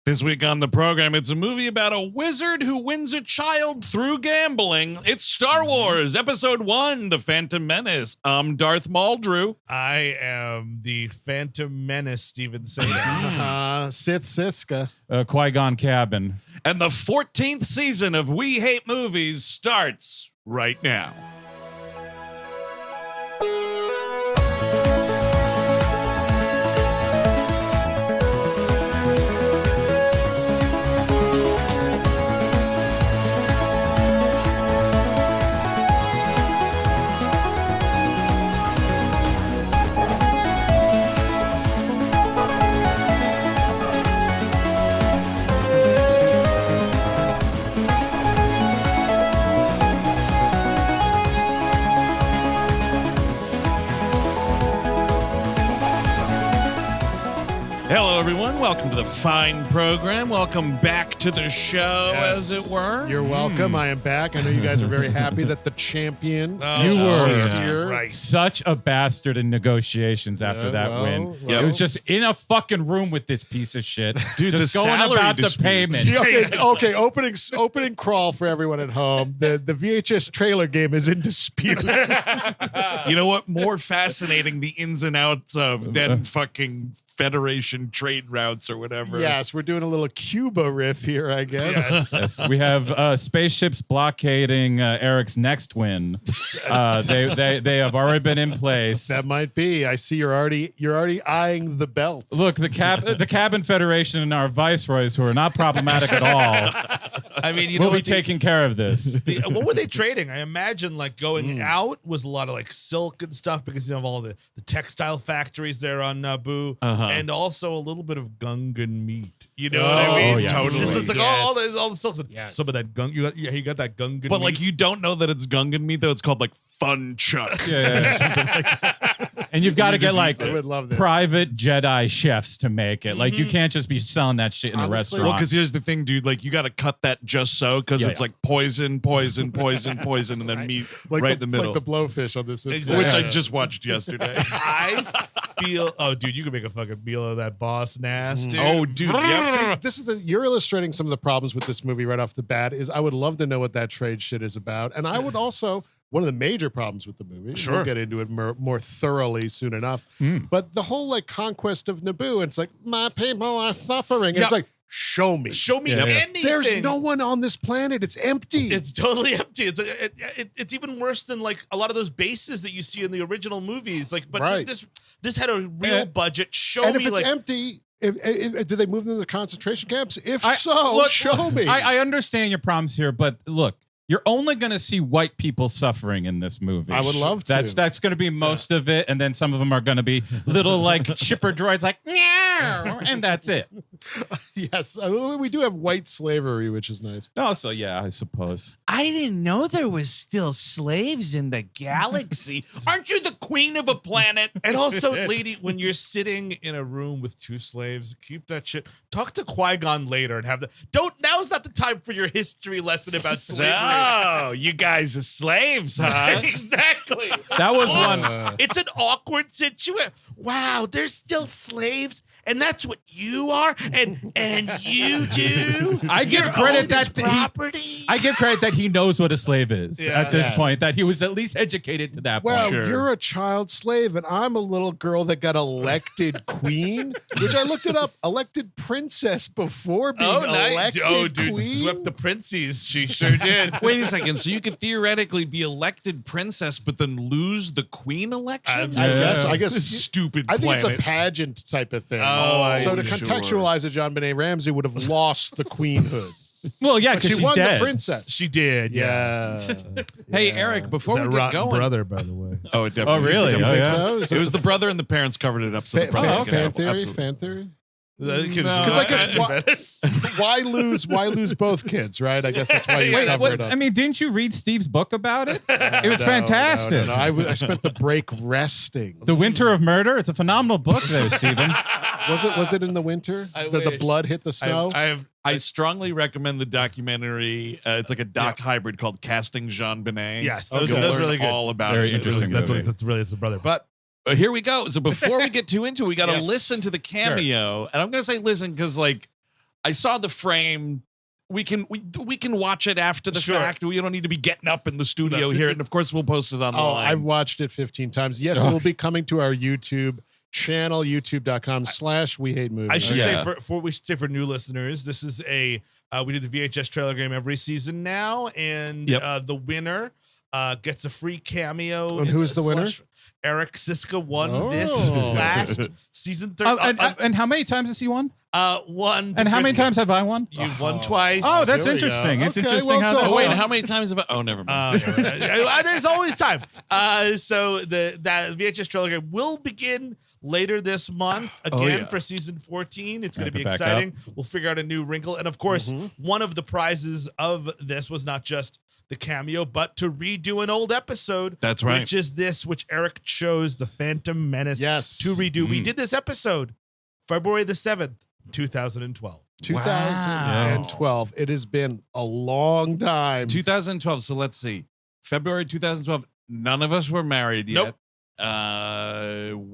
This week on the program, it's a movie about a wizard who wins a child through gambling. It's Star Wars, Episode 1, The Phantom Menace. I'm Darth Maul, Drew. I am the Phantom Menace, Steven Sada. Sith Szyszka. Qui-Gon Cabin. And the 14th season of We Hate Movies starts right now. Hello, everyone. Welcome to the fine program. Welcome back to the show, as it were. You're welcome. I am back. I know you guys are very happy that the champion You were is here. Right. Such a bastard in negotiations after that win. It was just in a fucking room with this piece of shit. Dude, just the going salary about the disputes. payment. Okay, opening crawl for everyone at home. The VHS trailer game is in dispute. You know what? More fascinating the ins and outs of than fucking Federation trade routes or whatever. Yes, we're doing a little Cuba riff here, I guess. Yes, we have spaceships blockading Eric's next win. They have already been in place. That might be. I see you're already eyeing the belt. Look, the Cabin Federation and our viceroys, who are not problematic at all, I mean, you will know be what taking care of this. what were they trading? I imagine like going out was a lot of like silk and stuff because you have all the textile factories there on Naboo, and also a little bit of Gungan meat. You know what I mean? yeah. Totally. Just, it's like Yes. all the silks. Yes. Some of that you got that Gungan. But meat. like, you don't know that it's Gungan meat, though. It's called like Fun Chuck. Yeah. And you've got to get like I would love this. private Jedi chefs to make it. Like, you can't just be selling that shit in a Honestly. restaurant. Well, because here's the thing, dude. Like, you got to cut that just so, because it's like poison, and then meat Like right in the middle. Like the blowfish on this. Exactly. Which I just watched yesterday. I feel. Oh, dude, you can make a fucking meal of that boss nass, dude. Oh, dude. Yep. This is you're illustrating some of the problems with this movie right off the bat. Is I would love to know what that trade shit is about, and I would also one of the major problems with the movie. Sure. We'll get into it more thoroughly soon enough. But the whole like conquest of Naboo, it's like my people are suffering. And it's like show me. Show me anything. There's no one on this planet. It's empty. It's totally empty. It's even worse than like a lot of those bases that you see in the original movies. Like, but Right. this had a real budget. Show and me if it's like empty. If do they move them to the concentration camps? If Look, show me. I understand your problems here, but look, you're only going to see white people suffering in this movie. I would love to. That's going to be most of it, and then some of them are going to be little like chipper droids, like meow, and that's it. Yes, we do have white slavery, which is nice. Also, yeah, I suppose. I didn't know there was still slaves in the galaxy. Aren't you the queen of a planet? And also, lady, when you're sitting in a room with two slaves, keep that shit. Talk to Qui-Gon later and have the. Now's not the time for your history lesson about slavery. Oh, you guys are slaves, huh? Exactly. That was one. It's an awkward situation. Wow, there's still slaves, and that's what you are, and you do. I give Your credit oldest that property. I give credit that he knows what a slave is at this Yes. point, that he was at least educated to that Well, point. you're a child slave, and I'm a little girl that got elected queen, which I looked it up. Elected princess before being elected dude, queen. swept the princes. She sure did. Wait a second. So you could theoretically be elected princess, but then lose the queen election? I guess This stupid I think planet. it's a pageant type of thing. Oh, so to sure. contextualize it, John Benet Ramsey would have lost the queenhood. Well, yeah, But because she she's won dead. the princess. She did. Yeah. Hey, Eric, before we get going. brother, by the way. Oh, it definitely. Oh, really? definitely- Oh, Think yeah. so? Is It this was the brother and the parents covered it up. So the fan, brother fan, could have- theory? absolutely. Fan theory? Because I guess why lose both kids, right? I guess that's why you cover it up. I mean, didn't you read Steve's book about it? It was No, fantastic. no. I spent the break resting. The Winter of Murder. It's a phenomenal book there, Stephen. Was it in the winter? I The wish. blood hit the snow? I strongly recommend the documentary. It's like a doc hybrid called Casting Jean Benet. Yes, You'll that was learn really good. all about Very it. interesting That's movie. it's the brother. But Here we go. So before we get too into it, we got to Yes. listen to the cameo. And I'm going to say listen because, like, I saw the frame. We can watch it after the fact. We don't need to be getting up in the studio here. And of course, we'll post it on the line. I've watched it 15 times. Yes, it will be coming to our YouTube channel, youtube.com/WeHateMovies. I should say for new listeners, this is we do the VHS trailer game every season now, and the winner gets a free cameo. And who's the winner? Eric Szyszka won this last season 3. And how many times has he won? One. And how many times have I won? You've won twice. Oh, that's interesting. It's interesting. How many times have I? Oh, never mind. There's always time. So that VHS trailer game will begin later this month again for season 14. It's going to be exciting. We'll figure out a new wrinkle, and of course, one of the prizes of this was not just the cameo, but to redo an old episode. That's right. Which Eric chose, the Phantom Menace. Yes. To redo. We did this episode February the 7th, 2012. 2012. Wow. It has been a long time. 2012. So let's see. February 2012. None of us were married yet. Nope.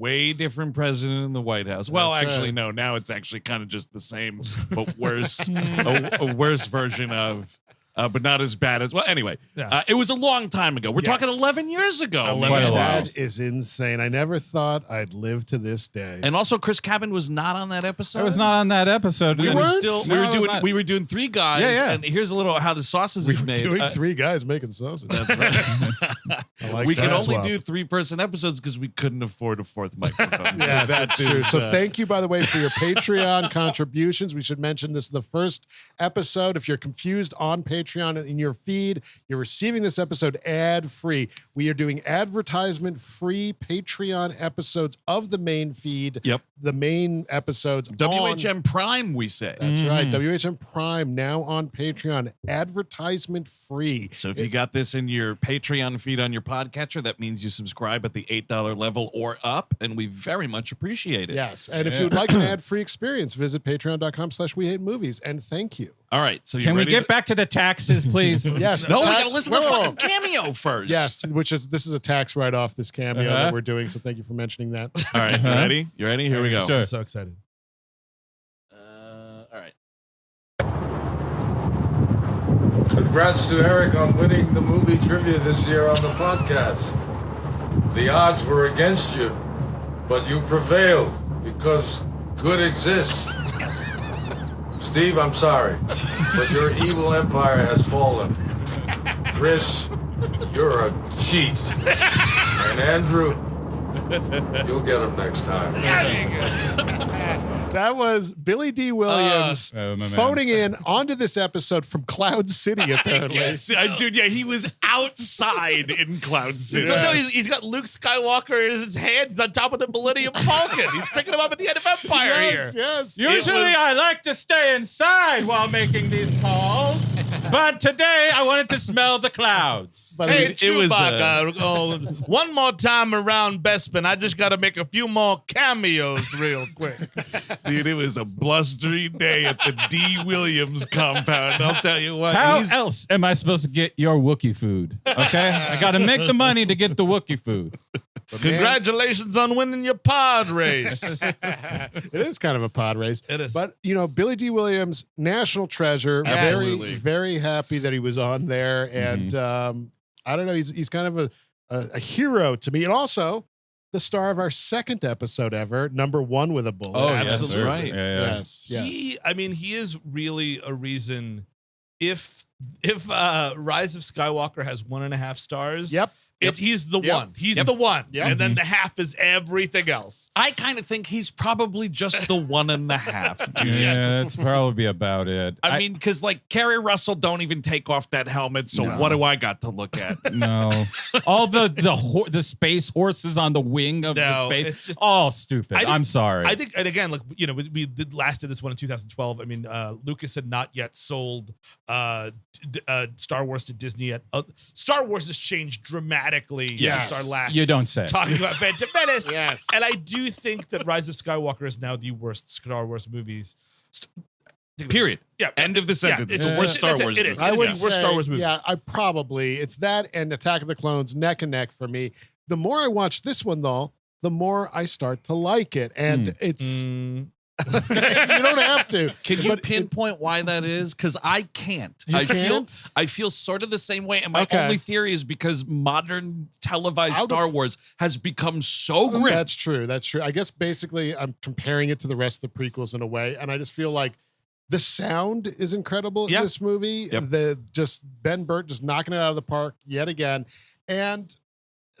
Way different president in the White House. Well, actually, no. Now it's actually kind of just the same, but worse. a worse version of. But not as bad as Anyway, it was a long time ago. We're talking 11 years ago. That is insane. I never thought I'd live to this day. And also, Chris Cabin was not on that episode. I was not on that episode. We were doing three guys. Yeah. And here's a little how the sausage is made. Doing three guys making sausage. That's right. We could only do 3-person episodes because we couldn't afford a fourth microphone. Yeah, that's true. So thank you, by the way, for your Patreon contributions. We should mention this is the first episode. If you're confused on Patreon in your feed, you're receiving this episode ad-free. We are doing advertisement-free Patreon episodes of the main feed. Yep. The main episodes. WHM Prime, we say. That's right. WHM Prime, now on Patreon. Advertisement-free. So if you got this in your Patreon feed on your podcatcher, that means you subscribe at the $8 level or up, and we very much appreciate it. Yes. And if you would like an ad-free experience, visit patreon.com/WeHateMovies. And thank you. All right. So can we get back to the taxes, please? Yes. No, we got to listen to the fucking cameo first. Yes, this is a tax write-off, this cameo that we're doing. So thank you for mentioning that. All right. You ready? You ready? Here we go. Sure. I'm so excited. All right. Congrats to Eric on winning the movie trivia this year on the podcast. The odds were against you, but you prevailed because good exists. Yes. Steve, I'm sorry, but your evil empire has fallen. Chris, you're a cheat. And Andrew, you'll get him next time. That was Billy D. Williams phoning in onto this episode from Cloud City, apparently. Yes, dude, yeah, he was outside in Cloud City. So no, he's got Luke Skywalker in his hand. He's on top of the Millennium Falcon. He's picking him up at the end of Empire here. Yes. Usually I like to stay inside while making these calls, but today I wanted to smell the clouds. But Hey, it was, Chewbacca, one more time around Bespin. I just got to make a few more cameos real quick. Dude, it was a blustery day at the D. Williams compound. I'll tell you what. How else am I supposed to get your Wookiee food? Okay? I got to make the money to get the Wookiee food. Congratulations on winning your pod race. It is kind of a pod race. It is. But, Billy D. Williams, national treasure. Absolutely. Very, very happy that he was on there. And I don't know, he's kind of a hero to me. And also the star of our second episode ever, number 1 with a bullet. Oh, Absolutely. yes, right. Yeah. Yes. He is really a reason. If Rise of Skywalker has 1.5 stars, Yep. He's the one. He's the one. Yep. And then the half is everything else. I kind of think he's probably just the 1.5. Dude. Yeah, that's probably about it. I mean, because like Kerry Russell don't even take off that helmet, so what do I got to look at? No, all the space horses on the wing of the space, it's just all stupid. I'm sorry. I think, and again, like we did this one in 2012. I mean, Lucas had not yet sold Star Wars to Disney yet. Star Wars has changed dramatically since our last. You don't say. Talking about Phantom Menace. Yes. And I do think that Rise of Skywalker is now the worst Star Wars movies. Period. Yeah. End of the sentence. it's It's the worst Star Wars. It is. I would the worst Star Wars movie. Yeah, it's that and Attack of the Clones neck and neck for me. The more I watch this one, though, the more I start to like it. And it's You don't have to. Can you pinpoint why that is? Because I can't. I feel sort of the same way. And my only theory is because modern televised Star Wars has become so grim. That's true. That's true. I guess basically I'm comparing it to the rest of the prequels in a way. And I just feel like the sound is incredible in this movie. Yep. Just Ben Burtt just knocking it out of the park yet again. And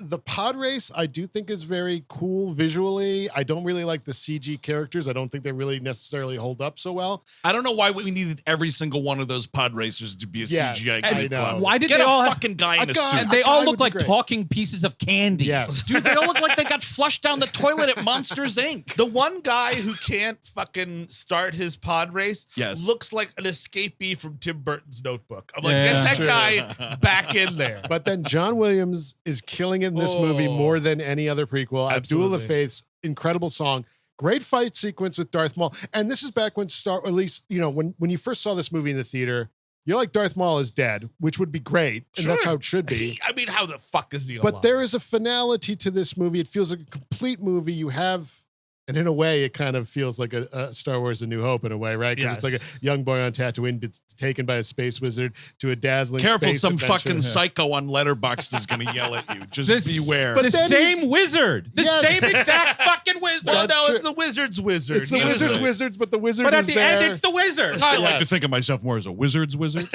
the pod race, I do think is very cool visually. I don't really like the CG characters. I don't think they really necessarily hold up so well. I don't know why we needed every single one of those pod racers to be a CGI clown. Why did Get they all a fucking guy in a suit? And they all look like talking pieces of candy. Yes. Dude, they all look like they got flushed down the toilet at Monsters, Inc. The one guy who can't fucking start his pod race looks like an escapee from Tim Burton's Notebook. I'm like, get that guy back in there. But then John Williams is killing it in this movie more than any other prequel. Duel of the Fates, incredible song. Great fight sequence with Darth Maul. And this is back when at least, when you first saw this movie in the theater, you're like, Darth Maul is dead, which would be great. And that's how it should be. I mean, how the fuck is he alive? But there is a finality to this movie. It feels like a complete movie. You have, and in a way, it kind of feels like a Star Wars A New Hope in a way, right? Because it's like a young boy on Tatooine gets taken by a space wizard to a dazzling space some adventure. fucking psycho on Letterboxd is going to yell at you. Just beware. But the same wizard. The same exact fucking wizard. Well, no, it's the wizard's wizard. It's the wizard's wizards, but the wizard is there. But at the end, it's the wizard. I like to think of myself more as a wizard's wizard.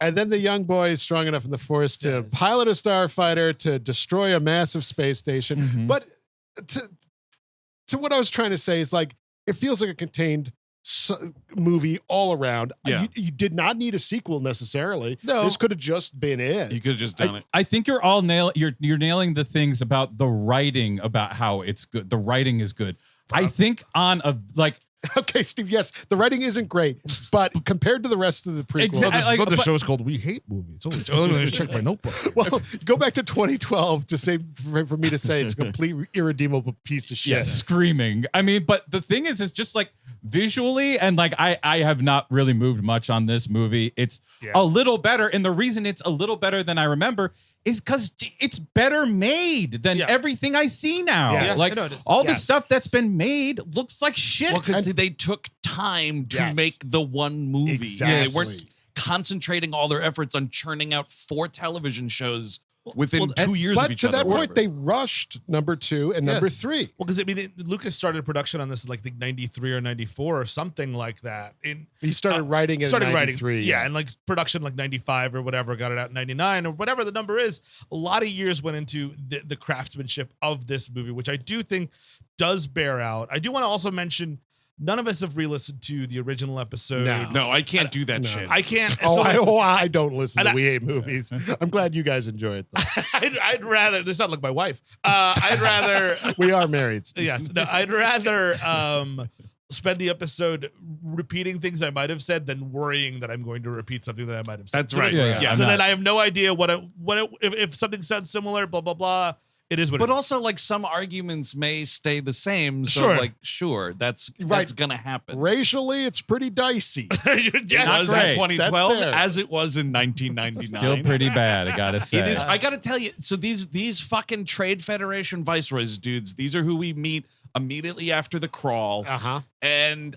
And then the young boy is strong enough in the Force to pilot a starfighter to destroy a massive space station. Mm-hmm. But to what I was trying to say is like, it feels like a contained movie all around. Yeah. You did not need a sequel necessarily. No. This could have just been it. You could have just done it. I think you're all you're nailing the things about the writing, about how it's good. The writing is good. I think Okay, Steve, yes, the writing isn't great, but compared to the rest of the prequel. Exactly. But the show is called We Hate Movies. Let me check my notebook. Well, go back to 2012 to say for me to say it's a complete irredeemable piece of shit. Yeah, screaming. I mean, but the thing is, it's just like visually, and like I have not really moved much on this movie. It's a little better, and the reason it's a little better than I remember is because it's better made than everything I see now. Yeah. Like all the stuff that's been made looks like shit. Well, because they took time to make the one movie. Exactly. They weren't concentrating all their efforts on churning out 4 television shows within 2 years of each other. But to that point, they rushed number 2 and number 3. Well, because I mean, Lucas started production on this in like 93 or 94 or something like that. He started writing it in 93. Yeah, and like production like 95 or whatever, got it out in 99 or whatever the number is. A lot of years went into the craftsmanship of this movie, which I do think does bear out. I do want to also mention, none of us have re-listened to the original episode. No, I can't do that shit. I can't. I don't listen to We Hate Movies. I'm glad you guys enjoy it, though. I'd rather, this sounds like my wife. I'd rather. We are married, Steve. Yes. No, I'd rather spend the episode repeating things I might have said than worrying that I'm going to repeat something that I might have said. That's right. So then I have no idea if something sounds similar, blah, blah, blah. It is what but it also, like, some arguments may stay the same. So, that's going to happen. Racially, it's pretty dicey. It was in 2012 as it was in 1999. Still pretty bad, I gotta say. It is. I gotta tell you. So these fucking Trade Federation viceroys, dudes. These are who we meet immediately after the crawl. And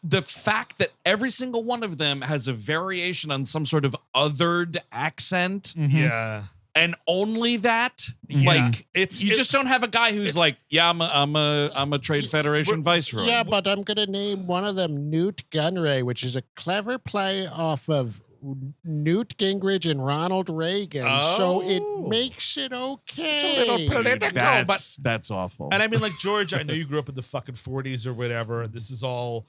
the fact that every single one of them has a variation on some sort of othered accent. Yeah. And only that, like, you just don't have a guy who's like, yeah, I'm a Trade Federation viceroy. Yeah, but I'm gonna name one of them Newt Gunray, which is a clever play off of Newt Gingrich and Ronald Reagan. So it makes it okay. It's a little political, that's awful. And I mean, like, George, I know you grew up in the fucking 40s or whatever. This is all,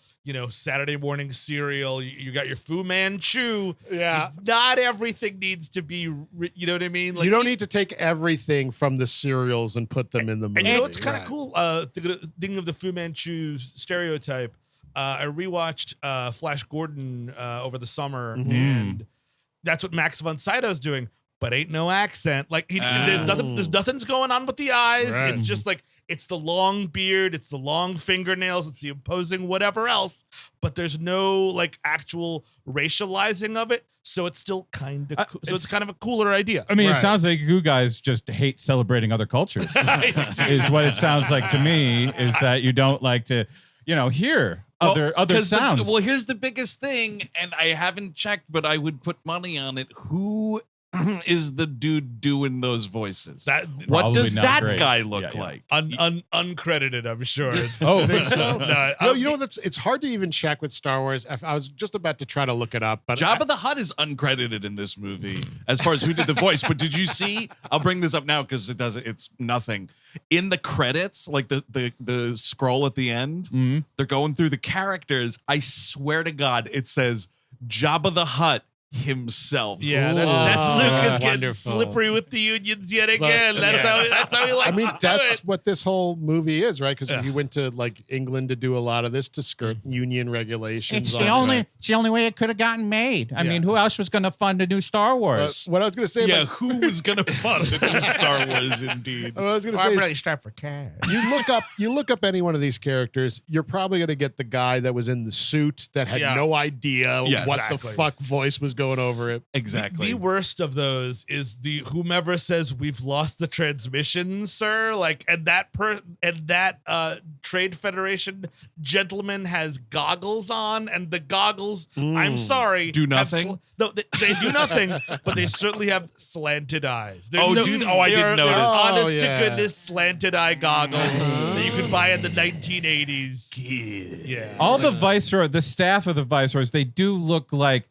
Saturday morning cereal. You got your Fu Manchu. Yeah. Not everything needs to be, you know what I mean? Like, you don't need to take everything from the cereals and put them in the movie. And you know what's kind of cool? Thinking of the Fu Manchu stereotype, I rewatched Flash Gordon over the summer, and that's what Max von Sydow's doing, but ain't no accent. Like there's nothing's going on with the eyes. Right. It's just like it's the long beard, it's the long fingernails, it's the imposing whatever else, but there's no like actual racializing of it. So it's still kind of cool. So it's kind of a cooler idea. I mean, It sounds like you guys just hate celebrating other cultures. Is what it sounds like to me. Is that you don't like to. hear other sounds. Well, here's the biggest thing, and I haven't checked, but I would put money on it. Who is the dude doing those voices? What does that guy look like? Uncredited, I'm sure. Oh, think so? No, it's hard to even check with Star Wars. I was just about to try to look it up, but Jabba the Hutt is uncredited in this movie as far as who did the voice. But did you see? I'll bring this up now because it's nothing. In the credits, like the scroll at the end, they're going through the characters. I swear to God, it says Jabba the Hutt himself. Yeah, that's Lucas getting slippery with the unions yet again. That's how he likes. I mean, that's what this whole movie is, right? Because he went to like England to do a lot of this to skirt union regulations. It's the only way it could have gotten made. I mean, who else was going to fund a new Star Wars? What I was going to say, who was going to fund a new Star Wars? Indeed. What I was going to say, I'm really strapped for cash. You look up any one of these characters, you're probably going to get the guy that was in the suit that had no idea what the fuck voice was going over it. Exactly. The worst of those is the whomever says we've lost the transmission, sir. Like, and that Trade Federation gentleman has goggles on, and the goggles, I'm sorry, do nothing. They do nothing, but they certainly have slanted eyes. I didn't notice. Honest to goodness, slanted eye goggles that you could buy in the 1980s. Yeah. All the Viceroy, the staff of the Viceroys, they do look like,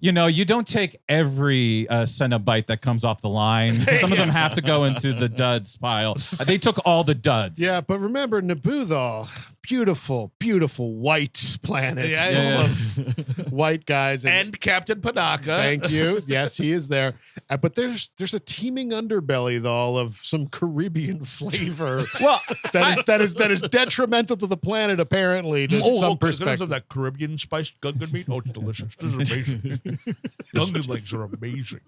you don't take every Cenobite that comes off the line. Some of them have to go into the duds pile. They took all the duds. Yeah, but remember, Naboo, though, beautiful, beautiful white planet. Yeah. Full of white guys. And Captain Panaka. Thank you. Yes, he is there. But there's a teeming underbelly, though, of some Caribbean flavor. Well, that is detrimental to the planet, apparently, to some perspective. That Caribbean spiced Gungan meat. Oh, it's delicious. This is amazing. Gungan legs are amazing.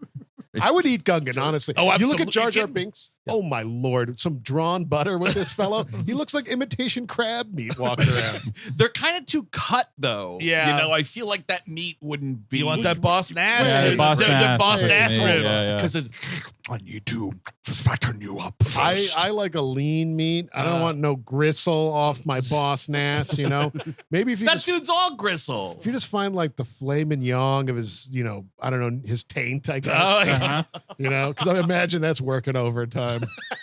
I would eat Gungan, honestly. Oh, you look at Jar Jar Binks. Yeah. Oh my Lord! Some drawn butter with this fellow. He looks like imitation crab meat walking around. They're kind of too cut, though. Yeah, I feel like that meat wouldn't be. You want that boss nass? Yeah, the boss nass ribs. Because I need to fatten you up first. I like a lean meat. I don't want no gristle off my boss nass. Maybe if you dude's all gristle. If you just find like the filet mignon of his, I don't know, his taint, I guess. Because I imagine that's working overtime.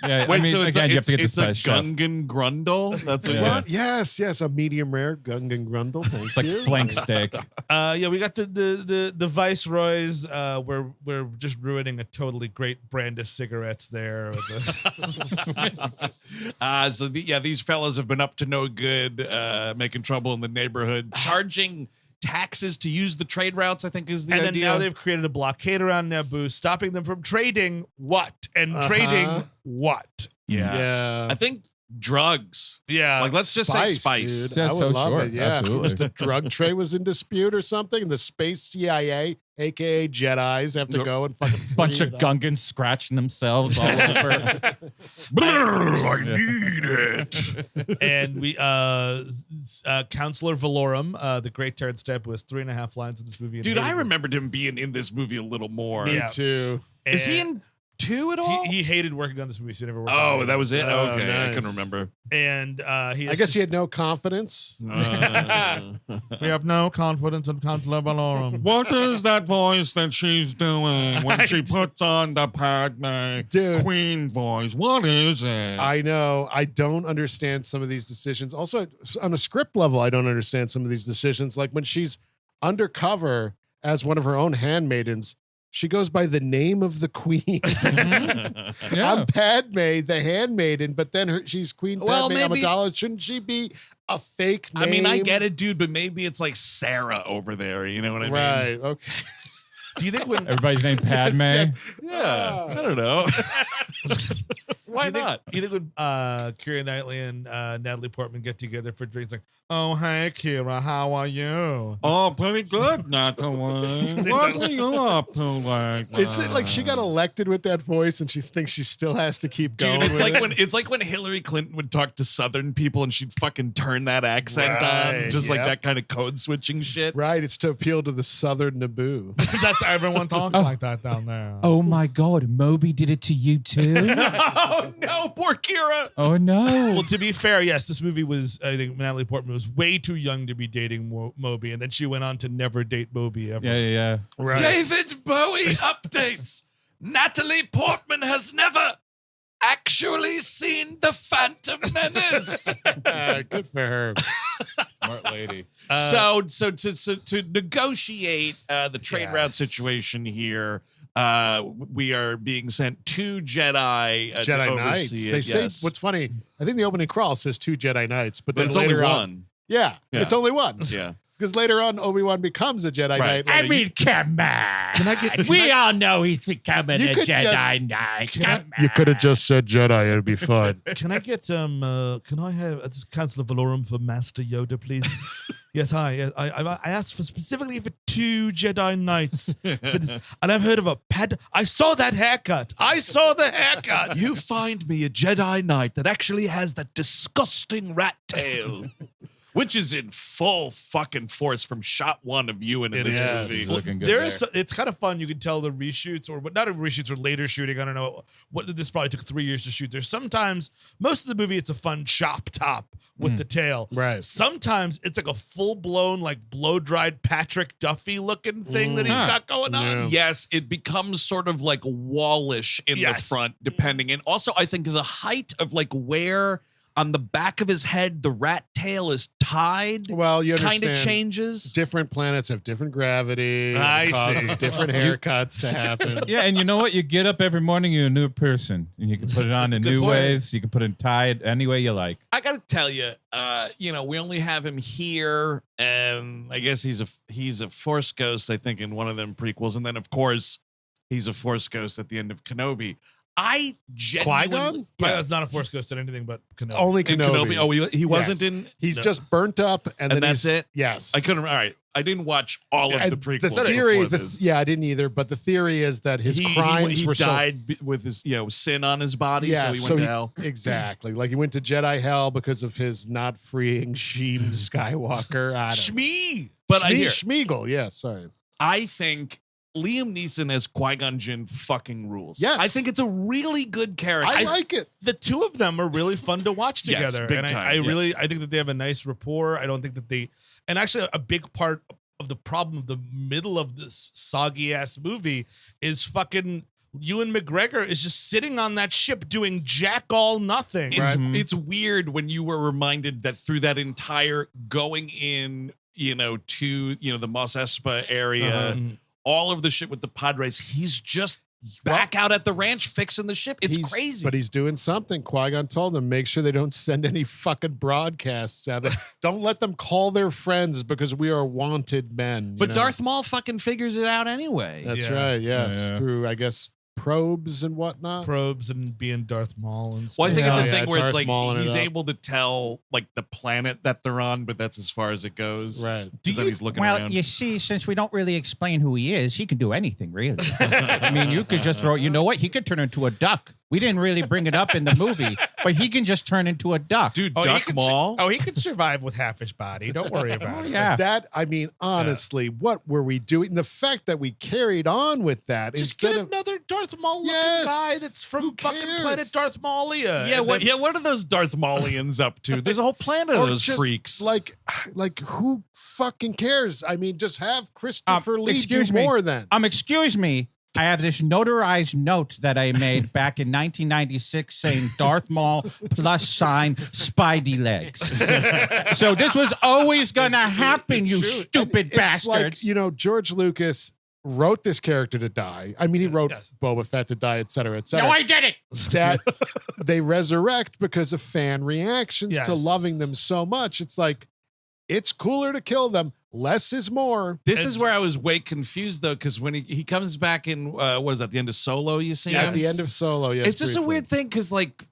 Yeah, wait, so it's again, you have to get it's the a Gungan Grundle. That's what you want. Yes, a medium rare Gungan Grundle. It's like flank steak. We got the Viceroys. We're just ruining a totally great brand of cigarettes there. These fellas have been up to no good, making trouble in the neighborhood, charging taxes to use the trade routes, I think is the idea. And then now they've created a blockade around Naboo, stopping them from trading trading what? Yeah. I think drugs. Yeah. Like, let's just say spice. Dude. I would love it. Yeah. Absolutely. If the drug trade was in dispute or something, the space CIA, aka Jedis, have to go and fucking bunch of Gungans scratching themselves all over. I need it. And we Counselor Valorum, the great Terence Stamp, was 3.5 lines in this movie. Dude, I remembered him being in this movie a little more. Me too. Is he in 2 at all? He hated working on this movie, so he never worked on it. That was it? Oh, okay, nice. I couldn't remember. And I guess he had no confidence. We have no confidence in Counselor Valorum. What is that voice that she's doing when she puts on the Padme Queen voice? What is it? I know. I don't understand some of these decisions. Also, on a script level, I don't understand some of these decisions. Like when she's undercover as one of her own handmaidens, she goes by the name of the queen. I'm Padme, the handmaiden, but then she's Queen Padme Amidala. Shouldn't she be a fake name? I mean, I get it, dude, but maybe it's like Sarah over there. You know what I mean? Right. Okay. Do you think when everybody's named Padme? Yeah. I don't know. Why not? You think when Keira Knightley and Natalie Portman get together for drinks, like, oh, hey, Keira, how are you? Oh, pretty good, Natalie. What are you up to, like? Is it like she got elected with that voice and she thinks she still has to keep going? Dude, it's like when Hillary Clinton would talk to Southern people and she'd fucking turn that accent on, just like that kind of code switching shit. Right, it's to appeal to the Southern Naboo. That's everyone talks like that down there. Oh my God, Moby did it to you too? Oh no, poor Kira. Oh no. Well, to be fair, yes, this movie was, I think Natalie Portman was way too young to be dating Moby, and then she went on to never date Moby ever. Yeah. Right. David Bowie updates. Natalie Portman has never actually seen the Phantom Menace. Good for her. Smart lady. So to negotiate the trade route situation here, we are being sent 2 Jedi to Jedi oversee Knights. it. They say yes. what's funny. I think the opening crawl says 2 Jedi Knights, but But then it's only later on, one. Yeah, it's only one. Yeah. Because later on, Obi-Wan becomes a Jedi Right. Knight. I mean, come on. We all know he's becoming You a could Jedi just- Knight. Can I- Come on. You could have just said Jedi. It'd be fun. Can I get can I have a Council of Valorum for Master Yoda, please? Yes, hi. Yes, I asked for specifically for 2 Jedi Knights, for this, and I've heard of a I saw that haircut. I saw the haircut. You find me a Jedi Knight that actually has that disgusting rat tail. Which is in full fucking force from shot 1 of Ewan in It this is. movie. He's looking good There there. is, it's kind of fun. You can tell the reshoots, or not reshoots, or later shooting. I don't know what this probably took 3 years to shoot. There's sometimes most of the movie it's a fun chop top with the tail. Right. Sometimes it's like a full blown like blow dried Patrick Duffy looking thing that he's got going on. Yeah. Yes, it becomes sort of like wallish in the Yes. front, depending. And also, I think the height of like where on the back of his head the rat tail is tied Well, you kind understand. of changes. Different planets have different gravity. I It causes see. different haircuts to happen. Yeah, and you know what? You get up every morning, you're a new person. And you can put it on in a good new point. ways. You can put it tied any way you like. I gotta tell you, we only have him here, and I guess he's a Force ghost, I think, in one of them prequels, and then of course he's a Force ghost at the end of Kenobi. I genuinely, Qui-Gon? Yeah, it's not a Force ghost in anything but Kenobi. Only in Kenobi. Kenobi. Oh, he wasn't Yes. in. He's No. just burnt up, and then that's he's, it? Yes, I couldn't. All right, I didn't watch all of And the prequels. The theory, before this. I didn't either. But the theory is that his he crimes were died with his sin on his body, Yeah, so he went to hell. Exactly. Like he went to Jedi hell because of his not freeing Sheen Skywalker. I don't Shmee. But I hear. Schmeagol. Yeah, sorry. I think Liam Neeson as Qui-Gon Jinn fucking rules. Yes. I think it's a really good character. I like it. The two of them are really fun to watch Yes, together. big and time, I yeah. really, I think that they have a nice rapport. I don't think that and actually a big part of the problem of the middle of this soggy ass movie is fucking Ewan McGregor is just sitting on that ship doing jack all nothing. It's weird when you were reminded that through that entire going in, to the Mos Espa area, all of the shit with the Padres, he's just back out at the ranch fixing the ship. It's crazy. But he's doing something. Qui-Gon told them, make sure they don't send any fucking broadcasts out. Don't let them call their friends because we are wanted men. But Darth Maul fucking figures it out anyway. That's Yeah. right. Yes. Yeah. Through, I guess, probes and whatnot. Probes and being Darth Maul and stuff. Well, I think it's a Yeah, thing where Darth it's like Mauling it he's up. able to tell like the planet that they're on, but that's as far as it goes. Right. Because then he's looking Well, around. you see, since we don't really explain who he is, he can do anything, really. I mean, you could just throw, you know what? He could turn into a duck. We didn't really bring it up in the movie, but he can just turn into a duck. Dude, he Duck could Maul. he could survive with half his body. Don't worry about it. Yeah. That, I mean, honestly, what were we doing? The fact that we carried on with that Just instead get of another Darth Maul looking Yes. guy that's from fucking cares? planet Darth Maulia. Yeah, And what? then- Yeah, what are those Darth Maulians up to? There's a whole planet of or those just, freaks. like who fucking cares? I mean, just have Christopher Lee do excuse me. more then. Excuse me. I have this notarized note that I made back in 1996 saying Darth Maul plus sign Spidey legs. So this was always going to happen, you stupid It's bastards. like, George Lucas wrote this character to die. I mean, he wrote Yes. Boba Fett to die, et cetera, et cetera. no, I did it. That they resurrect because of fan reactions to Yes. loving them so much. It's like, it's cooler to kill them. Less is more. This is where I was way confused though, because when he comes back in, what is that? The end of Solo, you see? At him? the end of Solo, yes. It's just a briefly. weird thing because, like,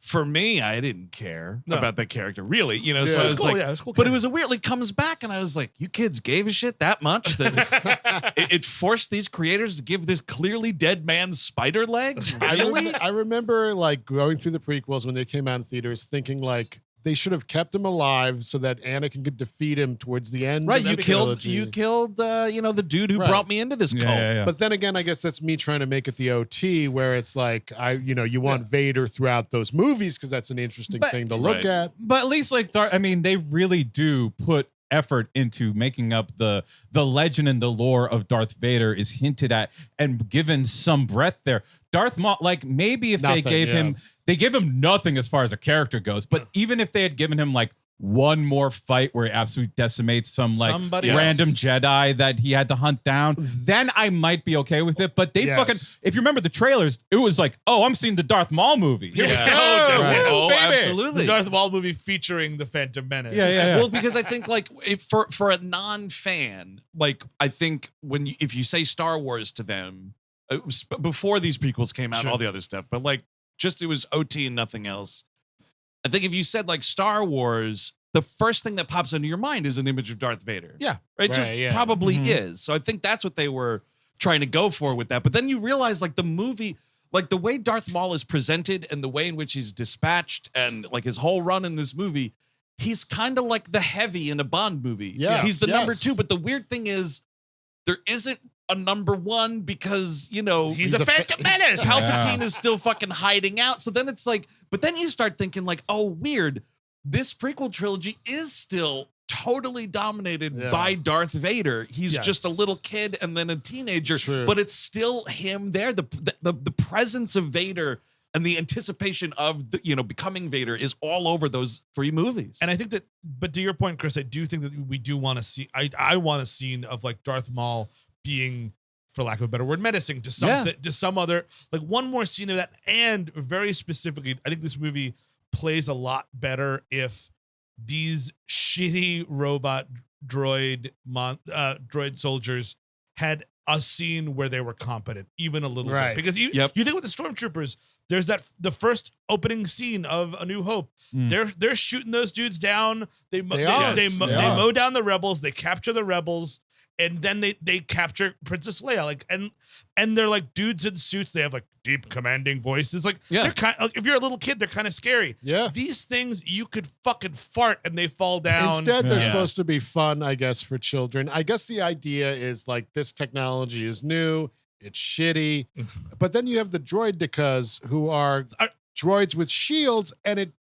for me, I didn't care about that character, really. So Yeah. I It was was cool, like, yeah, it was cool but it character. was a weird. Like, comes back, and I was like, you kids gave a shit that much that it forced these creators to give this clearly dead man spider legs. Really? I remember like going through the prequels when they came out in theaters, thinking like, they should have kept him alive so that Anakin could defeat him towards the end. Right, of you the killed trilogy. the dude who Right. brought me into this cult. But then again, I guess that's me trying to make it the OT, where it's like you want Vader throughout those movies because that's an interesting thing to look at. But at least like they really do put effort into making up the legend and the lore of Darth Vader is hinted at and given some breadth there. Darth Maul, like maybe if they gave him nothing as far as a character goes, but even if they had given him like one more fight where he absolutely decimates some like Somebody random else. Jedi that he had to hunt down, then I might be okay with it. But they fucking, if you remember the trailers, it was like, oh, I'm seeing the Darth Maul movie. Here we go. Oh, baby. absolutely. The Darth Maul movie featuring the Phantom Menace. Yeah. Well, because I think like for a non-fan, like I think if you say Star Wars to them before these prequels came out and all the other stuff, but like just it was OT and nothing else. I think if you said like Star Wars, the first thing that pops into your mind is an image of Darth Vader. Yeah. Right? Just probably is. So I think that's what they were trying to go for with that. But then you realize like the movie, like the way Darth Maul is presented and the way in which he's dispatched and like his whole run in this movie, he's kind of like the heavy in a Bond movie. Yes, he's the number yes. 2. But the weird thing is there isn't a number 1 because, you know, He's a Phantom Menace. Palpatine is still fucking hiding out. So then it's like, but then you start thinking like, oh, weird. This prequel trilogy is still totally dominated by Darth Vader. He's just a little kid and then a teenager, but it's still him there. The presence of Vader and the anticipation of becoming Vader is all over those 3 movies. And I think that, but to your point, Chris, I do think that we do want to see. I want a scene of like Darth Maul being, for lack of a better word, menacing to some other, like one more scene of that. And very specifically, I think this movie plays a lot better if these shitty robot droid soldiers had a scene where they were competent, even a little bit. Because you think with the stormtroopers, there's the first opening scene of A New Hope. They're shooting those dudes down. They mow down the rebels. They capture the rebels. And then they capture Princess Leia, like, and they're like dudes in suits. They have like deep commanding voices. Like, they're kind of, if you're a little kid, they're kind of scary. Yeah. These things you could fucking fart and they fall down. Instead, they're supposed to be fun, I guess, for children. I guess the idea is like this technology is new, it's shitty, but then you have the droidicas who are droids with shields, and it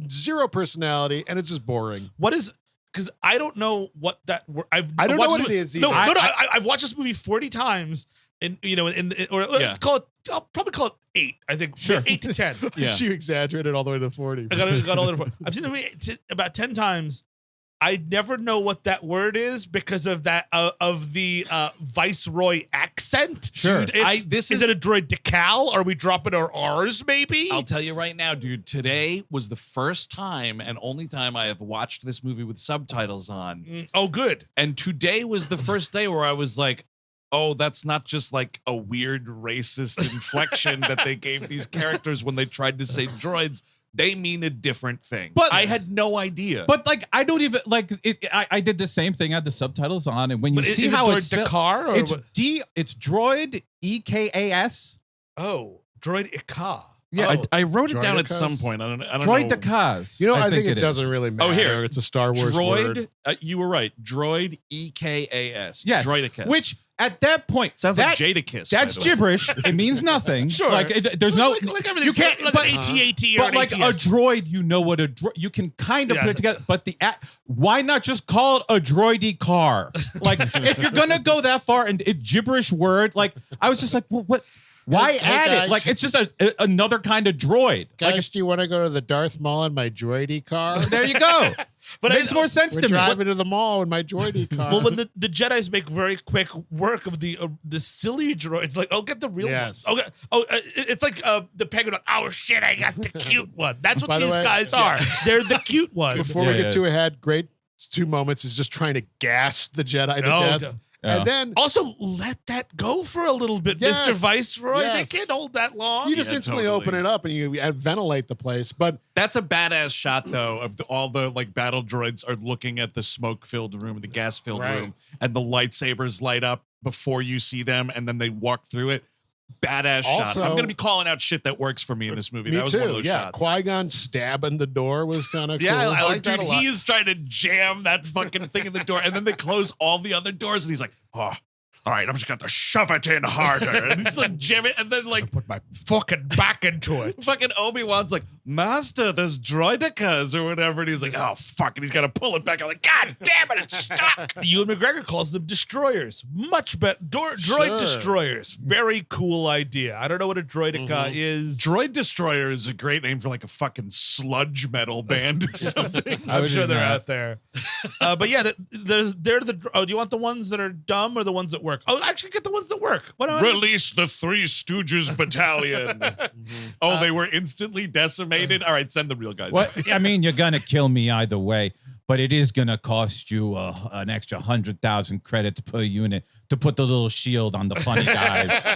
zero personality, and it's just boring. What is? Because I don't know what that. I don't know what it is either. I've watched this movie 40 times, and I'll probably call it 8. I think 8 to 10. You exaggerated all the way to 40. I got all the way to 40. I've seen the movie about 10 times. I never know what that word is because of that of the Viceroy accent. Sure. Dude, is it a droid decal? Are we dropping our R's maybe? I'll tell you right now, dude, today was the first time and only time I have watched this movie with subtitles on. Oh, good. And today was the first day where I was like, oh, that's not just like a weird racist inflection that they gave these characters when they tried to say droids. They mean a different thing. But I had no idea. But like, I don't even like it. I did the same thing. I had the subtitles on, and when you see how it's Dakar, or it's what? it's droid EKAS. Oh, droid Ika. Yeah, I wrote it down at Droidicas? some point. I don't Droid know. Decas. You know, I think it is. doesn't really matter. Oh, here. It's a Star Wars Droid, word. you were right. Droid EKAS. Yes. Droidicus. Which at that point sounds like Jadakiss. That's gibberish. It means nothing. Sure. Like there's no. Like everything. You can't. Like but an AT-AT or but an like a ATS. droid, you know what a droid. You can kind of put it together. But why not just call it a droidy car? Like if you're gonna go that far and it gibberish word, like I was just like, well, what? Why add guys. it? Like it's just another kind of droid. Guys, Like do you want to go to the Darth Mall in my droidy car? there you go. But Makes more sense We're to me. driving to the mall in my droidy car. Well, when the Jedis make very quick work of the silly droids, like, oh, get the real Yes. ones. It's like the penguin. Oh shit, I got the cute one. That's what By the these way, guys are. They're the cute ones. Before we get too ahead, great 2 moments is just trying to gas the Jedi to death. And then also let that go for a little bit, Yes, Mr. Viceroy. yes. They can't hold that long. you just instantly open it up and you ventilate the place. But That's a badass shot, though, of all the like battle droids are looking at the smoke-filled room, the gas-filled room, and the lightsabers light up before you see them, and then they walk through it. badass shot. Also- I'm going to be calling out shit that works for me in this movie. Me That was too. one of those yeah, shots. Qui-Gon stabbing the door was kind of cool. Yeah, I Oh, like that dude, a lot. he is trying to jam that fucking thing in the door, and then they close all the other doors, and he's like, "Oh, all right, I'm just going to shove it in harder," and he's like jamming, and then like Put my fucking back into it. fucking Obi-Wan's like, "Master, there's droidicas or whatever," and he's like, "Oh fuck," and he's got to pull it back. I'm like, "God damn it, it's stuck." Ewan McGregor calls them destroyers. Much better. Droid Sure. destroyers. Very cool idea. I don't know what a droidica is. Droid Destroyer is a great name for like a fucking sludge metal band or something. I'm would sure do they're that. out there. But yeah, they're the. Oh, do you want the ones that are dumb or the ones that work? Oh, actually, get the ones that work. What do I- Release the Three Stooges Battalion. Oh, they were instantly decimated. All right, send the real guys. What? I mean, you're gonna kill me either way, but it is gonna cost you an extra 100,000 credits per unit to put the little shield on the funny guys,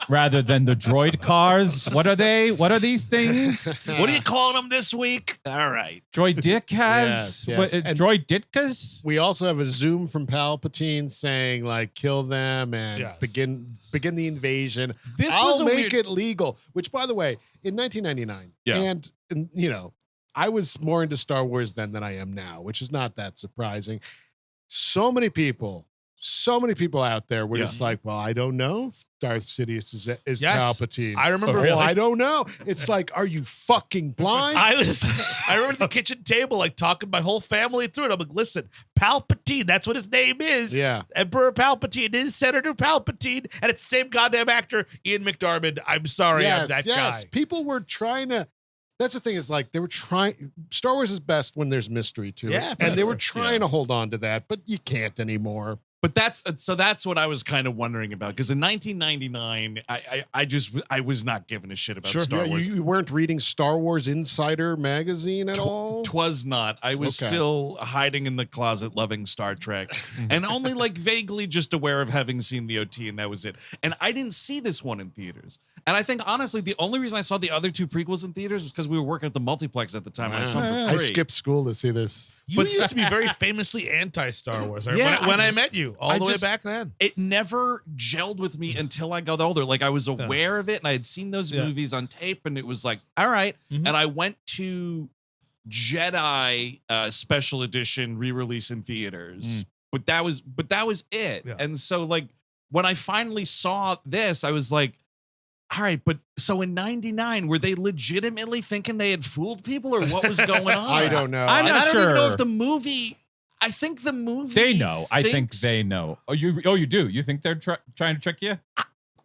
rather than the droid cars. What are they? What are these things? What are you calling them this week? All right. Droid Dick has Yes, yes. what, And- Droid Ditkas. We also have a zoom from Palpatine saying like kill them and Yes. begin the invasion. This I'll was a make weird- it legal. Which, by the way, in 1999, Yeah. and you know, I was more into Star Wars then than I am now, which is not that surprising. So many people out there were Yeah. just like, well, I don't know if Darth Sidious is Yes. Palpatine. I remember. Oh, I don't know. It's like, are you fucking blind? I remember at the kitchen table, like talking my whole family through it. I'm like, listen, Palpatine, that's what his name is. Yeah. Emperor Palpatine is Senator Palpatine, and it's the same goddamn actor, Ian McDiarmid. I'm sorry, I'm that guy. People were trying to. That's the thing is like they were trying. Star Wars is best when there's mystery to Yeah, it, for and they were sure. trying to hold on to that, but you can't anymore. But that's what I was kind of wondering about, because in 1999, I was not giving a shit about Star Yeah, Wars. you weren't reading Star Wars Insider magazine at all. Twas not. I was Okay. still hiding in the closet loving Star Trek and only like vaguely just aware of having seen the OT, and that was it. And I didn't see this one in theaters. And I think honestly, the only reason I saw the other two prequels in theaters was because we were working at the multiplex at the time. And I saw them for I free. skipped school to see this. You used to be very famously anti-Star Wars. Yeah, when I just- met you, all I the way just- back then. It never gelled with me until I got older. Like I was aware of it and I had seen those Yeah. movies on tape, and it was like, all right. Mhm. And I went to Jedi special edition re-release in theaters. But that was it. Yeah. And so like when I finally saw this, I was like, all right, but so in 99, were they legitimately thinking they had fooled people, or what was going on? I don't know. I'm And not I don't even know sure. if the movie. I think the movie. They know. I think thinks- they know. Oh, you do. You think they're trying to trick you?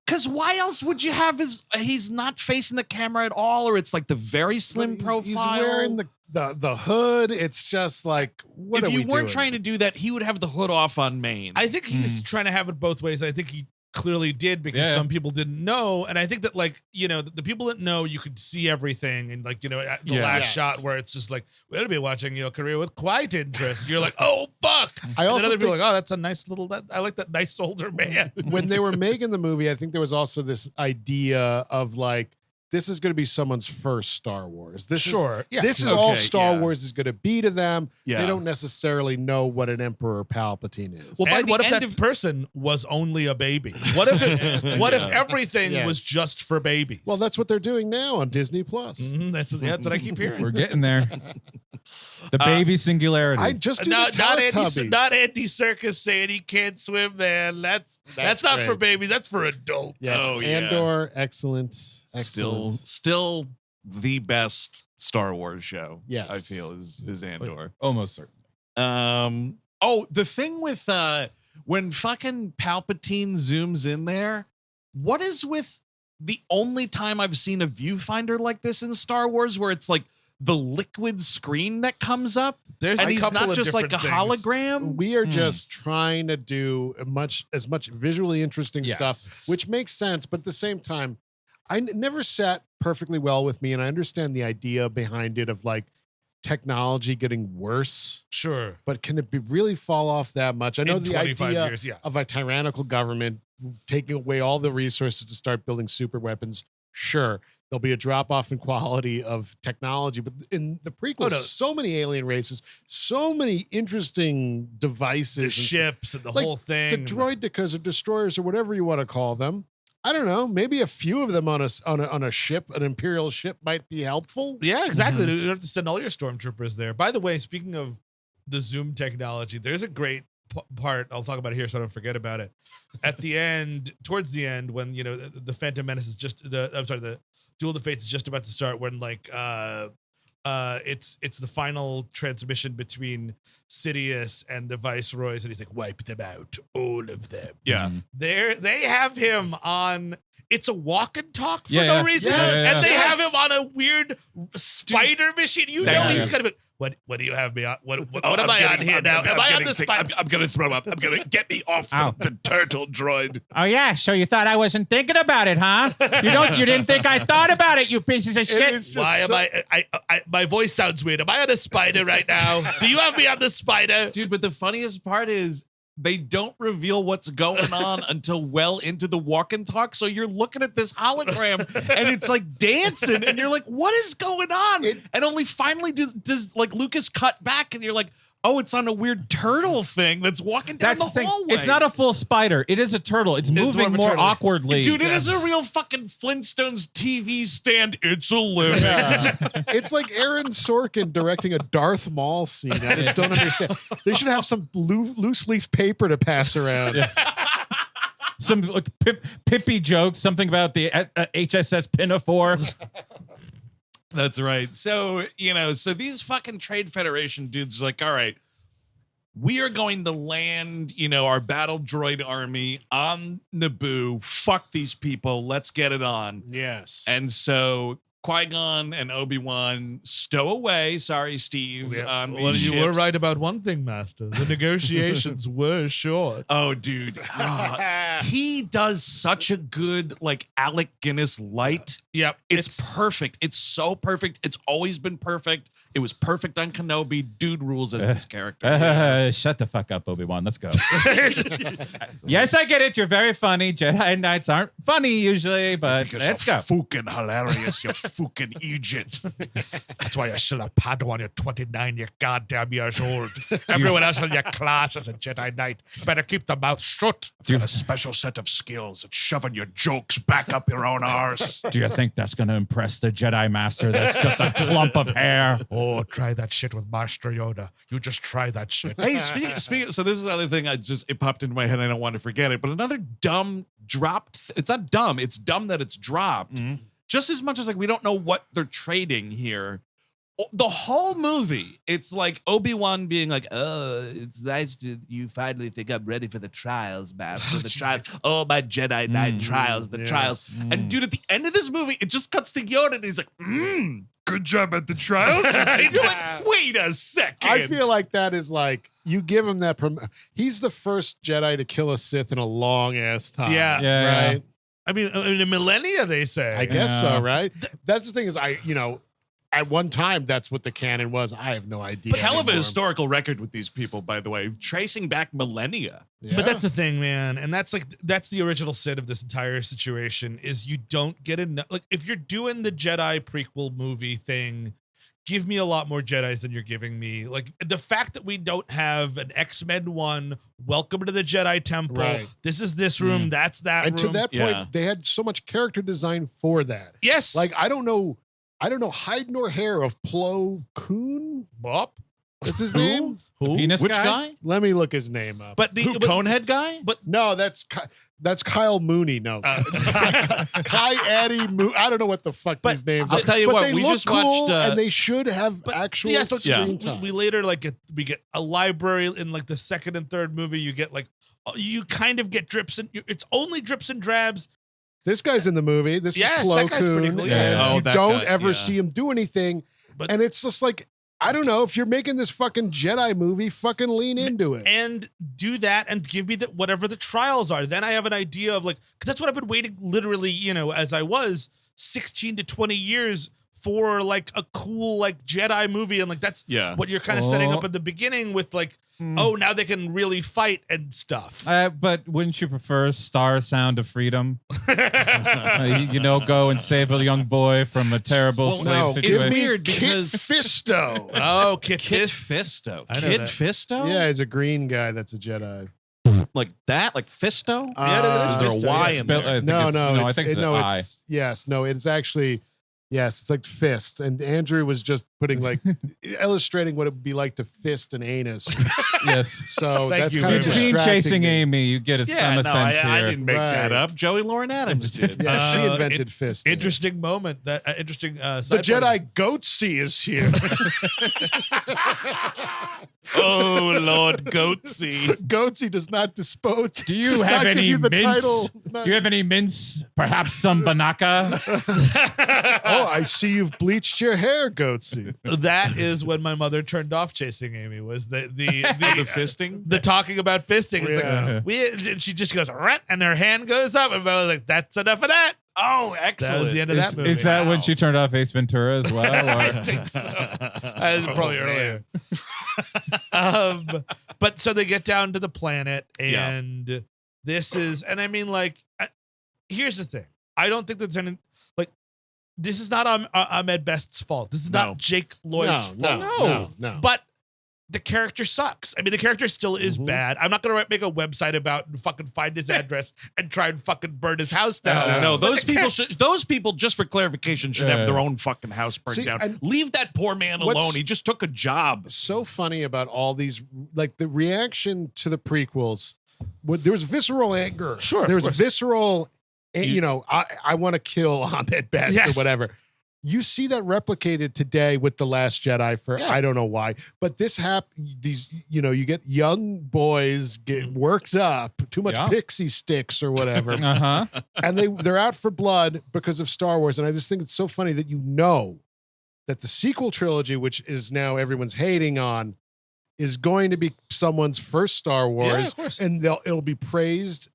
Because why else would you have he's not facing the camera at all, or it's like the very slim But profile. He's wearing the hood. It's just like, what if are you we weren't doing? trying to do that, he would have the hood off on main. I think he's trying to have it both ways. I think he clearly did because Yeah. some people didn't know. And I think that, like, you know, the people that know, you could see everything. And, like, you know, at the Yeah. last Yes. shot where it's just like, we're going to be watching your career with quite interest. You're like, oh, fuck. I And also then other people are think- like, oh, that's a nice little, I like that nice older man. when they were making the movie, I think there was also this idea of like, this is going to be someone's first Star Wars. This Sure. is Yeah. this is all Okay, Star yeah. Wars is going to be to them. Yeah. They don't necessarily know what an Emperor Palpatine is. Well, by And the what if end that of- person was only a baby? What if what if everything Yes. was just for babies? Well, that's what they're doing now on Disney Plus. Mhm, that's what I keep hearing. We're getting there. The baby singularity. I just do Not, the not Teletubbies. Andy Serkis saying he can't swim, man. That's That's not great. for babies. That's for adults. Yes, Oh, yeah. Andor, excellent. Still the best Star Wars show. Yes. I feel is Andor. Almost certain. The thing with when fucking Palpatine zooms in there, what is with the only time I've seen a viewfinder like this in Star Wars where it's like the liquid screen that comes up, There's and a he's couple not of just like a different things. hologram? We are just trying to do as much visually interesting Yes. stuff, which makes sense. But at the same time, never sat perfectly well with me. And I understand the idea behind it of like technology getting worse, Sure. but can it really fall off that much? I know In the 25 idea years, yeah. of a tyrannical government taking away all the resources to start building super weapons. Sure. There'll be a drop off in quality of technology, but in the prequels, no. so many alien races, so many interesting devices, The and ships and the like whole thing. the droidicas or destroyers or whatever you want to call them. I don't know. Maybe a few of them on a ship, an Imperial ship, might be helpful. Yeah, exactly. You don't have to send all your stormtroopers there. By the way, speaking of the zoom technology, there's a great part. I'll talk about it here so I don't forget about it. At the end, towards the end, when the Phantom Menace is the Duel of the Fates is just about to start. When it's the final transmission between Sidious and the Viceroys, and he's like, wipe them out, all of them. Yeah. They have him on. It's a walk and talk for no reason, and they have him on a weird spider machine. He's kind of. What do you have me on? What am I on here now? Am I on the spider? I'm gonna throw up. I'm gonna get me off the turtle droid. Oh yeah, so you thought I wasn't thinking about it, huh? You didn't think I thought about it, you pieces of shit. Why am I my voice sounds weird. Am I on a spider right now? Do you have me on the spider? Dude, but the funniest part is they don't reveal what's going on until well into the walk and talk. So you're looking at this hologram and it's like dancing and you're like, what is going on? And only finally does like Lucas cut back and you're like, oh, it's on a weird turtle thing that's walking down the hallway. It's not a full spider. It is a turtle. It's moving more awkwardly. Dude, it is a real fucking Flintstones TV stand. It's a living. Yeah. It's like Aaron Sorkin directing a Darth Maul scene. I just don't understand. They should have some loose leaf paper to pass around. Yeah. Some Pippi jokes, something about the HSS Pinafore. That's right. So, so these fucking Trade Federation dudes are like, all right, we are going to land, our battle droid army on Naboo. Fuck these people. Let's get it on. Yes. And so Qui-Gon and Obi-Wan stow away. Sorry, Steve. On these you ships. were right about one thing, Master. The negotiations were short. Oh, dude. He does such a good, Alec Guinness light. Yep. It's perfect. It's so perfect. It's always been perfect. It was perfect on Kenobi. Dude rules as this character. Shut the fuck up, Obi-Wan. Let's go. Yes, I get it. You're very funny. Jedi Knights aren't funny usually, but let's go. Fucking hilarious, you fucking Egypt. That's why you're still a Padawan. You're 29 year goddamn years old. Everyone else in your class is a Jedi Knight. Better keep the mouth shut. I've got a special set of skills at shoving your jokes back up your own arse. Do you think that's going to impress the Jedi Master? That's just a clump of hair. Oh, try that shit with Master Yoda. You just try that shit. Hey, speaking. So this is another thing. It popped into my head. And I don't want to forget it. But another dumb dropped. It's not dumb. It's dumb that it's dropped. Mm-hmm. Just as much as we don't know what they're trading here. The whole movie, it's like Obi-Wan being like, "Oh, it's nice to you finally think I'm ready for the trials, Master. The trials. Oh, my Jedi Knight trials, the trials." And dude, at the end of this movie, it just cuts to Yoda, and he's like, "Good job at the trials." And you're like, "Wait a second." I feel like that is like you give him that. He's the first Jedi to kill a Sith in a long ass time. Yeah, right. I mean, in a millennia, they say. I guess so, right? That's the thing is, at one time, that's what the canon was. I have no idea. But hell of a historical record with these people, by the way, tracing back millennia. Yeah. But that's the thing, man. And that's the original sin of this entire situation is you don't get enough. Like, if you're doing the Jedi prequel movie thing, give me a lot more Jedis than you're giving me. Like, the fact that we don't have an X-Men 1, welcome to the Jedi Temple. Right. This is this room, that's that room. And to that point, they had so much character design for that. Yes. Like, I don't know hide nor hair of Plo Koon. Bop. What's his name? Who? Penis Which guy? guy? Let me look his name up. But the Conehead guy? But no, that's Kyle Mooney. No, Kai Addy Mooney. I don't know what the fuck these names. I'll tell you what. We just watched, and they should have actual screen time. We later we get a library in the second and third movie. You get you kind of get drips and it's only drips and drabs. This guy's in the movie. This is Plo Koon. Cool. Yeah. You don't ever see him do anything. And it's just like, I don't know, if you're making this fucking Jedi movie, fucking lean into it. And do that and give me whatever the trials are. Then I have an idea of because that's what I've been waiting literally, as I was 16 to 20 years for a cool Jedi movie. And that's what you're kind of setting up at the beginning with oh, now they can really fight and stuff. But wouldn't you prefer Star Sound of Freedom? Go and save a young boy from a terrible slave situation. It's weird because Kit Fisto. Oh, Kit Fisto. Kit Fisto? Yeah, he's a green guy that's a Jedi. like that, like Fisto? Yeah, Is there a Fisto, Y yes. in there? I think It's actually it's like fist. And Andrew was just putting like illustrating what it would be like to fist an anus. Yes. So Thank that's you kind You've of seen distracting Chasing me. Amy. You get a Yeah, some no, sense I here. didn't make that up. Joey Lauren Adams did. Yeah, she invented it- fist. Interesting moment. That interesting. The side Jedi Goatsy is here. Oh, Lord Goatsy. Goatsy does not dispose. Do you does have not give any you the mince? title. Do you have any mince? Perhaps some banaka? Oh, I see you've bleached your hair, Goatsy. That is when my mother turned off Chasing Amy. Was the fisting? the talking about fisting? It's Yeah. like and she just goes "Rat," and her hand goes up, and I was like, "That's enough of that." Oh, That excellent. was the end of that movie. Is that when Wow. she turned off Ace Ventura as well? I Or? think so. Probably Oh, earlier. But so they get down to the planet, and this is, and I mean, like, here's the thing. I don't think that's any, like, this is not Ahmed Best's fault. This is No. not Jake Lloyd's fault. No. But the character sucks. I mean, the character still is bad. I'm not gonna make a website about and fucking find his address and try and fucking burn his house down. No, But those the people should. Those people, just for clarification, should have Yeah. their own fucking house burned See, down. and Leave that poor man what's- alone. He just took a job. So funny about all these, like the reaction to the prequels. There was visceral anger. Sure, of There was course. visceral, I want to kill Ahmed Best Yes. or whatever. You see that replicated today with The Last Jedi for I don't know why, but this these you get young boys get worked up, too much pixie sticks or whatever, and they're out for blood because of Star Wars. And I just think it's so funny that that the sequel trilogy, which is now everyone's hating on, is going to be someone's first Star Wars, Yeah, of course. and it'll be praised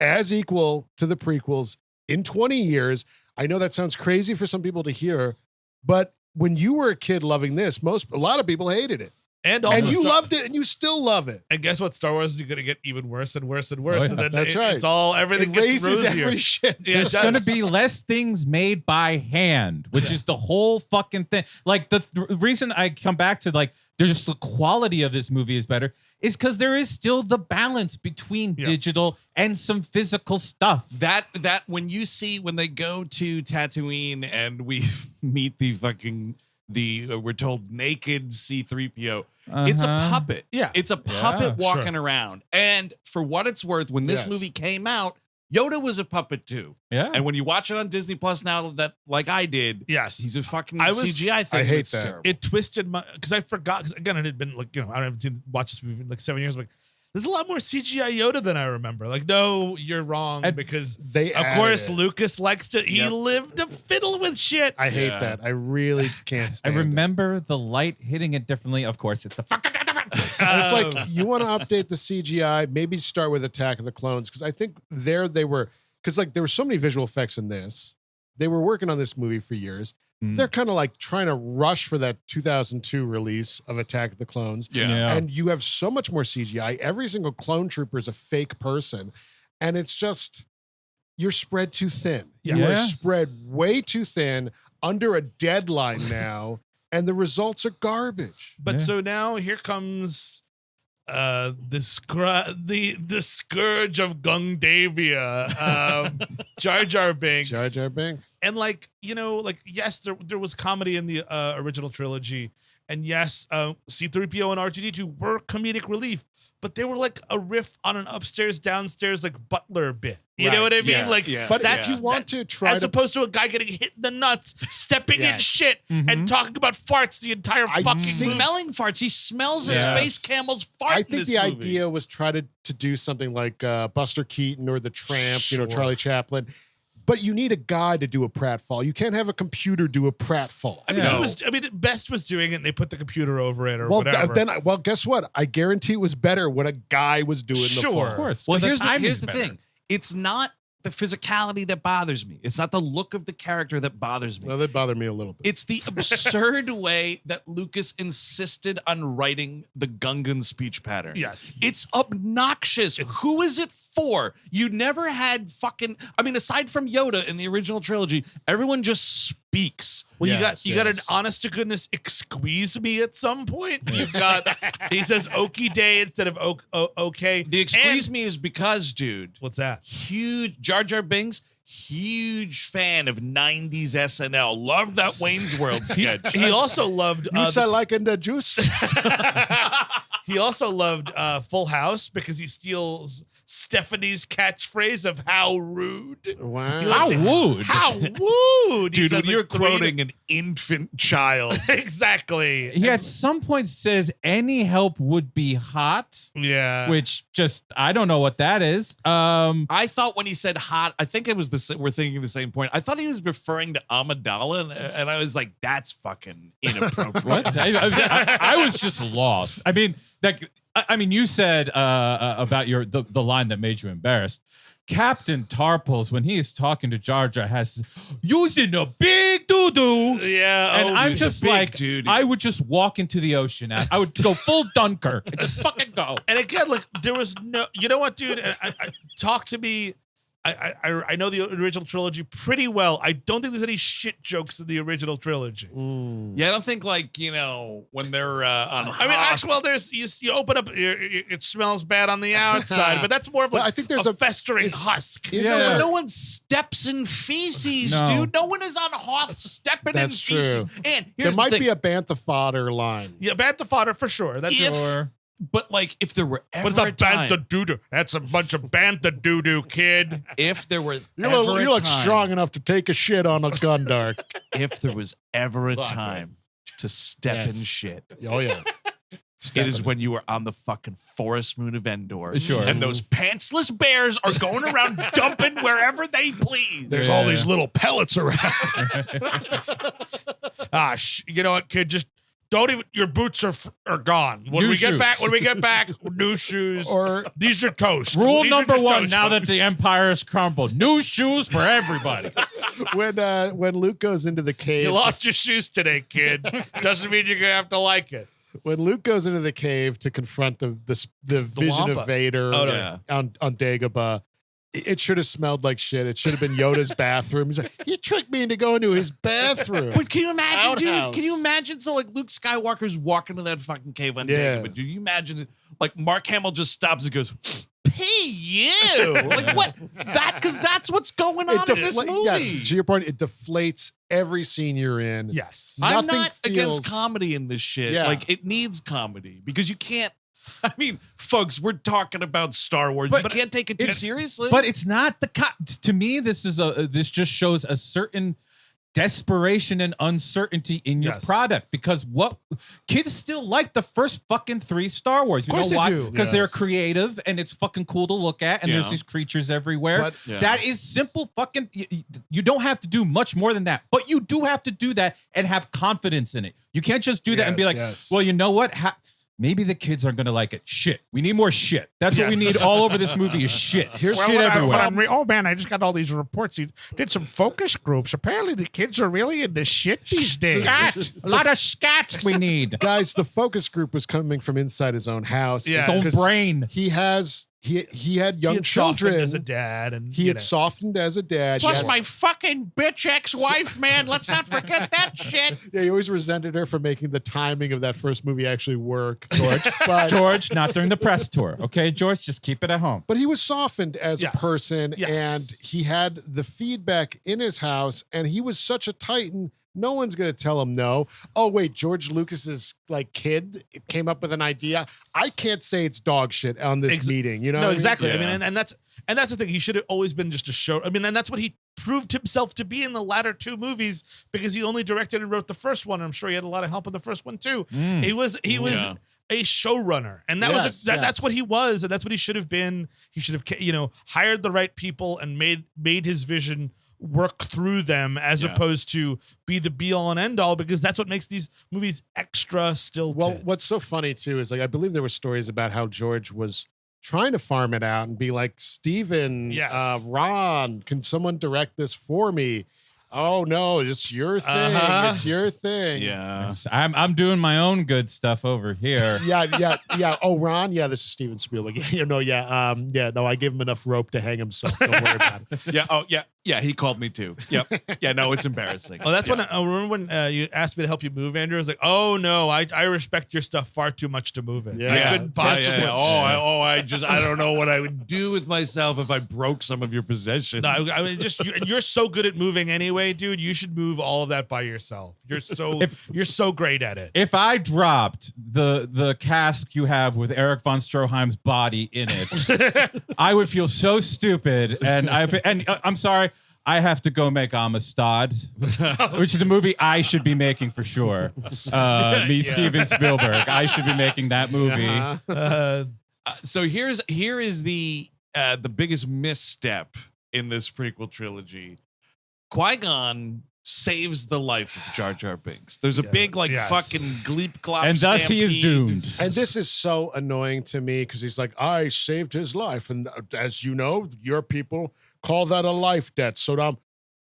as equal to the prequels in 20 years. I know that sounds crazy for some people to hear, but when you were a kid loving this, a lot of people hated it. And also, And you loved it, and you still love it. And guess what? Star Wars is going to get even worse and worse and worse. Oh, yeah. And then That's right. It's all everything It gets raises rosier. every shit. Yeah, There's going to be less things made by hand, which is the whole fucking thing. Like the reason I come back to like, there's just the quality of this movie is better is because there is still the balance between digital and some physical stuff. That when they go to Tatooine and we meet we're told naked C-3PO. It's a puppet. Yeah. It's a puppet Yeah, walking around. And for what it's worth, when this Yes. movie came out, Yoda was a puppet too. Yeah. And when you watch it on Disney Plus now, that like I did, Yes. he's a fucking I was- CGI thing. I hate It's that. terrible. It twisted my, because I forgot, because again, it had been like, I haven't watched this movie in like 7 years. I'm like, there's a lot more CGI Yoda than I remember. Like, no, you're wrong, And because They of added course it. Lucas likes to, he lived to fiddle with shit. I hate Yeah. that. I really can't I stand it. remember the light hitting it differently. Of course, it's the fucking. And it's like you want to update the CGI, maybe start with Attack of the Clones, because I think there were so many visual effects in this. They were working on this movie for years. They're kind of like trying to rush for that 2002 release of Attack of the Clones. Yeah. And you have so much more CGI. Every single clone trooper is a fake person. And it's just, you're spread too thin. You are Yeah. spread way too thin under a deadline now. And the results are garbage. But so now here comes the scourge of Gungdavia, Jar Jar Binks. Jar Jar Binks. And like, yes, there was comedy in the original trilogy. And yes, C-3PO and R2-D2 were comedic relief, but they were like a riff on an upstairs, downstairs, like butler bit. You know what I mean? Yeah. Like, Yeah. But that's if you want to try as to opposed to a guy getting hit in the nuts, stepping in Yes. shit, and talking about farts the entire I fucking see- movie. Smelling farts. He smells a Yes. space camel's fart. I in think this the movie. idea was try to do something like Buster Keaton or The Tramp, Sure. Charlie Chaplin. But you need a guy to do a pratfall. You can't have a computer do a pratfall. I mean, No. Best was doing it, and they put the computer over it or Well, whatever. guess what? I guarantee it was better when a guy was doing the Sure. fall. Of course. Well, 'cause here's the timing's better. thing. It's not the physicality that bothers me. It's not the look of the character that bothers me. Well, that bothered me a little bit. It's the absurd way that Lucas insisted on writing the Gungan speech pattern. Yes. It's obnoxious. Who is it for? You never had aside from Yoda in the original trilogy, everyone just Beaks. Well, you got an honest to goodness squeeze me at some point. You've got he says "okie day" instead of "okay." The excuse me is because, dude. What's that? Huge Jar Jar Binks. Huge fan of 90s SNL. Loved that Wayne's World sketch. He also loved. Like in the juice. He also loved Full House because he steals Stephanie's catchphrase of "How rude." Wow. How rude. How rude. He Dude, when says, you're like, 3 quoting an infant child. exactly. He at some point says any help would be hot, Yeah. which just I don't know what that is. I thought when he said hot, I think it was we're thinking the same point. I thought he was referring to Amidala, and I was like, that's fucking inappropriate. What? I was just lost. I mean, you said about the line that made you embarrassed. Captain Tarples, when he is talking to Jar Jar, has using a big doo-doo. Yeah. And I'm just like, doo-doo. I would just walk into the ocean. I would go full Dunkirk and just fucking go. And again, like there was no, you know what, dude? Talk to me. I know the original trilogy pretty well. I don't think there's any shit jokes in the original trilogy. Yeah, I don't think when they're on. I mean, actually, well, there's you open up, it smells bad on the outside, but that's more of I think there's a festering husk. No, no one steps in feces, No. dude. No one is on Hoth stepping That's in feces. true. And There here's might the thing. be a Bantha fodder line. Yeah, Bantha fodder for sure. That's But if there were ever what's a a time, Bantha doo-doo? That's a bunch of Bantha doo-doo, kid. if there was You're ever a like time, strong enough to take a shit on a Gundar. if there was ever a Well, that's time to step Yes. in shit, Oh yeah. it is when you were on the fucking forest moon of Endor. Sure. And those pantsless bears are going around dumping wherever they please. There's all these little pellets around. You know what, kid? Just don't even. Your boots are gone. When New we get shoes. back, new shoes. Or These are toast. Rule These are number just 1, toast. now that the Empire has crumbled. New shoes for everybody. when Luke goes into the cave. You lost your shoes today, kid. Doesn't mean you're gonna have to like it. When Luke goes into the cave to confront the vision Wampa. of Vader Oh, no. Yeah. on Dagobah, it should have smelled like shit. It should have been Yoda's bathroom. He's like, he tricked me into going to his bathroom. But can you imagine, dude? Outhouse. Can you imagine? So, Luke Skywalker's walking to that fucking cave on Yeah. Dagobah. Do you imagine it? Mark Hamill just stops and goes, "Pay you!" What? Because that's what's going on in this movie. Yes, to your point, it deflates every scene you're in. Yes. I'm Nothing not against feels- comedy in this shit. Yeah. It needs comedy because you can't. I mean, folks, we're talking about Star Wars. But you can't take it too it's- seriously. But it's not to me, this just shows a certain desperation and uncertainty in your Yes. product, because what kids still like the first fucking 3 Star Wars. You Of course know they why? do. Because they're Yes. creative and it's fucking cool to look at, and Yeah. there's these creatures everywhere. But- Yeah. That is simple fucking. You don't have to do much more than that, but you do have to do that and have confidence in it. You can't just do that and be Yes, like, yes. well, you know what? Maybe the kids aren't going to like it. Shit. We need more shit. That's what we need all over this movie is shit. Here's shit everywhere. oh man, I just got all these reports. He did some focus groups. Apparently, the kids are really into shit these days. Scat. A lot of scat we need. Guys, the focus group was coming from inside his own house. Yeah. His own 'Cause brain. He had young He had softened children. as a dad, and He had softened as a dad. Plus yes. my fucking bitch ex-wife, man. Let's not forget that shit. Yeah, he always resented her for making the timing of that first movie actually work, George. George, not during the press tour. Okay, George, just keep it at home. But he was softened as Yes. a person, Yes. and he had the feedback in his house, and he was such a titan. No one's gonna tell him no. Oh wait, George Lucas's kid came up with an idea. I can't say it's dog shit on this meeting. You know? no, what I mean? exactly. I Yeah. mean, and that's the thing. He should have always been just a show. I mean, and that's what he proved himself to be in the latter 2 movies, because he only directed and wrote the first one. I'm sure he had a lot of help in the first one too. He was Yeah. a showrunner, and that Yes, was yes. that's what he was, and that's what he should have been. He should have hired the right people and made his vision work through them, as Yeah. opposed to be the be all and end all, because that's what makes these movies extra stilted. Well, what's so funny too is I believe there were stories about how George was trying to farm it out and be like, Steven, Yes. Ron, can someone direct this for me? Oh no, it's your thing. It's your thing. Yeah. I'm doing my own good stuff over here. Yeah. Oh, Ron. Yeah, this is Steven Spielberg. No, I gave him enough rope to hang himself. Don't worry about it. Yeah. Oh, yeah. Yeah. He called me too. Yep. Yeah. No, it's embarrassing. Oh, that's when I remember when you asked me to help you move, Andrew. I was like, oh no, I respect your stuff far too much to move it. Yeah. I couldn't possibly. I don't know what I would do with myself if I broke some of your possessions. No, I mean, you're so good at moving anyway, dude. You should move all of that by yourself. You're so great at it. If I dropped the cask you have with Eric von Stroheim's body in it, I would feel so stupid. And I'm sorry, I have to go make Amistad, which is a movie I should be making for sure. Steven Spielberg. I should be making that movie. So here is the biggest misstep in this prequel trilogy. Qui-Gon saves the life of Jar Jar Binks. There's a big fucking gleep glop and thus stampede. he is doomed. And this is so annoying to me because he's like, I saved his life, and as you know, your people call that a life debt. So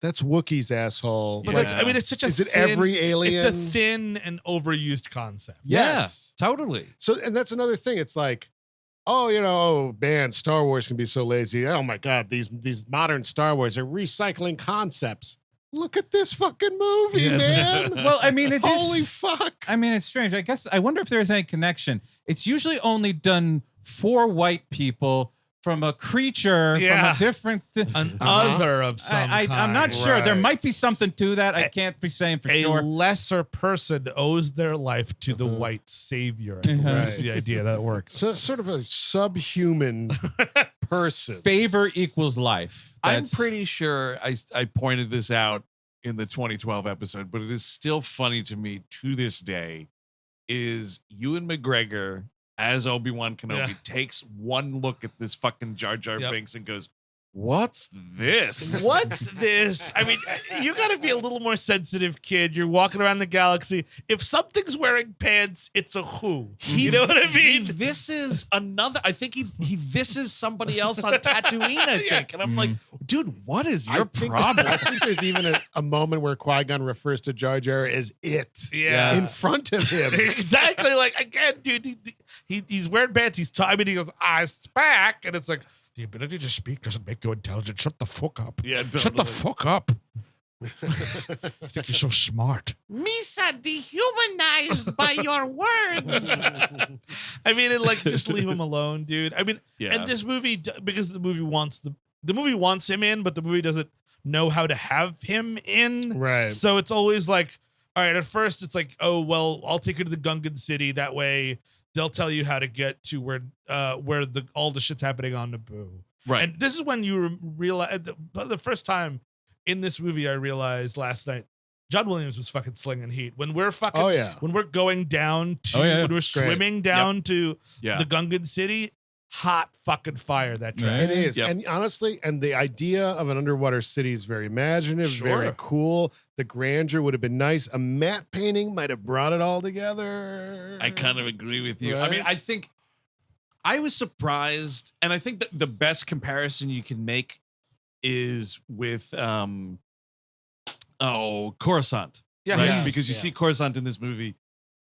that's Wookiee's, asshole. But it's such a is it every alien? It's a thin and overused concept. Yes. Yeah, totally. So, and that's another thing. It's like, oh man, Star Wars can be so lazy. Oh my God, these modern Star Wars are recycling concepts. Look at this fucking movie, man. Well, I mean, holy fuck. I mean, it's strange. I wonder if there's any connection. It's usually only done for white people from a creature from a different other of some kind. I'm not sure. There might be something to that. I can't be saying for sure. A lesser person owes their life to the white savior. Is the idea that works. So, sort of a subhuman person. Favor equals life. I'm pretty sure I pointed this out in the 2012 episode, but it is still funny to me to this day, is Ewan McGregor as Obi-Wan Kenobi takes one look at this fucking Jar Jar Binks and goes, what's this? What's this? I mean, you got to be a little more sensitive, kid. You're walking around the galaxy. If something's wearing pants, it's a who. You know what I mean? This is another. I think this is somebody else on Tatooine, I think. And I'm like, dude, what is your problem? I think there's even a moment where Qui-Gon refers to Jar Jar as it in front of him. Exactly. Like, again, dude, he's wearing pants. He goes, it's back. And it's like, the ability to speak doesn't make you intelligent. Shut the fuck up. Yeah, totally. Shut the fuck up. I think you're so smart. Misa dehumanized by your words. I mean, just leave him alone, dude. I mean, and this movie, because the movie wants the movie wants him in, but the movie doesn't know how to have him in. Right. So it's always like, all right, at first it's like, oh, well, I'll take you to the Gungan city. That way they'll tell you how to get to where all the shit's happening on Naboo. Right. And this is when you realize, the first time in this movie I realized last night, John Williams was fucking slinging heat. When we're fucking, when we're going down to, when we're swimming down to the Gungan city, hot fucking fire, that track. It is. And honestly, and the idea of an underwater city is very imaginative, very cool. The grandeur would have been nice. A matte painting might have brought it all together. I kind of agree with you. Right? I mean, I think I was surprised, and I think that the best comparison you can make is with Coruscant. Yeah. Right? Yes, because you see Coruscant in this movie.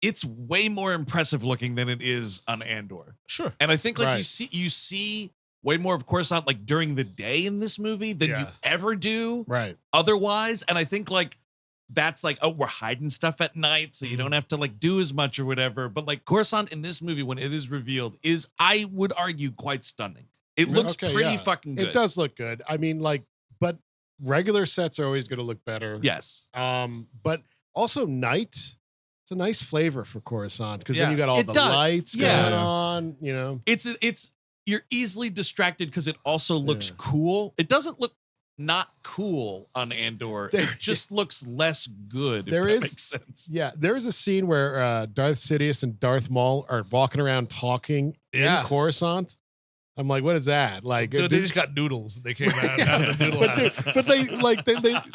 It's way more impressive looking than it is on Andor. Sure. And I think you see way more of Coruscant like during the day in this movie than you ever do otherwise. And I think that's like, oh, we're hiding stuff at night, so you don't have to do as much or whatever. But Coruscant in this movie, when it is revealed, is, I would argue, quite stunning. It looks pretty fucking good. It does look good. I mean, but regular sets are always going to look better. Yes. But also night. It's a nice flavor for Coruscant because then you got all the lights going on. You know, it's you're easily distracted because it also looks cool. It doesn't look not cool on Andor. It just looks less good. If that makes sense. Yeah, there is a scene where Darth Sidious and Darth Maul are walking around talking in Coruscant. I'm like, what is that? Like, they just got noodles. They came out of the noodle house. But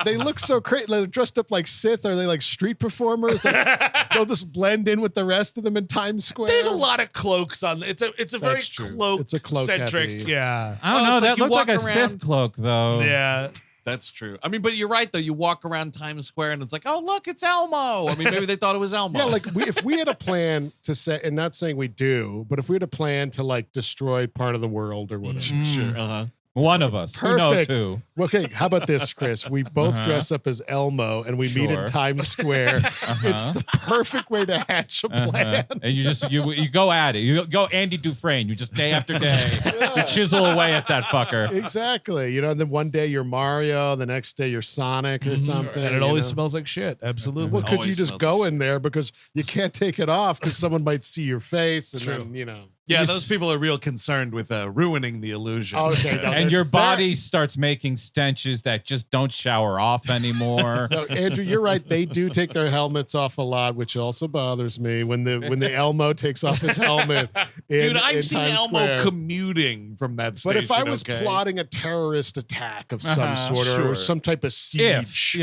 they look so crazy. They're dressed up like Sith. Are they like street performers? They'll just blend in with the rest of them in Times Square. There's a lot of cloaks on. It's a very cloak. It's a cloak centric. heavy. Yeah. I don't know. That looked like a Sith cloak, though. Yeah. That's true. I mean, but you're right though. You walk around Times Square and it's like, oh look, it's Elmo. I mean, maybe they thought it was Elmo. Yeah, like if we had a plan to say, and not saying we do, but if we had a plan to like destroy part of the world or whatever. Sure. One of us. Perfect. Who knows who? Okay, how about this, Chris? We both dress up as Elmo and we meet in Times Square. It's the perfect way to hatch a plan. And you just you go at it. You go Andy Dufresne. You just day after day, you chisel away at that fucker. Exactly. You know, and then one day you're Mario, the next day you're Sonic or something. And it always smells like shit. Absolutely. Well, because you Always just smells go in there because you can't take it off because someone might see your face. And then, you know. Yeah, those people are real concerned with ruining the illusion. Okay, no, And your body starts making stenches that just don't shower off anymore. No, Andrew, you're right. They do take their helmets off a lot, which also bothers me when the Elmo takes off his helmet. Dude, I've seen Times Elmo Square. commuting from that station. But if I was okay? plotting a terrorist attack of some sort or Sure. some type of siege,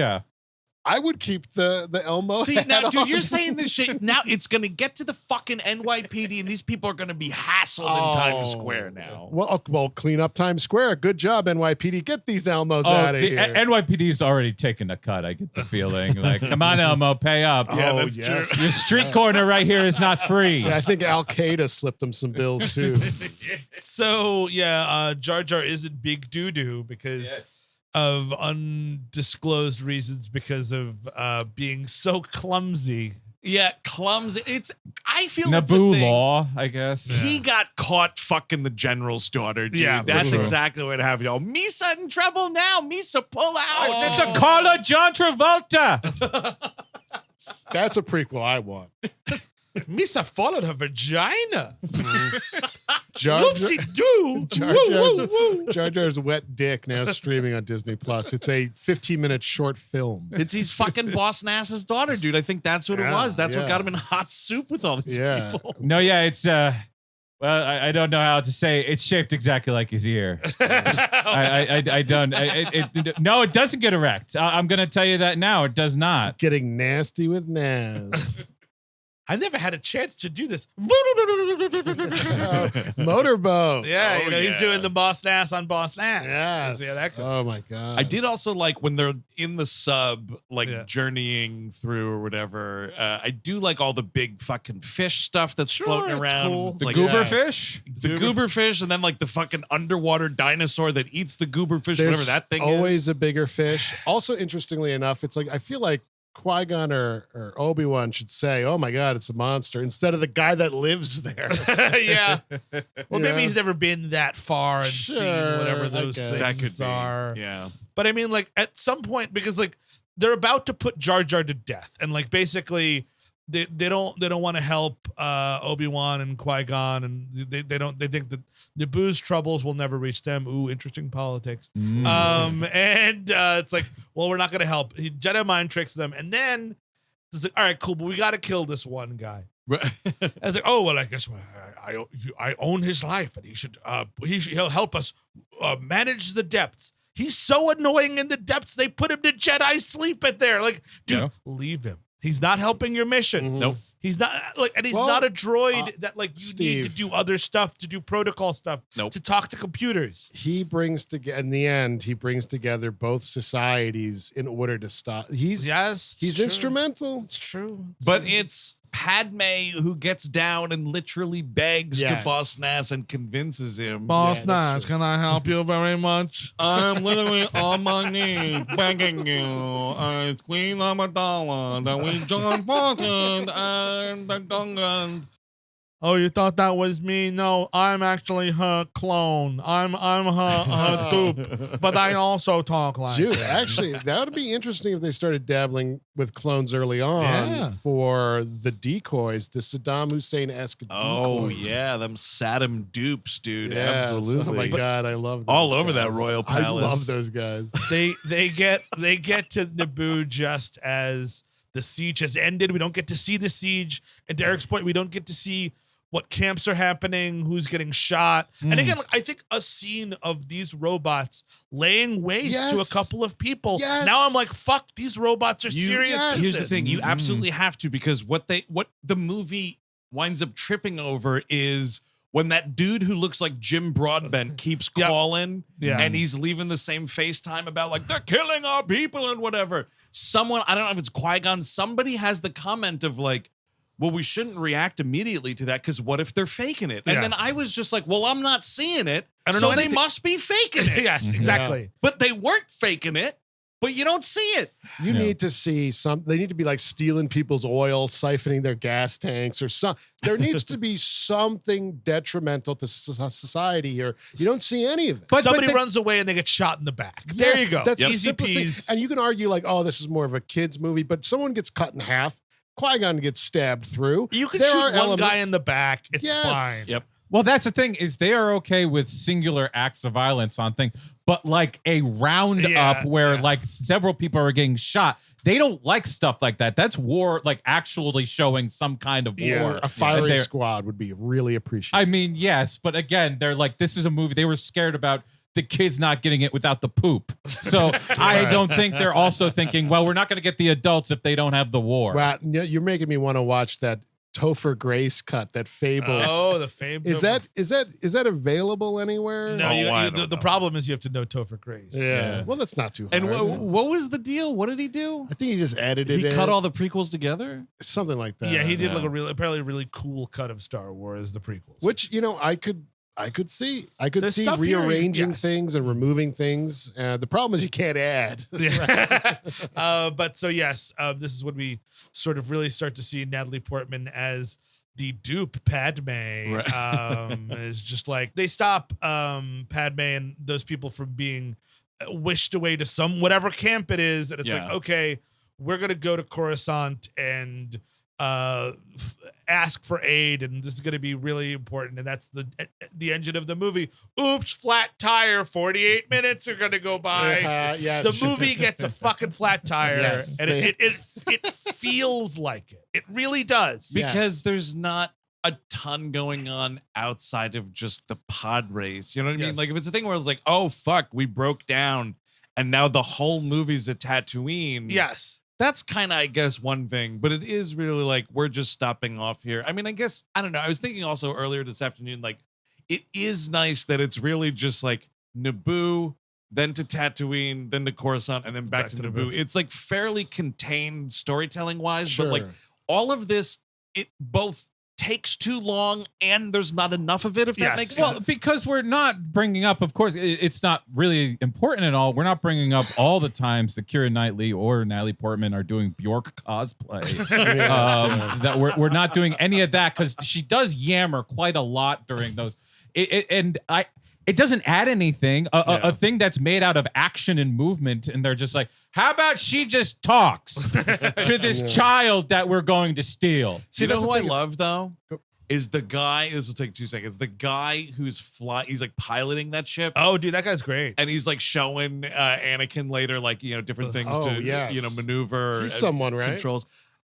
I would keep the Elmo. See, hat now, dude, on. you're saying this shit. Now it's going to get to the fucking NYPD, and these people are going to be hassled in Times Square now. Well, clean up Times Square. Good job, NYPD. Get these Elmos out of the here. NYPD's already taken a cut. I get the feeling. Like, come on, Elmo, pay up. Yeah, that's yes. true. Your street corner right here is not free. Yeah, I think Al Qaeda slipped them some bills too. So Jar Jar isn't big doo-doo because of undisclosed reasons, because of being so clumsy. Yeah, clumsy. I feel it's a Naboo thing. law, I guess. He got caught fucking the general's daughter, dude. Yeah, That's true. exactly what happened. Yo, Misa in trouble now. Misa, pull out. It's a Carla John Travolta. That's a prequel I want. Misa followed her vagina. Jar Whoopsie doo. Jar Jar's wet dick now streaming on Disney Plus. It's a 15-minute short film. It's his fucking boss Nass's daughter, dude. I think that's what it was. That's what got him in hot soup with all these people. No, yeah, it's well, I don't know how to say. It's shaped exactly like his ear. I don't. No, it doesn't get erect. I'm gonna tell you that now. It does not. Getting nasty with Nas. I never had a chance to do this. Motorboat. Yeah, Oh, he's yeah. doing the Boss Nass on Boss Nass. Yes. Yeah, that goes. Oh my god. I did also like when they're in the sub, like Yeah. journeying through or whatever. I do like all the big fucking fish stuff that's floating it's around. cool. It's The like goober fish. the goober fish, and then like the fucking underwater dinosaur that eats the goober fish, There's whatever that thing always is. a bigger fish. Also, interestingly enough, it's like I feel like Qui-Gon or Obi-Wan should say, "Oh my God, it's a monster," instead of the guy that lives there. Yeah. Well, maybe Yeah. he's never been that far and seen Sure, whatever I those guess. things That could be. are. Yeah. But I mean, like at some point, because like they're about to put Jar Jar to death, and like basically they don't want to help Obi-Wan and Qui-Gon, and they think that Naboo's troubles will never reach them. Ooh, interesting politics. And it's like, well, we're not gonna help. Jedi mind tricks them, and then it's like, all right, cool, but we got to kill this one guy. And it's like, oh well, I guess I own his life, and he'll help us manage the depths. He's so annoying in the depths. They put him to Jedi sleep at there. Like, dude, leave him. He's not helping your mission. Nope. He's not like, and he's Well, not a droid that like you need to Steve. do other stuff, to do protocol stuff, Nope. to talk to computers. He brings together in the end. He brings together both societies in order to stop. He's True. instrumental. It's true. But it's Padme who gets down and literally begs to Yes. Boss Nass and convinces him. Boss Yeah, that's Nass, can I help you very much? I'm literally on my knees begging you. It's Queen Amidala that we join forces and the Gungan. Oh, you thought that was me? No, I'm actually her clone. I'm her dupe. But I also talk like Dude, that. actually, that would be interesting if they started dabbling with clones early on Yeah. for the decoys, the Saddam Hussein-esque decoys. Oh, yeah, them Saddam dupes, dude. Yes. Absolutely. Oh my God, I love those All over guys. that royal I palace. love those guys. They get to Naboo just as the siege has ended. We don't get to see the siege. And to Eric's point, we don't get to see what camps are happening, who's getting shot. And again, like, I think a scene of these robots laying waste to a Yes. couple of people. Yes. Now I'm like, fuck, these robots are serious. yes. Here's the business. thing: you absolutely have to, because what the movie winds up tripping over is when that dude who looks like Jim Broadbent keeps calling and he's leaving the same FaceTime about like they're killing our people and whatever. Someone, I don't know if it's Qui-Gon, somebody has the comment of like, well, we shouldn't react immediately to that because what if they're faking it? And then I was just like, well, I'm not seeing it, so they must be faking it. Yes, exactly. Yeah. But they weren't faking it, but you don't see it. You need to see they need to be like stealing people's oil, siphoning their gas tanks or some. There needs to be something detrimental to society here. You don't see any of it. But somebody runs away and they get shot in the back. Yes, there you go. That's the easy simplest thing. peas. And you can argue like, oh, this is more of a kid's movie, but someone gets cut in half. Qui-Gon gets stabbed through. You can shoot one guy in the back. It's fine. Yep. Well, that's the thing is they are okay with singular acts of violence on things, but like a roundup where like several people are getting shot, they don't like stuff like that. That's war, like actually showing some kind of war. A firing squad would be really appreciated. I mean, yes, but again, they're like, this is a movie. They were scared about the kids not getting it without the poop. So I don't think they're also thinking, well, we're not going to get the adults if they don't have the war. Wow, you're making me want to watch that Topher Grace cut, that Fable. Oh, the famed. Is that available anywhere? No, the problem is you have to know Topher Grace. Yeah. Well, that's not too hard. And what was the deal? What did he do? I think he just edited it. He cut all the prequels together? Something like that. Yeah, he did like apparently a really cool cut of Star Wars, the prequels. Which, I could see There's see stuff here, rearranging yes. things and removing things. The problem is you can't add. But so yes, this is when we sort of really start to see Natalie Portman as the dupe Padme. Is just like they stop Padme and those people from being wished away to some whatever camp it is, and it's like, okay, we're gonna go to Coruscant and ask for aid, and this is going to be really important, and that's the engine of the movie. Oops, flat tire. 48 minutes are going to go by. Yes. The movie gets a fucking flat tire, and it feels like it. It really does, because there's not a ton going on outside of just the pod race. You know what I mean? Like if it's a thing where it's like, oh fuck, we broke down, and now the whole movie's a Tatooine. Yes. That's kind of, I guess, one thing, but it is really like we're just stopping off here. I mean, I guess, I don't know. I was thinking also earlier this afternoon, like it is nice that it's really just like Naboo, then to Tatooine, then to Coruscant, and then back to Naboo. It's like fairly contained storytelling wise, but like all of this, it both takes too long and there's not enough of it, if that makes sense. Well, because we're not bringing up, of course, it's not really important at all. We're not bringing up all the times that Keira Knightley or Natalie Portman are doing Bjork cosplay. That we're not doing any of that because she does yammer quite a lot during those. It doesn't add anything. A thing that's made out of action and movement, and they're just like, how about she just talks to this child that we're going to steal? See, that's what I love, though, is the guy, this will take 2 seconds, the guy who's he's like piloting that ship. Oh, dude, that guy's great. And he's like showing Anakin later, like, different things to, maneuver. He's someone, right? Controls.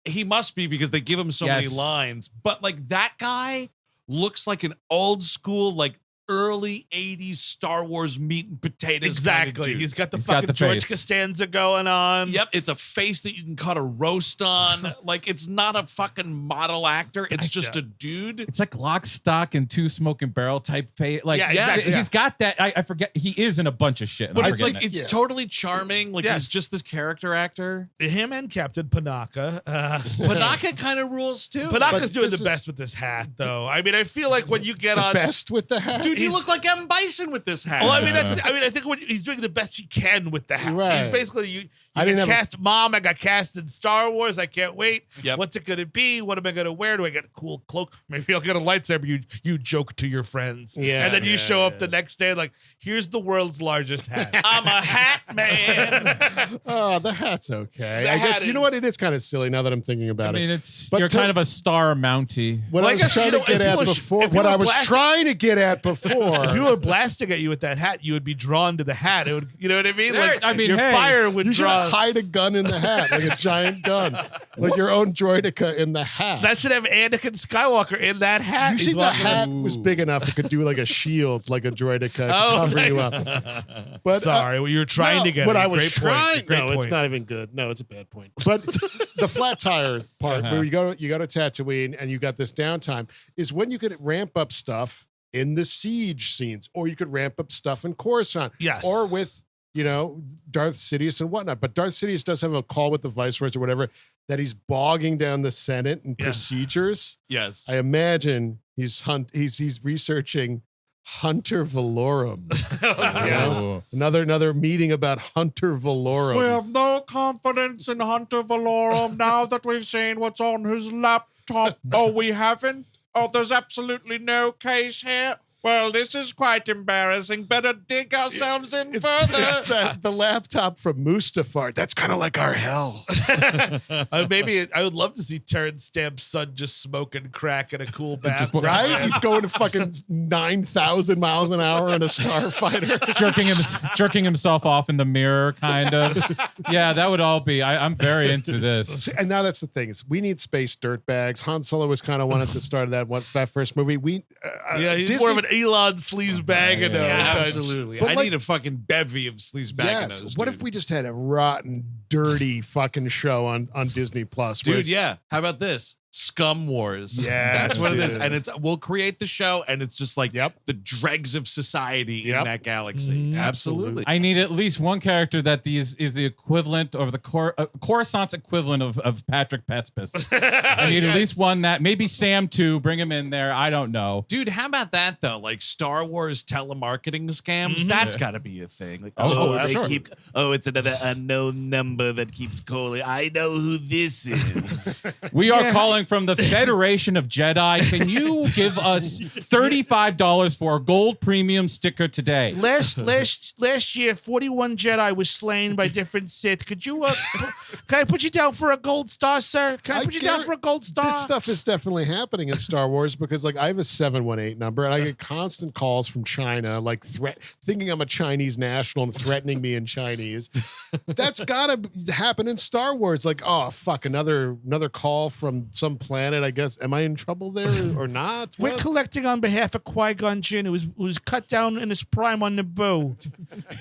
He must be, because they give him so many lines. But like that guy looks like an old school, like, early 80s Star Wars meat and potatoes. Exactly. Kind of He's got the fucking George Costanza going on. Yep. It's a face that you can cut a roast on. Like, it's not a fucking model actor. It's just a dude. It's like Lock, Stock, and Two Smoking Barrel type face. Like, exactly. He's got that. I forget. He is in a bunch of shit. But it's like, it's totally charming. Like, he's just this character actor. Him and Captain Panaka. Panaka kind of rules too. Panaka's doing the best with this hat, though. I mean, I feel like when you get on best with the hat, dude, you look like M. Bison with this hat. Well, I mean, I think when he's doing the best he can with the hat. Right. He's basically you cast Mom. I got cast in Star Wars. I can't wait. Yep. What's it gonna be? What am I gonna wear? Do I get a cool cloak? Maybe I'll get a lightsaber. You joke to your friends. Yeah. And then you show up the next day like, here's the world's largest hat. I'm a hat man. Oh, the hat's okay. I guess you know what? It is kind of silly now that I'm thinking about it. I mean, you're kind of a star mountie. What I was trying to get at before. What I was trying to get at before. If people were blasting at you with that hat, you would be drawn to the hat. It would, you know what I mean? Like, I mean, your fire would you should draw. hide a gun in the hat, like a giant gun, like your own droidica in the hat. That should have Anakin Skywalker in that hat. You see, the hat was big enough; it could do like a shield, like a droidica, cover you up. But sorry, what you were trying to get. What at. I was Great trying. Point. Great No, point. it's not even good. No, it's a bad point. But the flat tire part, where you go to Tatooine and you got this downtime, is when you could ramp up stuff in the siege scenes, or you could ramp up stuff in Coruscant. Yes. Or with, Darth Sidious and whatnot. But Darth Sidious does have a call with the viceroys or whatever that he's bogging down the Senate and procedures. Yes. I imagine he's researching Hunter Valorum. Another meeting about Hunter Valorum. We have no confidence in Hunter Valorum now that we've seen what's on his laptop. Oh, we haven't? Oh, there's absolutely no case here. Well, this is quite embarrassing. Better dig ourselves in further. It's the laptop from Mustafar. That's kind of like our hell. Maybe I would love to see Terence Stamp's son just smoking crack in a cool bath. Right? He's going to fucking 9,000 miles an hour in a starfighter. jerking himself off in the mirror, kind of. Yeah, that would all be. I'm very into this. And now that's the thing is we need space dirtbags. Han Solo was kind of one at the start of that first movie. He's Disney, more of an Elon sleazebag. Absolutely. But I need a fucking bevy of sleazebagging. Yes. What if we just had a rotten, dirty fucking show on Disney Plus? Dude, yeah. How about this? Scum Wars. Yeah, that's what it is. dude. And we'll create the show, and it's just like the dregs of society in that galaxy. Absolutely. I need at least one character that is the equivalent or the Coruscant's equivalent of Patrick Pespis. I need at least one that maybe Sam too. Bring him in there. I don't know. Dude, how about that though? Like Star Wars telemarketing scams. That's got to be a thing. Like, it's another unknown number that keeps calling. I know who this is. We are calling from the Federation of Jedi. Can you give us $35 for a gold premium sticker today? Last year, 41 Jedi was slain by different Sith. Could you? Can I put you down for a gold star, sir? Can I put you down for a gold star? This stuff is definitely happening in Star Wars because, like, I have a 718 number and I get constant calls from China, like thinking I'm a Chinese national and threatening me in Chinese. That's gotta happen in Star Wars. Like, oh fuck, another call from some planet. I guess. Am I in trouble there or not? We're collecting on behalf of Qui-Gon Jinn, who was cut down in his prime on Naboo.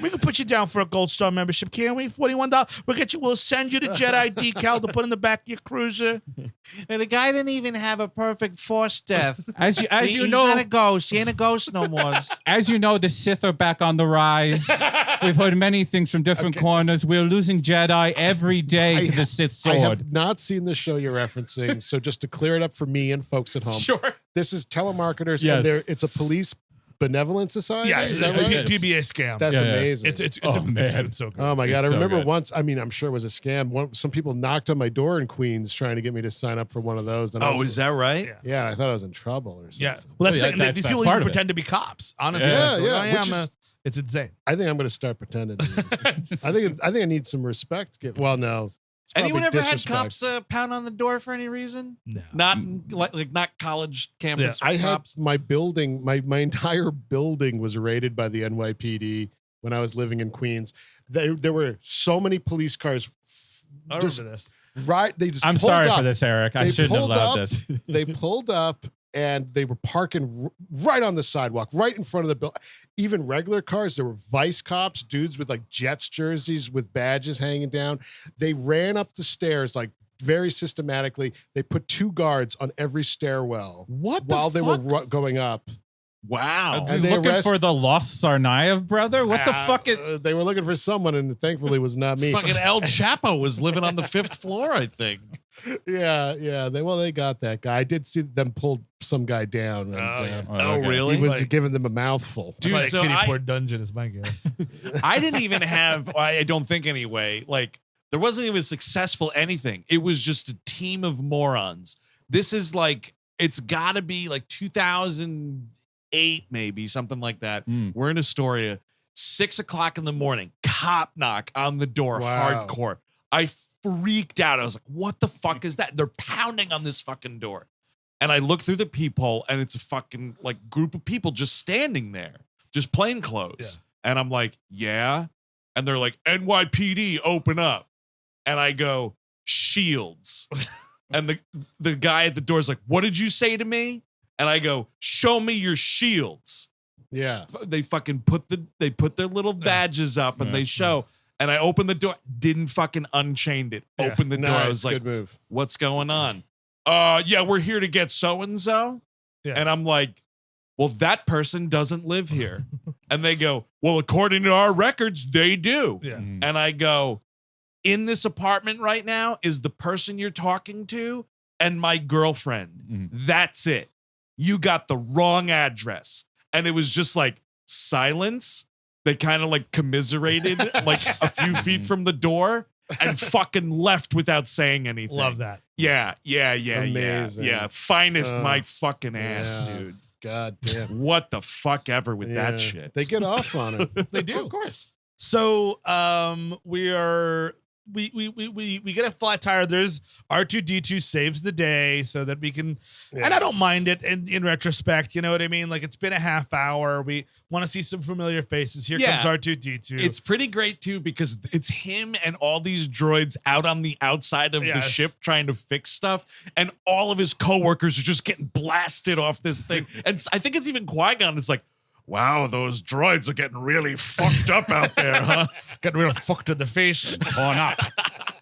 We can put you down for a gold star membership, can't we? $41. We'll send you the Jedi decal to put in the back of your cruiser. And the guy didn't even have a perfect Force death. As you know, he's not a ghost. He ain't a ghost no more. As you know, the Sith are back on the rise. We've heard many things from different corners. We're losing Jedi every day to the Sith sword. I have not seen the show you're referencing, so just to clear it up for me and folks at home. Sure. This is telemarketers, Yes. and it's a police benevolent society. Yes, Is it's that a right? PBA scam. That's Yeah, yeah. amazing. It's so good. Oh my god! It's I so remember good. once. I mean, I'm sure it was a scam. Some people knocked on my door in Queens trying to get me to sign up for one of those. And I was, Is that right? Yeah. yeah, I thought I was in trouble or something. Yeah. Well, that's Yeah, the thing. that's These people part even of it. pretend to be cops. Honestly, Yeah, Like, yeah, I which am is- it's insane. I think I'm going to start pretending. I think I need some respect. Well, no. It's probably Anyone ever had disrespect. cops pound on the door for any reason? No. Not not college campus I had cops. my building, my entire building was raided by the NYPD when I was living in Queens. There were so many police cars. I Just remember this. right, they just. I'm pulled sorry up. for this, Eric. I They shouldn't have pulled allowed up. this. They pulled up and they were parking right on the sidewalk, right in front of the building. Even regular cars, there were vice cops, dudes with like Jets jerseys with badges hanging down. They ran up the stairs like very systematically. They put 2 guards on every stairwell. What the while they fuck? were going up. Wow. And they Looking arrest- for the lost Tsarnaev brother? What the fuck is... They were looking for someone, and thankfully it was not me. Fucking El Chapo was living on the 5th floor, I think. Yeah. They got that guy. I did see them pull some guy down. And, okay. Really? He was Like- giving them a mouthful. Dude, Like so Kitty I- Port Dungeon is my guess. I didn't even have, I don't think anyway, like, there wasn't even successful anything. It was just a team of morons. This is like, it's got to be like 2008, maybe, something like that. We're in Astoria, 6 o'clock in the morning, cop knock on the door, Wow. hardcore. I freaked out. I was like, what the fuck is that? They're pounding on this fucking door. And I look through the peephole, and it's a fucking like group of people just standing there, just plain clothes. Yeah. And I'm like, yeah. And they're like, NYPD, open up. And I go, shields. And the guy at the door is like, what did you say to me? And I go, show me your shields. Yeah. They fucking put their little badges up and they show. And I opened the door, didn't fucking unchained it. Yeah. Opened the door. I was like, good move. what's going on? Yeah, we're here to get so-and-so. Yeah. And I'm like, well, that person doesn't live here. And they go, well, according to our records, they do. Yeah. And I go, in this apartment right now is the person you're talking to and my girlfriend. That's it. You got the wrong address. And it was just like silence. They kind of like commiserated like a few feet from the door and fucking left without saying anything. Love that. Yeah. Amazing. Yeah. Finest my fucking ass, yeah. dude. God damn. What the fuck ever with Yeah. that shit. They get off on it. They do. Of course. So we get a flat tire. There's R2D2 saves the day so that we can, and I don't mind it in retrospect. You know what I mean? Like, it's been a half hour. We want to see some familiar faces. Here comes R2D2. It's pretty great too because it's him and all these droids out on the outside of the ship trying to fix stuff, and all of his coworkers are just getting blasted off this thing. And I think it's even Qui-Gon is like, wow, those droids are getting really fucked up out there, huh? Getting real fucked in the face or not.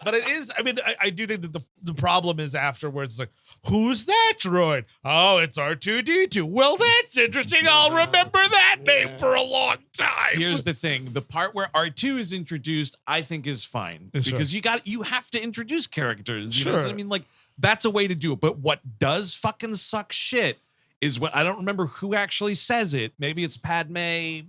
But it is, I mean, I do think that the problem is afterwards, like, who's that droid? Oh, it's R2D2. Well, that's interesting. I'll remember that name for a long time. Here's the thing. The part where R2 is introduced, I think is fine. Because you have to introduce characters. You know what I mean? Like, that's a way to do it. But what does fucking suck shit is what I don't remember who actually says it. Maybe it's Padme. I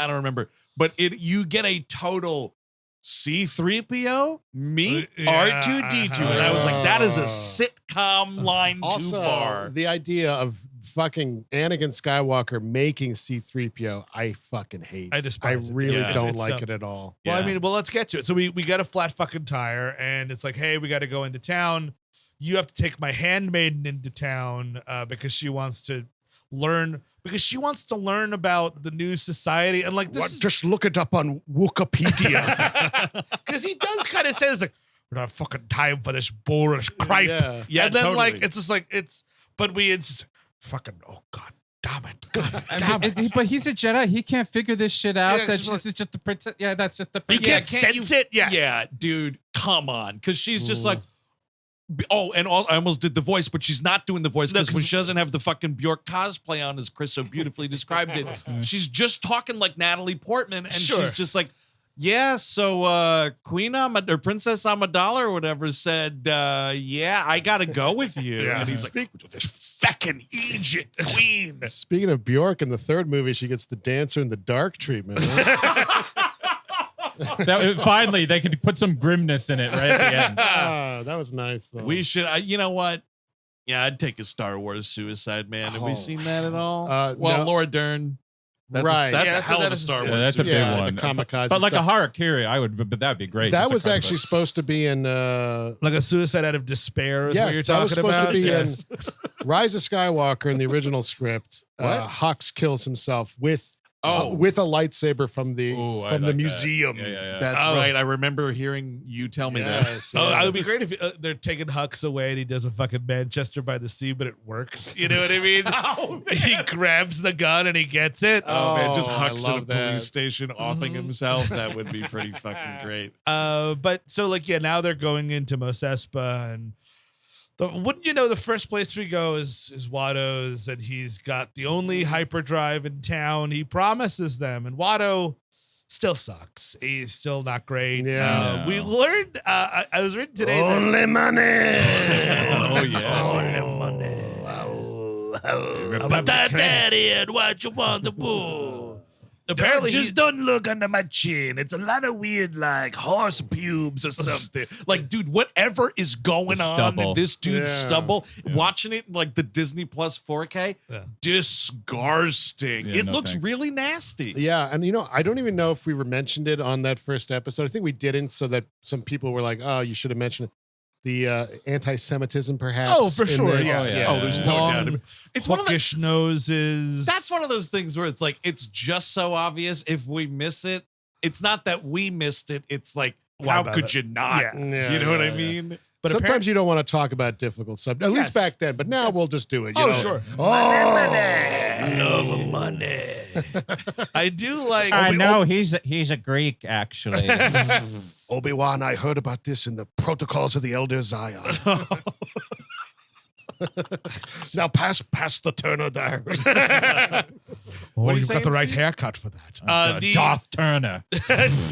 don't remember. But you get a total C-3PO, meet R2D2. And I was like, that is a sitcom line also, too far. The idea of fucking Anakin Skywalker making C-3PO, I fucking hate. I despise I really it. don't It's like dumb. it at all. Well, I mean, let's get to it. So we got a flat fucking tire, and it's like, hey, we got to go into town. You have to take my handmaiden into town because she wants to learn about the new society. And like, this Just look it up on Wikipedia. because he does kind of say it's like, we're not fucking time for this boorish cripe. Yeah, And then totally. like, it's just like, it's fucking, oh God damn it. God damn it. But he's a Jedi. He can't figure this shit out. Yeah, That's it's just, it's just the princess. Yeah, that's just the You princess. can't sense it? Yes. Yeah, dude, come on. Because she's just like, oh, and I almost did the voice, but she's not doing the voice because when she doesn't have the fucking Bjork cosplay on, as Chris so beautifully described it, she's just talking like Natalie Portman, and she's just like, yeah, so Queen or Princess Amidala or whatever said, yeah, I gotta go with you. And he's like, this fucking Egypt queen. Speaking of Bjork, in the third movie, she gets the dancer in the dark treatment. Huh? Finally, they could put some grimness in it right at the end. That was nice, though. We should, you know what? Yeah, I'd take a Star Wars Suicide Man. Have we seen that at all? no. Laura Dern. That's Right. that's Yeah, a hell of that a is- Star Wars. Yeah, that's a big yeah, one. the kamikaze. But like a stuff. harakiri, I would. But that'd be great. That just was to kind of actually supposed to be in. Like a suicide out of despair is what Yes, you're that was talking supposed about. to be Yes. in Rise of Skywalker in the original script. Hux kills himself with with a lightsaber from the Ooh, I from the like that. museum. Yeah. That's right. I remember hearing you tell me that. Yes, Oh, it would be great if they're taking Hux away and he does a fucking Manchester by the Sea, but it works. You know what I mean? He grabs the gun and he gets it. Oh, man, just I Hux at a love that. police station offing himself. That would be pretty fucking great. But so like, yeah, now they're going into Mos Espa, and wouldn't you know, the first place we go is Watto's, and he's got the only hyperdrive in town. He promises them, and Watto still sucks. He's still not great. Yeah. We learned. I was reading today. Only money. Oh, yeah. Only money. But that daddy and what you want to do. Apparently, don't look under my chin. It's a lot of weird, like, horse pubes or something. Like, dude, whatever is going on in this dude's stubble, watching it in, like, the Disney Plus 4K, disgusting. Yeah, It no looks thanks. really nasty. Yeah, and you know, I don't even know if we mentioned it on that first episode. I think we didn't, so that some people were like, "Oh, you should have mentioned it." The anti-Semitism, perhaps. Oh, for in sure. this. Yeah. Oh, there's no doubt. It's one of hookish noses. That's one of those things where it's like, it's just so obvious. If we miss it, it's not that we missed it. It's like, What how about could it? you not? Yeah, You know what I yeah. mean? But Sometimes you don't want to talk about difficult subjects, at least back then. But now we'll just do it. You know? sure. Love money. I do like. I know he's a Greek, actually. Obi-Wan, I heard about this in the Protocols of the Elder Zion. Now pass the Turner there. Oh, you you've saying, got the right Steve? haircut for that. Darth Turner.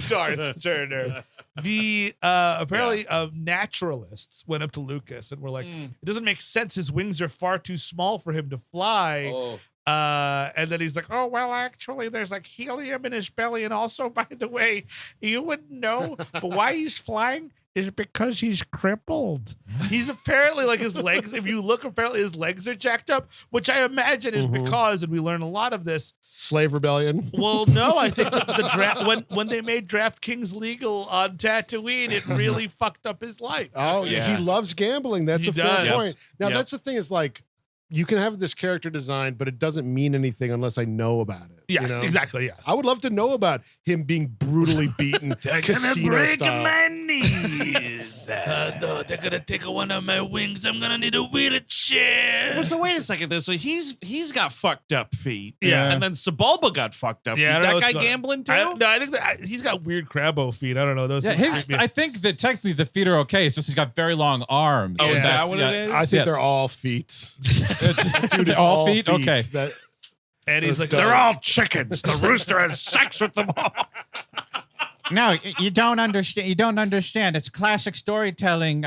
Darth Turner. The apparently naturalists went up to Lucas and were like, it doesn't make sense. His wings are far too small for him to fly. Oh. And then he's like, oh, well, actually, there's like helium in his belly. And also, by the way, you wouldn't know, but why he's flying is because he's crippled. He's apparently like his legs, if you look, apparently his legs are jacked up, which I imagine is because, and we learn a lot of this. Slave rebellion. Well, no, I think the draft, when they made DraftKings legal on Tatooine, it really fucked up his life. Oh, Yeah. he loves gambling. That's He a fair does. point. Now, Yep. that's the thing is like, you can have this character design, but it doesn't mean anything unless I know about it. Yes, you know? exactly, yes. I would love to know about him being brutally beaten casino style. knees. No, they're gonna take one of my wings. I'm gonna need a wheelchair. Well, so wait a second there. So he's got fucked up feet. Yeah. And then Sebulba got fucked up Yeah, I feet. don't know That what's guy going- gambling too? I think that he's got weird Crabbo feet. I don't know. Those Yeah, things his. creep me. I think that technically the feet are okay. It's just he's got very long arms. Oh, is And that that's- what it is? I think Yes. they're all feet. Dude, it's all feet? feet. Okay. That, And he's like, Those they're dogs. all chickens. The rooster has sex with them all. No, you don't understand. You don't understand. It's classic storytelling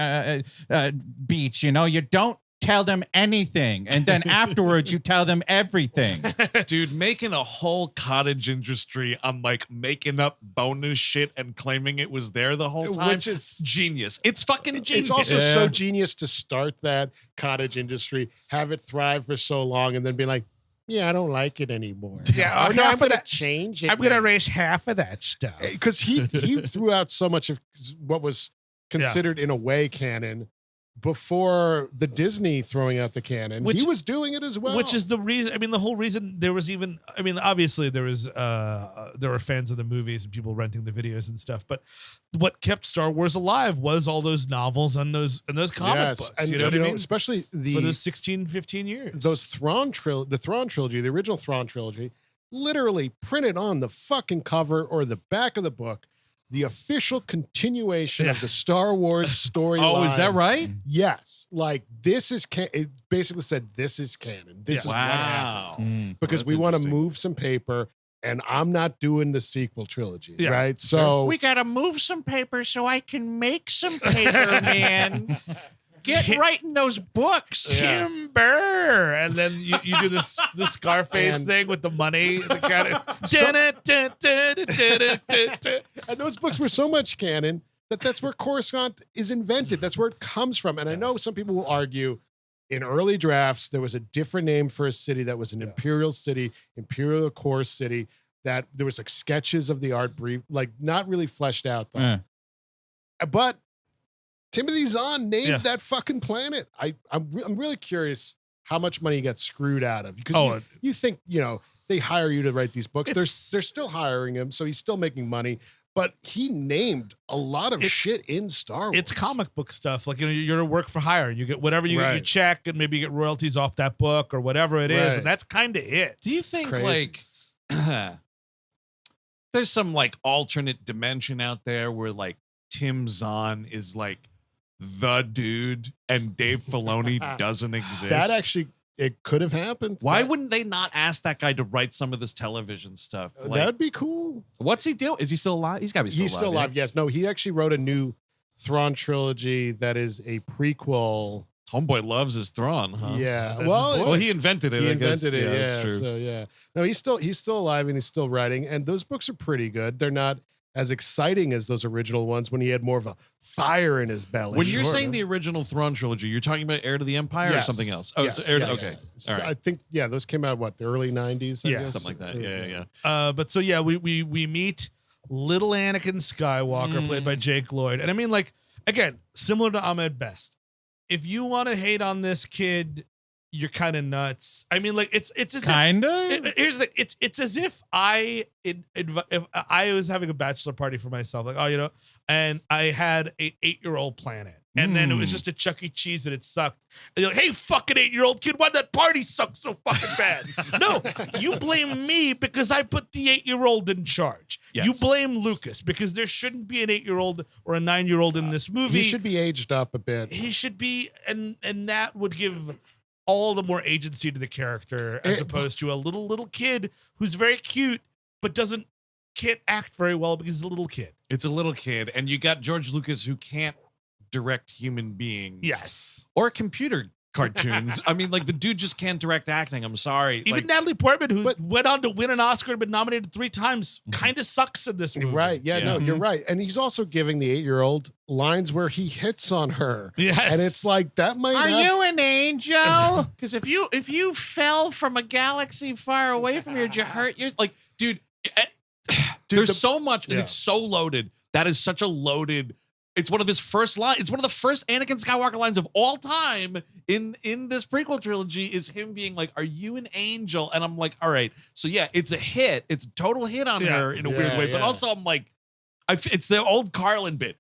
beats. You know, you don't tell them anything, and then afterwards you tell them everything. Dude, making a whole cottage industry on like making up bonus shit and claiming it was there the whole time. Which is genius. It's fucking genius. It's also Yeah. so genius to start that cottage industry, have it thrive for so long, and then be like, yeah, I don't like it anymore. Yeah, or no, half I'm of going to that- change it. I'm gonna erase half of that stuff. Because he threw out so much of what was considered in a way canon before the Disney throwing out the canon. Which- he was doing it as well. Which is the reason. I mean, the whole reason there was even. I mean, obviously there was. There were fans of the movies and people renting the videos and stuff. But what kept Star Wars alive was all those novels and those comic books. And, you know what I mean? Especially For those 16, 15 years. those the Thrawn trilogy, the original Thrawn trilogy, literally printed on the fucking cover or the back of the book, the official continuation of the Star Wars storyline. Oh, is that right? Yes. Like this is it basically said this is canon. This is what happened. Wow. Because That's we want to interesting. move some paper, and I'm not doing the sequel trilogy. Yeah, right. So We gotta move some paper so I can make some paper, man. Get writing those books. Timber, and then you do this the Scarface And- thing with the money. The kind of and those books were so much canon that's where Coruscant is invented. That's where it comes from. And I know some people will argue in early drafts, there was a different name for a city that was an imperial city, imperial core city, that there was like sketches of the art brief, like not really fleshed out though. Yeah. But Timothy Zahn named Yeah. that fucking planet. I'm really curious how much money he got screwed out of, because Oh, you think, they hire you to write these books. They're It's- still hiring him, so he's still making money. But he named a lot of shit in Star Wars. it's comic book stuff. Like, you're a work for hire. You get whatever you Right. check, and maybe you get royalties off that book or whatever it is. Right. And that's kind of it. Do you think crazy. like there's some like alternate dimension out there where like Tim Zahn is like the dude and Dave Filoni doesn't exist? That actually, it could have happened. Why That- wouldn't they not ask that guy to write some of this television stuff? Like, that'd be cool? what's he doing? Is he still alive? He's got to be still He's alive. still alive. Yes. No, he actually wrote a new Thrawn trilogy that is a prequel. Homeboy loves his Thrawn, huh? Yeah. That's Well, his boy. Well, he invented it. he I guess. invented it. Yeah. that's true. So yeah. No, he's still alive and he's still writing. And those books are pretty good. They're not as exciting as those original ones when he had more of a fire in his belly. When you're Sure. saying the original Thrawn trilogy, you're talking about Heir to the Empire Yes. or something else? Oh, Yes. it's Heir to, Yeah, okay. yeah. All right. I think those came out the early 90s. I Yeah, guess? Something like that. Yeah. But so yeah, we meet little Anakin Skywalker, played by Jake Lloyd, and I mean, like, again, similar to Ahmed Best. If you want to hate on this kid, you're kind of nuts. I mean, like, it's as if, Kinda. here's the it's as if if I was having a bachelor party for myself, like, and I had a 8-year-old planet, And then it was just a Chuck E. Cheese and it sucked. And you're like, hey, fucking 8-year-old kid, why did that party suck so fucking bad? No, you blame me because I put the 8-year-old in charge. Yes. You blame Lucas because there shouldn't be an 8-year-old or a 9-year-old in this movie. He should be aged up a bit. He should be, and that would give all the more agency to the character as opposed to a little kid who's very cute but can't act very well because he's a little kid. It's a little kid, and you got George Lucas who can't direct human beings. Yes. Or computer cartoons. I mean, like, the dude just can't direct acting. I'm sorry. Even like, Natalie Portman, who went on to win an Oscar and been nominated 3 times, kind of sucks in this movie. Right. Yeah, no, you're right. And he's also giving the 8-year-old lines where he hits on her. Yes. And it's like, that might Are have- you an angel? because if you fell from a galaxy far away from here, did you hurt your like, dude? There's so much, and it's so loaded. That is such a loaded. It's one of his first lines. It's one of the first Anakin Skywalker lines of all time in this prequel trilogy. Is him being like, "Are you an angel?" And I'm like, "All right." So yeah, it's a hit. It's a total hit on her in a weird way. But also, I'm like, it's the old Carlin bit.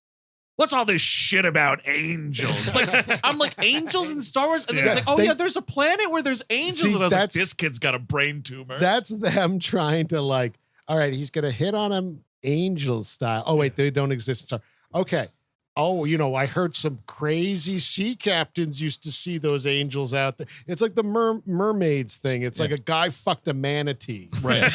What's all this shit about angels? Like, I'm like, angels in Star Wars? And then it's like, oh, yeah, there's a planet where there's angels. See, and I was like, this kid's got a brain tumor. That's them trying to like, all right, he's going to hit on him angel style. Oh, wait, they don't exist in Star. Okay. Oh, I heard some crazy sea captains used to see those angels out there. It's like the mermaids thing. It's like a guy fucked a manatee. Right.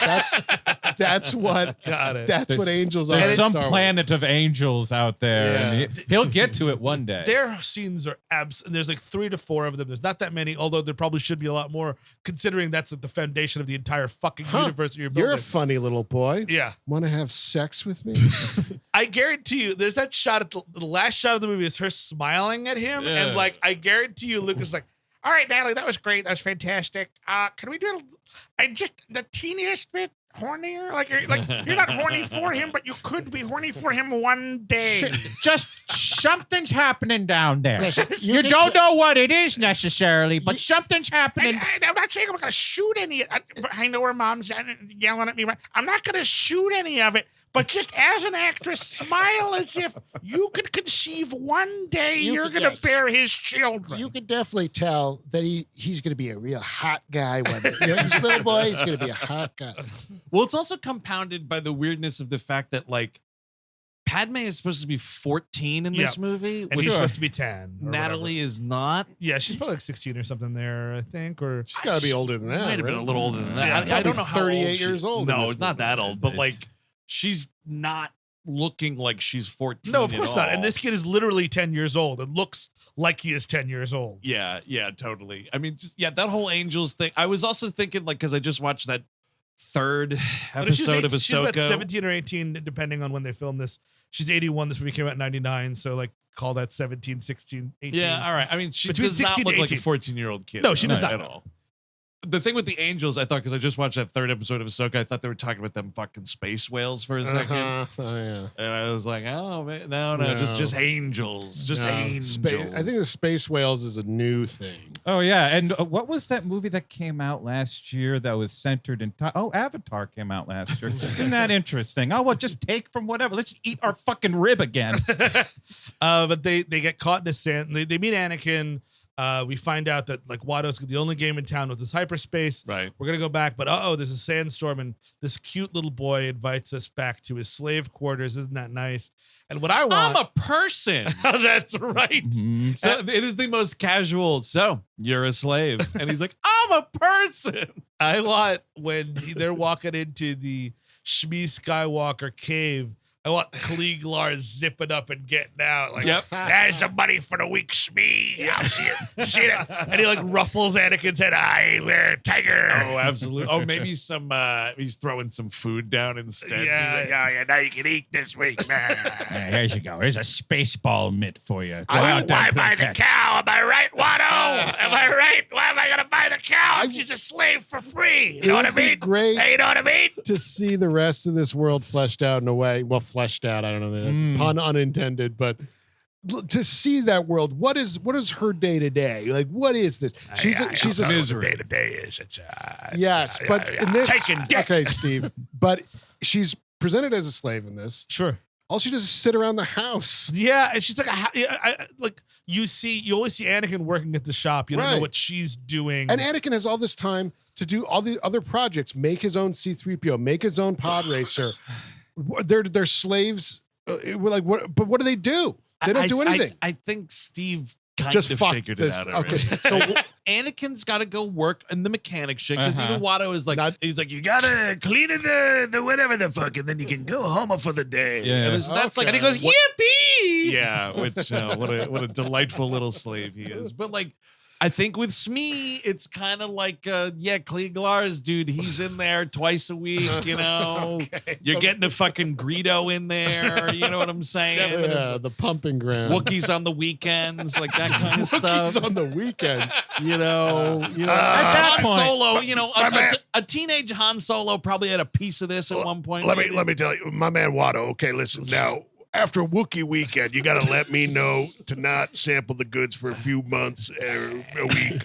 That's what. Got it. That's what angels are. There's in some Star Wars. planet of angels out there. Yeah. And he'll get to it one day. Their scenes are there's like 3 to 4 of them. There's not that many, although there probably should be a lot more, considering that's like the foundation of the entire fucking universe that you're building. You're a funny little boy. Yeah. Want to have sex with me? I guarantee you, there's that shot at the last shot of the movie is her smiling at him, and like I guarantee you, Lucas like, all right, Natalie, that was great, that was fantastic. Can we do the teeniest bit hornier? Like you're not horny for him, but you could be horny for him one day. Just something's happening down there. You don't know what it is necessarily, but something's happening. I'm not saying I'm going to shoot any. I know her mom's yelling at me. I'm not going to shoot any of it. But just as an actress, smile as if you could conceive one day you're going to bear his children. You could definitely tell that he's going to be a real hot guy one day. This little boy is going to be a hot guy. Well, it's also compounded by the weirdness of the fact that, like, Padme is supposed to be 14 in this movie. And he's supposed to be 10. Natalie is not. Yeah, she's probably like 16 or something there, I think. Or She's got to be older than that. Might have been a little older than that. Yeah, I don't know how 38 old years old. No, it's not that old, but like, she's not looking like she's 14. No, of course not. all. And this kid is literally 10 years old. It looks like he is 10 years old. Yeah, totally. I mean, that whole Angels thing. I was also thinking, like, because I just watched that 3rd episode of Ahsoka. She's about 17 or 18, depending on when they filmed this. She's 81. This movie came out in 99. So, like, call that 17, 16, 18. Yeah, all right. I mean, she Between does not 16 look to like a 18. 14-year-old kid. No, she does not at all. The thing with the Angels, I thought, because I just watched that 3rd episode of Ahsoka, I thought they were talking about them fucking space whales for a second. Oh, yeah. And I was like, oh, man, no, just angels. Just No, angels. I think the space whales is a new thing. Oh, yeah. And what was that movie that came out last year that was centered in Avatar came out last year. Isn't that interesting? Oh, well, just take from whatever. Let's eat our fucking rib again. But they get caught in the sand. They meet Anakin. We find out that like Watto's the only game in town with this hyperspace. Right. We're gonna go back, but there's a sandstorm, and this cute little boy invites us back to his slave quarters. Isn't that nice? And what I want, I'm a person. That's right. Mhm. So it is the most casual. So you're a slave. And he's like, I'm a person. I want when they're walking into the Shmi Skywalker cave. I want Cliegg Lars zipping up and getting out. Like, Yep. There's some money for the weak Shmi. I'll see it. See it. And he like ruffles Anakin's head. We're tiger. Oh, absolutely. Oh, maybe he's throwing some food down instead. Yeah. He's like, oh, yeah, now you can eat this week, man. Here you go. Here's a space ball mitt for you. Go Why out there and buy play the catch. cow? Am I right, Watto? Am I right? Why am I going to buy the cow if she's a slave for free? You know what I It would be mean? great Hey, you know what I mean? to see the rest of this world fleshed out in a way. Well, fleshed out. I don't know. Pun unintended, but to see that world, what is her day to day? Like, what is this? She's a misery. Day to day is it's yes, but in this, taking dick. okay, Steve, but she's presented as a slave in this. Sure. All she does is sit around the house. Yeah, and she's like, you always see Anakin working at the shop. You don't know what she's doing. And Anakin has all this time to do all the other projects, make his own C-3PO, make his own pod racer. They're slaves. We're like, what? But what do? They don't do anything. I think Steve kind just of figured it out already. Okay, so Anakin's got to go work in the mechanic shit because even Watto is like, he's like, you gotta clean the whatever the fuck, and then you can go home for the day. Yeah. And that's like, and he goes, yippee! Yeah, which what a delightful little slave he is. But like, I think with Smee, it's kind of like, Cliegg Lars, dude. He's in there twice a week, you know. You're getting a fucking Greedo in there, you know what I'm saying? Yeah, the pumping ground. Wookiees on the weekends, like that kind of Wookiees stuff. on the weekends. You know, at that Han point- Solo, you know, a teenage Han Solo probably had a piece of this at one point. Let me tell you, my man Watto. Okay, listen now. After Wookiee weekend, you got to let me know to not sample the goods for a few months or a week.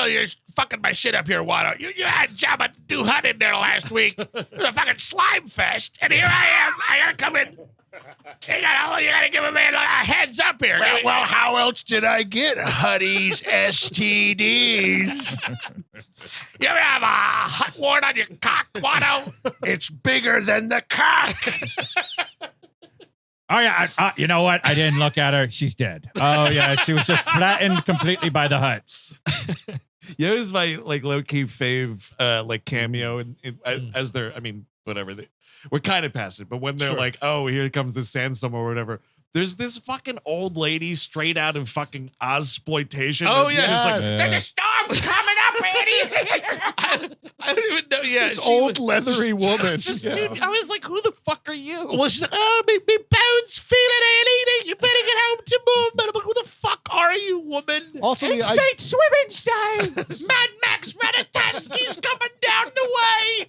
You're fucking my shit up here, Watto. You had Jabba do Hutt in there last week. It was a fucking slime fest, and here I am. I gotta come in. You gotta give a man a heads up here. Well, how else did I get Hutties STDs? You have a Hutt wart on your cock, Watto. It's bigger than the cock. Oh yeah, you know what? I didn't look at her. She's dead. Oh yeah, she was just flattened completely by the Hutt. Yeah, it was my like low key fave like cameo, and as they're, I mean, whatever. We're kind of past it, but when they're like, "Oh, here comes the sandstorm" or whatever, there's this fucking old lady straight out of fucking Ozploitation. Oh that's yeah, just like, there's a storm coming up, Eddie. I don't even know. Yeah, This old leathery woman. dude, I was like, "Who the fuck are you?" Well, she's like, "Oh, me bones feeling Eddie. You better get home to mom." But I'm like, "Who the fuck are you, woman?" Also, It's Saint Swimmenstein. Mad Max Radatansky's coming down the way.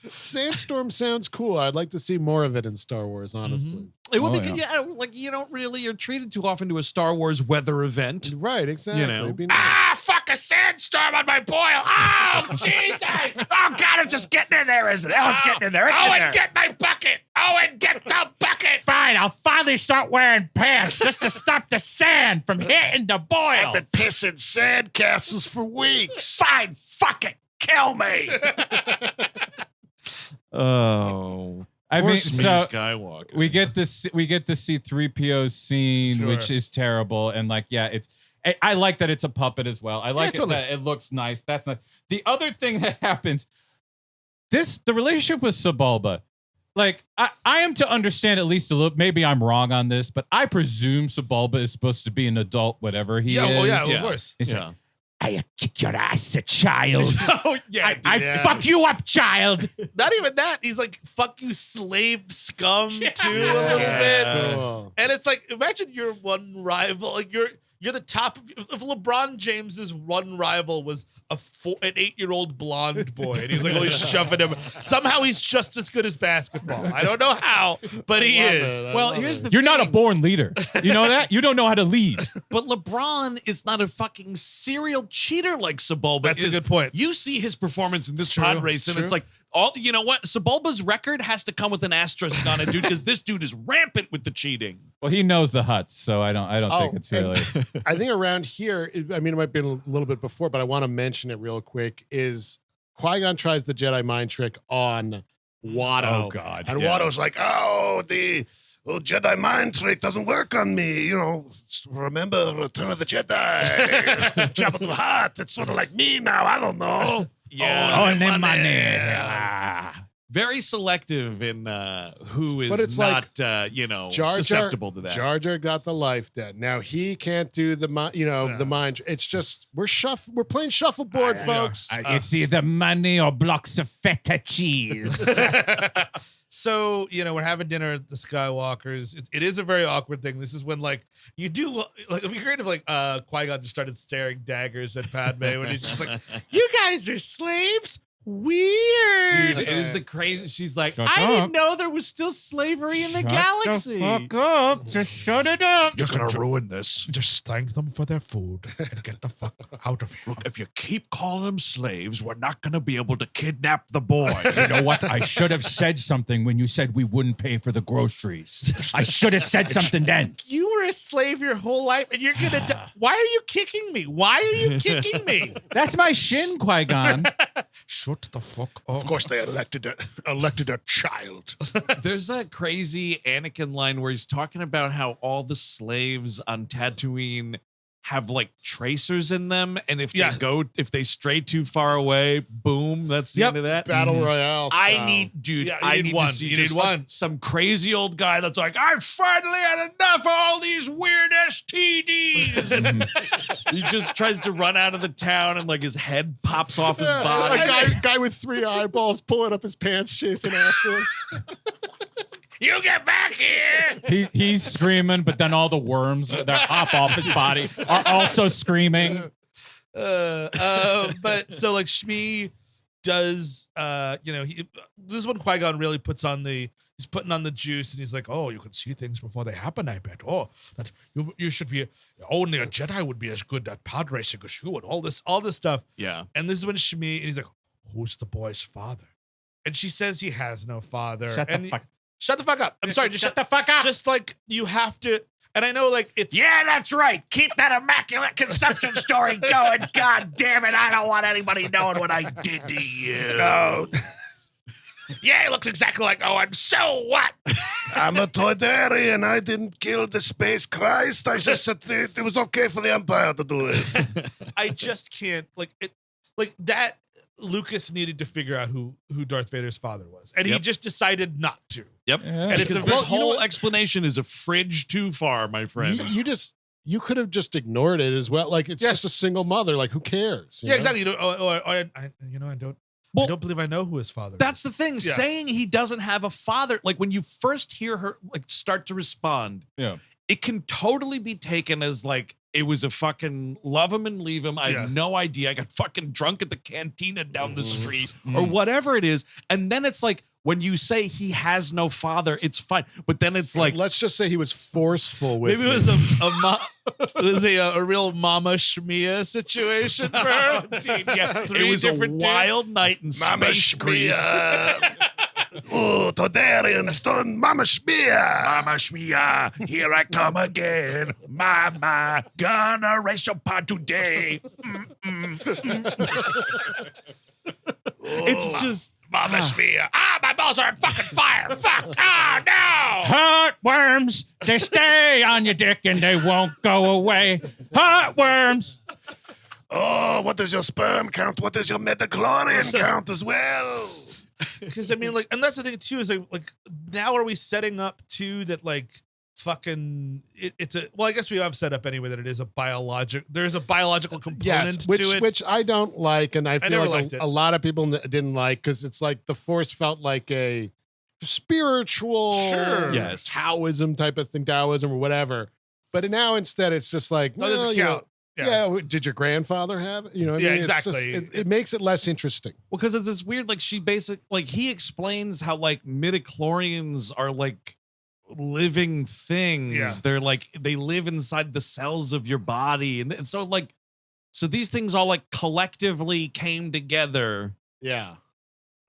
Sandstorm sounds cool. I'd like to see more of it in Star Wars, honestly. It would Oh, be like you don't really, you're treated too often to a Star Wars weather event. Right, exactly. You know. It'd be nice. Fuck a sandstorm on my boil. Oh, Jesus. Oh God, it's just getting in there, isn't it? Oh, it's getting in there. It's in there. Get my bucket. Owen, get the bucket. Fine, I'll finally start wearing pants just to stop the sand from hitting the boil. I've been pissing sandcastles for weeks. Fine, fuck it. Kill me. Oh, I mean, Smee so Skywalker. we get the C-3PO scene, which is terrible, and like, yeah, I like that it's a puppet as well. I like it that it looks nice. That's not the other thing that happens. The relationship with Sebulba, like I am to understand at least a little. Maybe I'm wrong on this, but I presume Sebulba is supposed to be an adult, whatever he is. Well, yeah, of course. He's Yeah. like, I kick your ass, child. Oh yeah, I fuck you up, child. Not even that. He's like, fuck you, slave scum, too, a little bit. Cool. And it's like, imagine your one rival. Like, you're the top of, if LeBron James's one rival was an 8-year-old blonde boy, and he's like always shoving him. Somehow he's just as good as basketball. I don't know how, but he is. Well, here's the You're not a thing. born leader. You know that? You don't know how to lead. But LeBron is not a fucking serial cheater like Sebulba. That's a good point. You see his performance in this True, pod race, and true. it's like, you know what? Sebulba's record has to come with an asterisk on it, dude, because this dude is rampant with the cheating. Well, he knows the Hutts, so I don't think it's and really. I think around here, I mean, it might be a little bit before, but I want to mention it real quick, is Qui-Gon tries the Jedi mind trick on Watto. Oh God. And Watto's like, oh, the Jedi mind trick doesn't work on me. You know, remember Return of the Jedi? Jabba the Hutt. It's sort of like me now. I don't know. Yeah. Only money. Very selective in who is But it's not, like Jar Jar susceptible to that. Jar Jar got the life debt. Now he can't do the the mind. It's just we're playing shuffleboard, folks. It's either money or blocks of feta cheese. So, we're having dinner at the Skywalkers. It is a very awkward thing. This is when, like, you do, like, it'd be great if, like, Qui-Gon just started staring daggers at Padme when he's just like, you guys are slaves? weird. Dude, it was the crazy. She's like, Shut I up. didn't know there was still slavery in the galaxy. Fuck up. Just shut it up. You're gonna ruin this. Just thank them for their food and get the fuck out of here. Look, if you keep calling them slaves, we're not gonna be able to kidnap the boy. You know what? I should have said something when you said we wouldn't pay for the groceries. I should have said something then. You were a slave your whole life, and you're gonna die. Why are you kicking me? Why are you kicking me? That's my shin, Qui-Gon. Shut the fuck up. Of course, they elected a child. There's that crazy Anakin line where he's talking about how all the slaves on Tatooine have like tracers in them, and if they stray too far away, boom, that's the end of that. Battle Royale. I style. need one. to see You just need one. some crazy old guy that's like, I've finally had enough of all these weird STDs. And he just tries to run out of the town, and like his head pops off his body. A guy with 3 eyeballs pulling up his pants, chasing after him. You get back here! He's screaming, but then all the worms that hop off his body are also screaming. But so like Shmi does, this is when Qui-Gon really puts on he's putting on the juice, and he's like, oh, you can see things before they happen, I bet. Oh, that you should be, only a Jedi would be as good at pod racing as you, and all this stuff. Yeah. And this is when Shmi, and he's like, who's the boy's father? And she says he has no father. Shut the fuck up. I'm sorry. Just shut the fuck up. Just like you have to. And I know like it's. Yeah, that's right. Keep that Immaculate Conception story going. God damn it. I don't want anybody knowing what I did to you. No. Yeah, he looks exactly like Owen. So what? I'm a Toydarian. I didn't kill the space Christ. I just said it was okay for the Empire to do it. I just can't. Like that. Lucas needed to figure out who Darth Vader's father was, and he just decided not to. Yep. Yeah. And it's this a- whole explanation is a fridge too far, my friend. You could have just ignored it as well. Like it's just a single mother. Like who cares? You know? Exactly. I don't believe I know who his father. That's the thing. Saying he doesn't have a father, like when you first hear her like start to respond, it can totally be taken as like it was a fucking love him and leave him. I have no idea. I got fucking drunk at the cantina down the street or whatever it is. And then it's like when you say he has no father, it's fine. But then it's like, let's just say he was forceful with maybe it was a real Mama Shmia situation for her. Dude, yeah, it was a wild night in Mama space Greece. Shmia. Oh, Toydarian, done Mama Shmia. Mama Shmia, here I come again. Mama, gonna race your pod today. It's just Mama Shmia. My balls are on fucking fire. Fuck. No. Heartworms, they stay on your dick and they won't go away. Heartworms. Oh, what is your sperm count? What is your midichlorian count as well? Because I mean, like, and that's the thing too is like now are we setting up too that like fucking it's a I guess we have set up anyway that it is there's a biological component to it, which I don't like, and I feel never like liked it. a lot of people didn't like because it's like the Force felt like a spiritual, Taoism type of thing, Taoism or whatever. But now instead it's just like, No, doesn't count. Did your grandfather have it? You know, what I mean? exactly. It's just, it makes it less interesting. well, because it's this weird, like he explains how like midichlorians are like living things. Yeah. They're like they live inside the cells of your body, and so like so these things all like collectively came together. Yeah.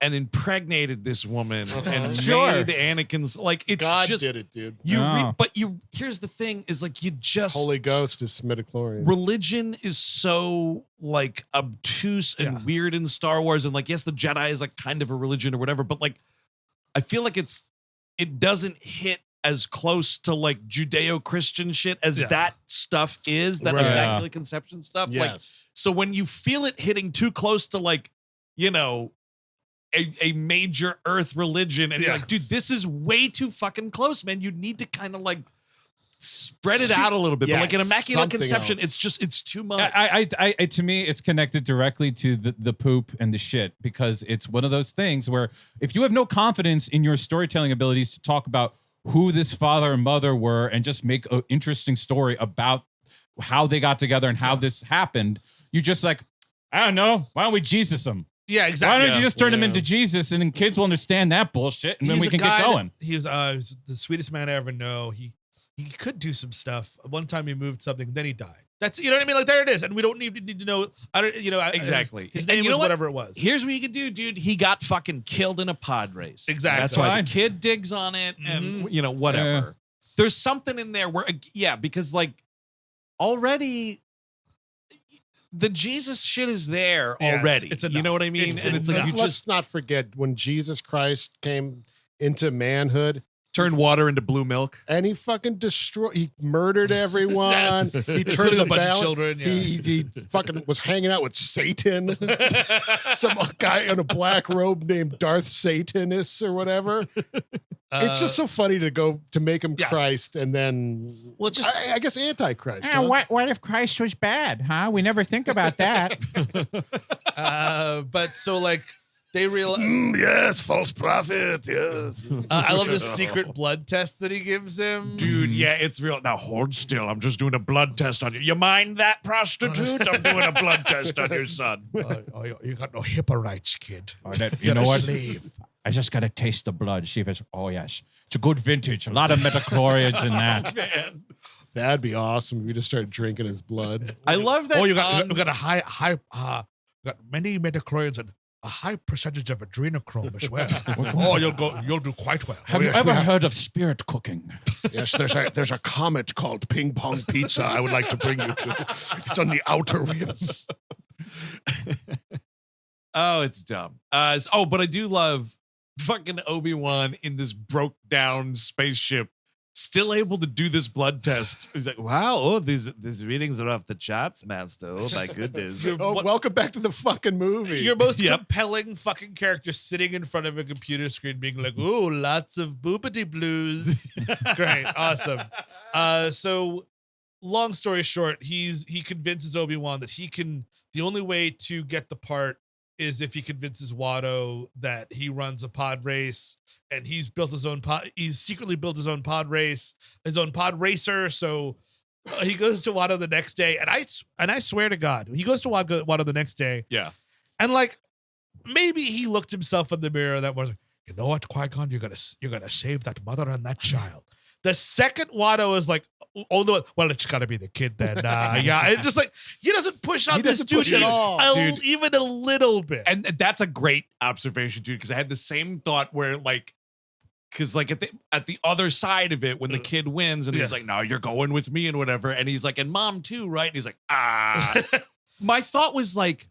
And impregnated this woman and Sure. made Anakin's like it's God just did it, dude. Here's the thing is like you just Holy Ghost is midichlorian. religion is so like obtuse and weird in Star Wars, and like yes, the Jedi is like kind of a religion or whatever, but like I feel like it doesn't hit as close to like Judeo-Christian shit as that stuff is, that Right. Immaculate Conception stuff. Like so when you feel it hitting too close to like, you know, a major Earth religion, and you're like, dude, this is way too fucking close, man. You need to kind of like spread it out a little bit. But like an Immaculate something Conception, else. it's too much. I to me, it's connected directly to the poop and the shit, because it's one of those things where if you have no confidence in your storytelling abilities to talk about who this father and mother were and just make an interesting story about how they got together and how this happened, you just like, I don't know, why don't we Jesus them? Yeah, exactly. Why don't you just turn him into Jesus, and then kids will understand that bullshit, and then we can get going. He was the sweetest man I ever know. He could do some stuff. One time he moved something, then he died. That's, you know what I mean? Like, there it is. And we don't need to know. I don't, exactly. His name was whatever it was. Here's what you could do, dude. He got fucking killed in a pod race. Exactly. That's why the kid digs on it, and whatever. Yeah. There's something in there where, because like already the Jesus shit is there already. It's you know what I mean? And it's like let's not forget when Jesus Christ came into manhood. Turned water into blue milk, and he fucking destroyed. He murdered everyone. Yes. He turned a bunch of children. Yeah. He fucking was hanging out with Satan. Some guy in a black robe named Darth Satanus or whatever. It's just so funny to make him Christ, and then I guess Antichrist. Yeah, what if Christ was bad? Huh? We never think about that. But so like. They realize, yes, false prophet. Yes, I love the secret blood test that he gives him, dude. Yeah, it's real. Now hold still. I'm just doing a blood test on you. You mind that, prostitute? I'm doing a blood test on your son. You got no HIPAA rights, kid. You know what? Slave. I just gotta taste the blood. See if it's. Oh yes, it's a good vintage. A lot of metachlorians in that. Man. That'd be awesome if we just started drinking his blood. I love that. Oh, you got a high. Got many metachlorians and a high percentage of adrenochrome as well. Oh, you'll do quite well. Have you ever heard of spirit cooking? Yes, there's a comet called Ping Pong Pizza I would like to bring you to. It's on the outer rim. Oh, it's dumb. But I do love fucking Obi-Wan in this broke down spaceship, still able to do this blood test. He's like, wow, these readings are off the charts, master. Oh my goodness. Welcome back to the fucking movie. Your most compelling fucking character sitting in front of a computer screen being like, ooh, lots of boopity blues. Great. Awesome. So long story short, he convinces Obi-Wan that the only way to get the part is if he convinces Watto that he runs a pod race, and he's secretly built his own pod racer. So he goes to Watto the next day, and I swear to God, he goes to Watto the next day. Yeah. And like, maybe he looked himself in the mirror that was like, you know what, Qui-Gon, you're gonna save that mother and that child. The second Watto is like, oh no, well, it's gotta be the kid then. Yeah, it's just like he doesn't push on this dude at all, even a little bit. And that's a great observation, dude, because I had the same thought where like, because like at the other side of it, when the kid wins and he's like, no, you're going with me and whatever, and he's like, and mom too, right? And he's like, my thought was like,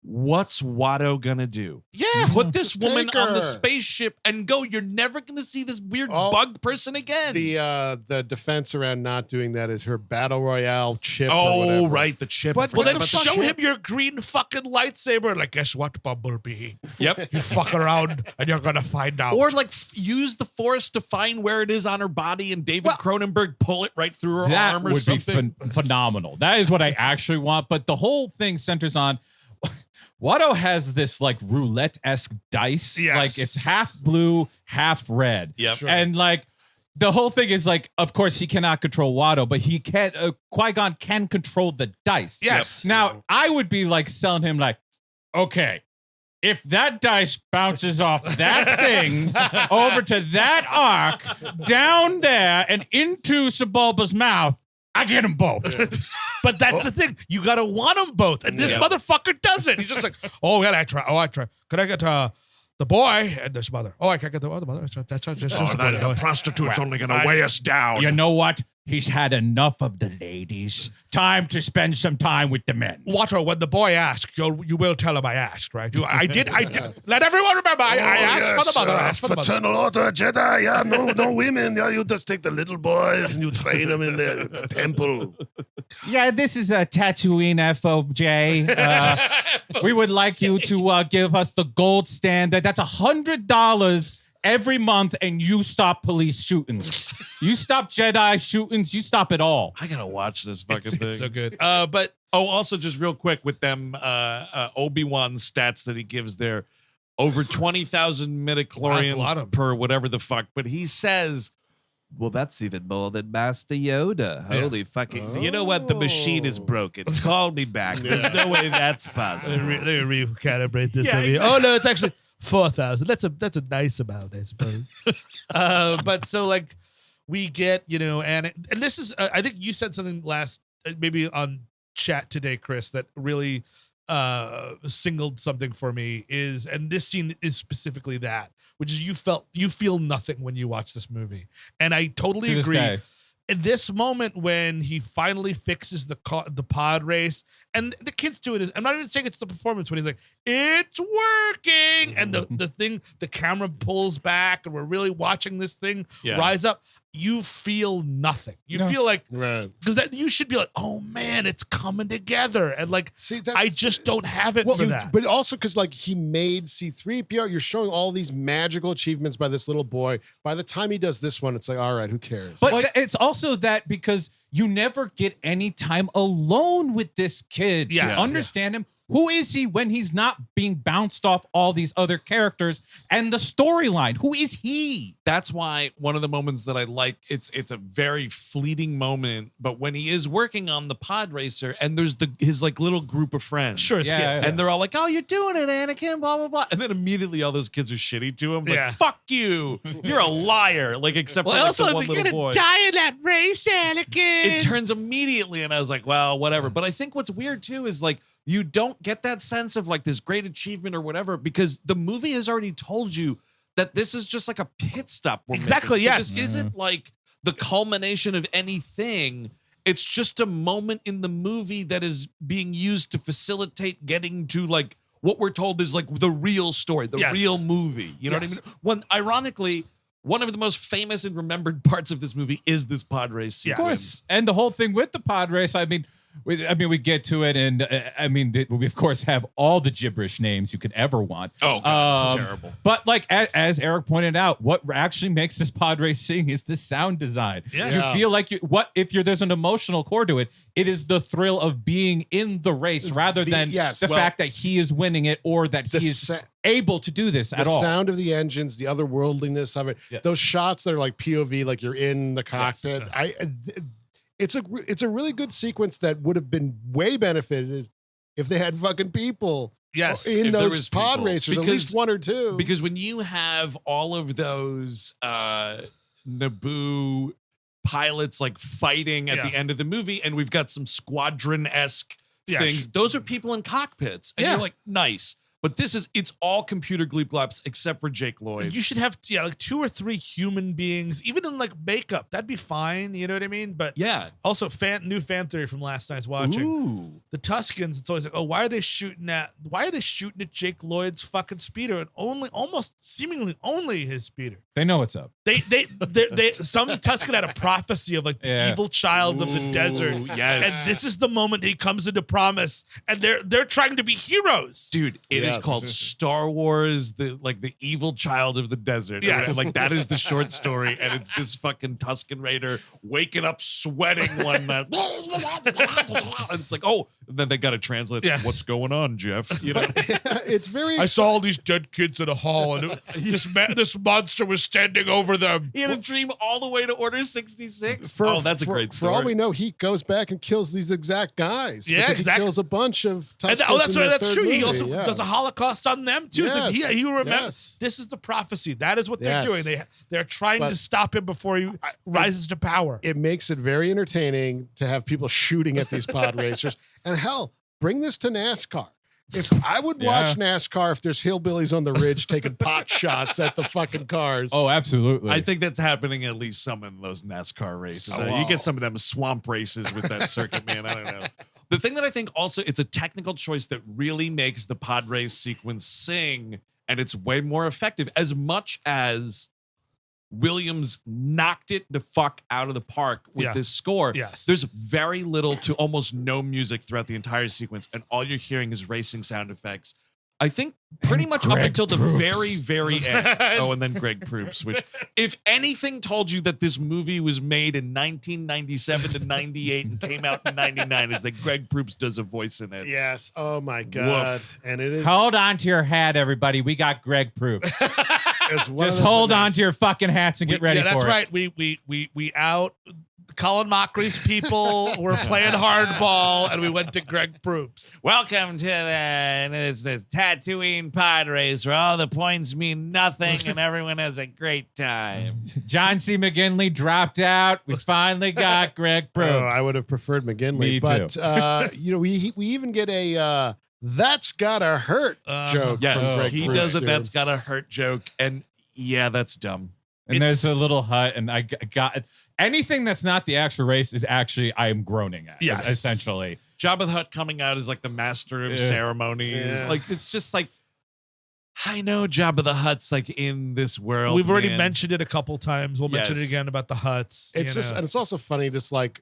what's Watto gonna do? Yeah, put this woman on the spaceship and go. You're never gonna see this weird bug person again. The defense around not doing that is her battle royale chip. Oh, right, the chip. But then show him your green fucking lightsaber. Like, guess what, Bumblebee? Yep, you fuck around and you're gonna find out. Or like use the Force to find where it is on her body, and David Cronenberg pull it right through her arm or something. Be phenomenal. That is what I actually want. But the whole thing centers on. Watto has this like roulette-esque dice. Yes. Like it's half blue, half red. Yep. Sure. And like the whole thing is like, of course he cannot control Watto, but he can Qui-Gon can control the dice. Yes. Yep. Now I would be like selling him like, okay, if that dice bounces off that thing over to that arc, down there and into Sebulba's mouth, I get them both. But that's the thing. You got to want them both. And this motherfucker doesn't. He's just like, oh, yeah, I try. Could I get the boy and this mother? Oh, I can't get the other mother. That's just the prostitute's only going to weigh us down. You know what? He's had enough of the ladies. Time to spend some time with the men. Watto, when the boy asks, you will tell him I asked, right? I did. Let everyone remember. I asked for the mother. I asked for the mother. Fraternal order, Jedi. Yeah, no women. Yeah, you just take the little boys and you train them in the temple. Yeah, this is a Tatooine FOJ. We would like you to give us the gold standard. That's $100 every month, and you stop police shootings. You stop Jedi shootings. You stop it all. I gotta watch this fucking thing. It's so good. But also just real quick with them Obi-Wan stats that he gives there, over 20,000 midichlorians per whatever the fuck. But he says well, that's even more than Master Yoda. Holy fucking! You know what? The machine is broken. Call me back. There's no way that's possible. They recalibrate this. Yeah, Exactly. Oh no, it's actually 4,000. That's a nice amount, I suppose. But so like we get, and this is I think you said something last maybe on chat today, Chris, that really singled something for me and this scene is specifically that, which is you feel nothing when you watch this movie, and I totally agree. In this moment when he finally fixes the pod race, and the kids do it, I'm not even saying it's the performance, when he's like, it's working, and the camera pulls back, and we're really watching this thing rise up. You feel nothing. You feel like, because that you should be like, oh man, it's coming together, and like, see, I just don't have it for that. But also because like he made C-3PO, you're showing all these magical achievements by this little boy. By the time he does this one, it's like, all right, who cares? But it's also that because you never get any time alone with this kid to understand him. Who is he when he's not being bounced off all these other characters and the storyline? Who is he? That's why one of the moments that I like, it's a very fleeting moment, but when he is working on the pod racer and there's his like little group of friends. Sure, and they're all like, oh, you're doing it, Anakin, blah, blah, blah. And then immediately all those kids are shitty to him. Like, fuck you. You're a liar. Like, except for like also, the one little boy. Die in that race, Anakin. It turns immediately, and I was like, well, whatever. But I think what's weird too is like, you don't get that sense of like this great achievement or whatever, because the movie has already told you that this is just like a pit stop. Exactly. So yes. This isn't like the culmination of anything. It's just a moment in the movie that is being used to facilitate getting to like what we're told is like the real story, the real movie. You know what I mean? When ironically, one of the most famous and remembered parts of this movie is this pod race sequence. Of course. And the whole thing with the pod race, I mean, we get to it, and we of course have all the gibberish names you could ever want. Oh, God, it's terrible. But like as Eric pointed out, what actually makes this pod race sing is the sound design. Yeah. You feel like there's an emotional core to it. It is the thrill of being in the race rather than the fact that he is winning it or that he is able to do this at all. The sound of the engines, the otherworldliness of it, those shots that are like POV, like you're in the cockpit. It's a really good sequence that would have been way benefited if they had fucking people in those pod racers, at least one or two. Because when you have all of those Naboo pilots like fighting at the end of the movie, and we've got some squadron-esque things, those are people in cockpits. And you're like, nice. But it's all computer gleep-glops except for Jake Lloyd. You should have like 2 or 3 human beings, even in like makeup. That'd be fine. You know what I mean? But also new fan theory from last night's watching. Ooh. The Tuskens, it's always like, oh, why are they shooting at Jake Lloyd's fucking speeder and almost seemingly only his speeder? They know what's up. They some Tusken had a prophecy of like the evil child of the desert. Yes. And this is the moment he comes into promise, and they're trying to be heroes. Dude, it is called Star Wars, the evil child of the desert. Yes. Like that is the short story, and it's this fucking Tusken Raider waking up sweating one night. And it's like, oh, and then they got to translate. What's going on, Jeff? You know, it's very. I saw all these dead kids in a hall, and this monster was standing over them. He had a dream all the way to Order 66. That's a great story. For all we know, he goes back and kills these exact guys. Yeah, because he kills a bunch of Tuskens. That's true. He also does a Holocaust on them too. Yes. It's like he remembers. This is the prophecy. That is what they're doing. They're trying to stop him before he rises to power. It makes it very entertaining to have people shooting at these pod racers. And hell, bring this to NASCAR. If I would watch NASCAR if there's hillbillies on the ridge taking pot shots at the fucking cars. Oh, absolutely. I think that's happening at least some in those NASCAR races. You get some of them swamp races with that circuit, man. I don't know. The thing that I think also, it's a technical choice that really makes the pod race sequence sing, and it's way more effective. As much as Williams knocked it the fuck out of the park with this score. There's very little to almost no music throughout the entire sequence, and all you're hearing is racing sound effects. I think pretty much up until the very, very end. Oh, and then Greg Proops, which, if anything told you that this movie was made in 1997 to 98 and came out in 99, is that Greg Proops does a voice in it. Yes. Oh my God. Woof. And it is. Hold on to your hat, everybody. We got Greg Proops. Just hold on to your fucking hats and get ready for it. Yeah, that's right. We out. Colin Mochry's people were playing hardball, and we went to Greg Proops. Welcome to this Tatooine pod race where all the points mean nothing and everyone has a great time. John C. McGinley dropped out. We finally got Greg Proops. Oh, I would have preferred McGinley. Me but, too. we even get a that's gotta hurt joke. Yes, from Greg he Proops does a here. that's gotta hurt joke. And yeah, that's dumb. And there's a little hut, and I got anything that's not the actual race is actually I am groaning at. Yes. Essentially. Jabba the Hutt coming out as like the master of ceremonies. Yeah. Like it's just like I know Jabba the Hutt's like in this world. We've already man. mentioned it a couple times. We'll mention it Yes. again about the Hutts. It's you just, know. and it's also funny, just like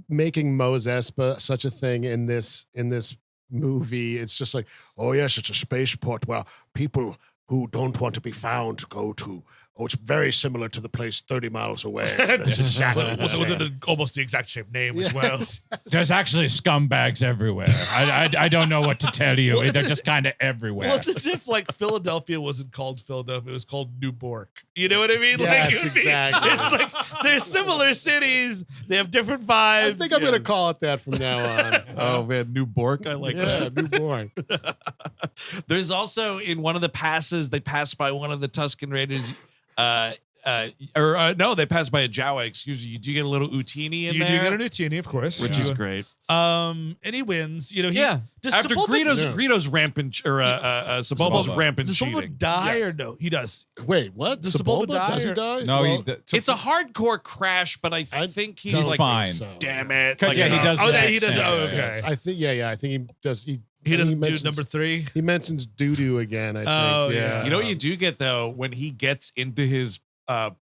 making Mos Espa such a thing in this movie. It's just like, oh yes, it's a spaceport where people who don't want to be found go to. Oh, it's very similar to the place 30 miles away. That's exactly the with same. almost the exact same name as well. There's actually scumbags everywhere. I don't know what to tell you. Well, it's They're as- just kind of everywhere. Well, it's as if like Philadelphia wasn't called Philadelphia; it was called New Bork. You know what I mean? Yes, it would be- exactly. It's like they're similar cities. They have different vibes. I think I'm going to call it that from now on. Oh man, New Bork. I like that. newborn. There's also in one of the passes, they pass by one of the Tusken Raiders. No, they pass by a Jawa. Excuse me. You do get a little Utini in You there, do get a Nutini, of course, which is great. And he wins. You know, does After Sebulba- Greedo's rampant or Sebulba's Sebulba. rampant Does cheating. Sebulba die Yes. or no? He does. Wait, what? Does Sebulba die Does he or- die? no, Well, It's a hardcore crash, but I think he's don't like, fine. think so. damn it. Yeah, he does. Oh, that he does. thing. Oh, Yes, okay. yes. I think, I think he does. He doesn't do mentions- number 3. He mentions doo-doo again, I think. Oh, yeah. You know what you do get though when he gets into his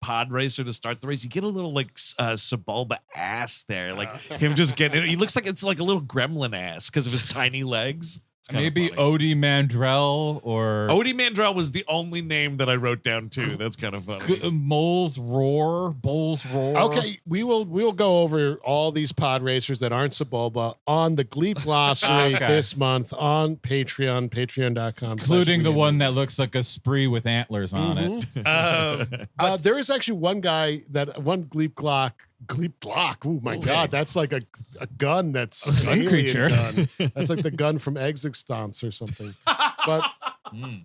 pod racer to start the race, you get a little like Sebulba ass there, like him just getting. He looks like it's like a little gremlin ass because of his tiny legs. It's kinda Maybe funny. Odie Mandrell or Odie Mandrell was the only name that I wrote down too. That's kind of funny. Mole's Roar. Bull's Roar. Okay, we will go over all these pod racers that aren't Sebulba on the Gleep glossary Okay. this month on Patreon, patreon.com. Including the one that looks like a spree with antlers on it. There is actually one guy one Gleep Glock. Oh my God, that's like a gun that's an alien creature. gun. That's like the gun from Existence or something. But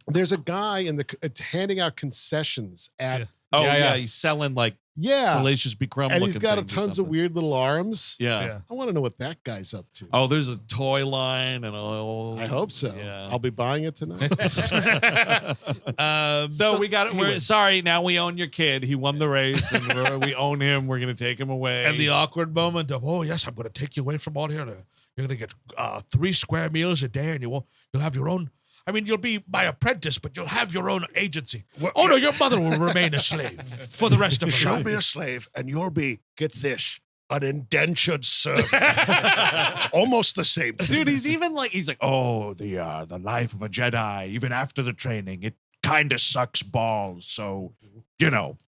there's a guy in the handing out concessions at Oh Yeah, yeah, yeah. he's selling like yeah, Salacious Be Crumb, and he's got things or tons of something. weird little arms. Yeah. Yeah. I want to know what that guy's up to. Oh, there's a toy line and all. I hope so. Yeah. I'll be buying it tonight. So we got it. We're sorry. Now we own your kid. He won the race, and we own him. We're gonna take him away. And the awkward moment of, oh yes, I'm going to take you away from all here. You're going to get 3 square meals a day, and you'll have your own. I mean, you'll be my apprentice, but you'll have your own agency. Oh no, your mother will remain a slave for the rest of her She'll life. be a slave, and you'll be, get this, an indentured servant. It's almost the same thing. dude, he's like, oh, the life of a Jedi, even after the training, it kind of sucks balls. So,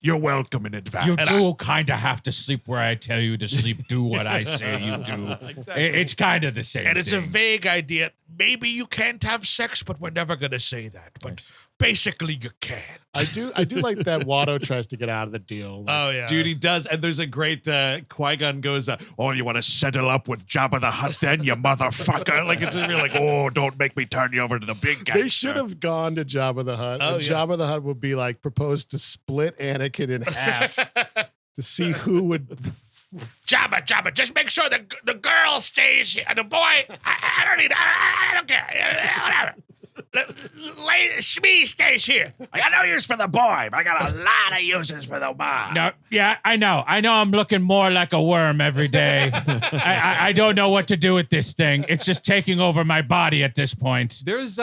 you're welcome in advance. You do kind of have to sleep where I tell you to sleep. Do what I say you do. Exactly. It's kind of the same And it's a thing. vague idea. Maybe you can't have sex, but we're never going to say that. But basically, you can. I do like that Watto tries to get out of the deal. Oh yeah, Dude, he does. And there's a great Qui-Gon goes, oh, you want to settle up with Jabba the Hutt then, you motherfucker? Like, it's really like, oh, don't make me turn you over to the big guy. They should have gone to Jabba the Hutt. Oh, and yeah. Jabba the Hutt would be like proposed to split Anakin in half to see who would. Jabba, just make sure the girl stays here. The boy, I don't care. Whatever. Shmi stays here. I got no use for the boy, but I got a lot of uses for the mom. No, yeah, I know. I'm looking more like a worm every day. I don't know what to do with this thing. It's just taking over my body at this point. There's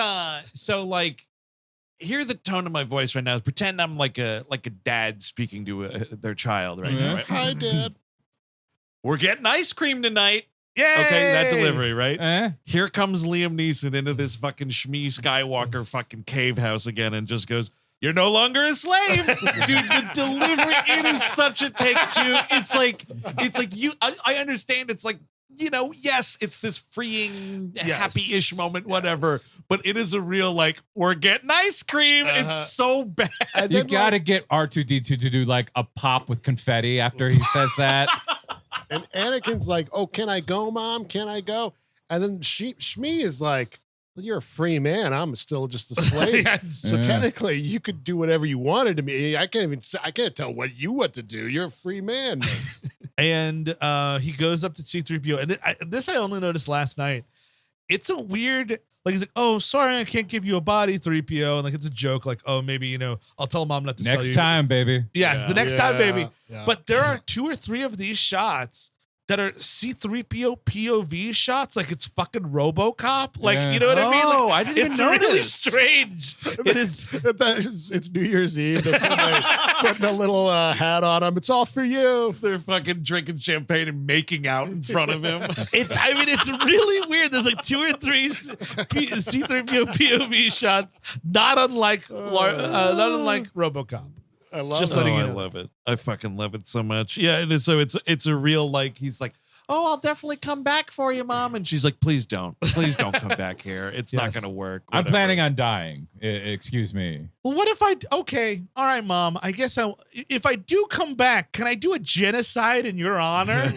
so like hear the tone of my voice right now. Pretend I'm like a dad speaking to their child right now. Right? Hi, Dad. We're getting ice cream tonight. Yay! Okay, that delivery, right? Eh? Here comes Liam Neeson into this fucking Shmi Skywalker fucking cave house again and just goes, "You're no longer a slave." Dude, the delivery, it is such a take two. It's like you I understand it's like yes, it's this freeing, happy-ish moment, whatever. But it is a real we're getting ice cream. It's so bad. You got to get R2D2 to do like a pop with confetti after he says that. And Anakin's like, "Oh, can I go, Mom? Can I go?" And then Shmi is like, "Well, you're a free man. I'm still just a slave. So technically, you could do whatever you wanted to me. I can't tell what to do. You're a free man." And he goes up to C-3PO, and this I only noticed last night. It's a weird. He's like, "Oh, sorry, I can't give you a body, 3PO," and it's a joke, "Oh, maybe I'll tell Mom not to sell you." Next time, baby. Yes, the next time, baby. Yeah. But there are 2 or 3 of these shots that are C-3PO POV shots, it's fucking RoboCop. You know what I mean? Oh, I didn't even notice. It's really strange. It is. It's New Year's Eve. They're putting a little hat on him. It's all for you. They're fucking drinking champagne and making out in front of him. It's really weird. There's 2 or 3 C-3PO POV shots, not unlike RoboCop. I love Just it. letting you I know. love it. I fucking love it so much. Yeah, and so it's a real he's like, "Oh, I'll definitely come back for you, Mom," and she's like, "Please don't come back here. It's not gonna work." I'm Whatever. planning on dying. Excuse me. Well, what if okay, all right, Mom. I guess if I do come back, can I do a genocide in your honor?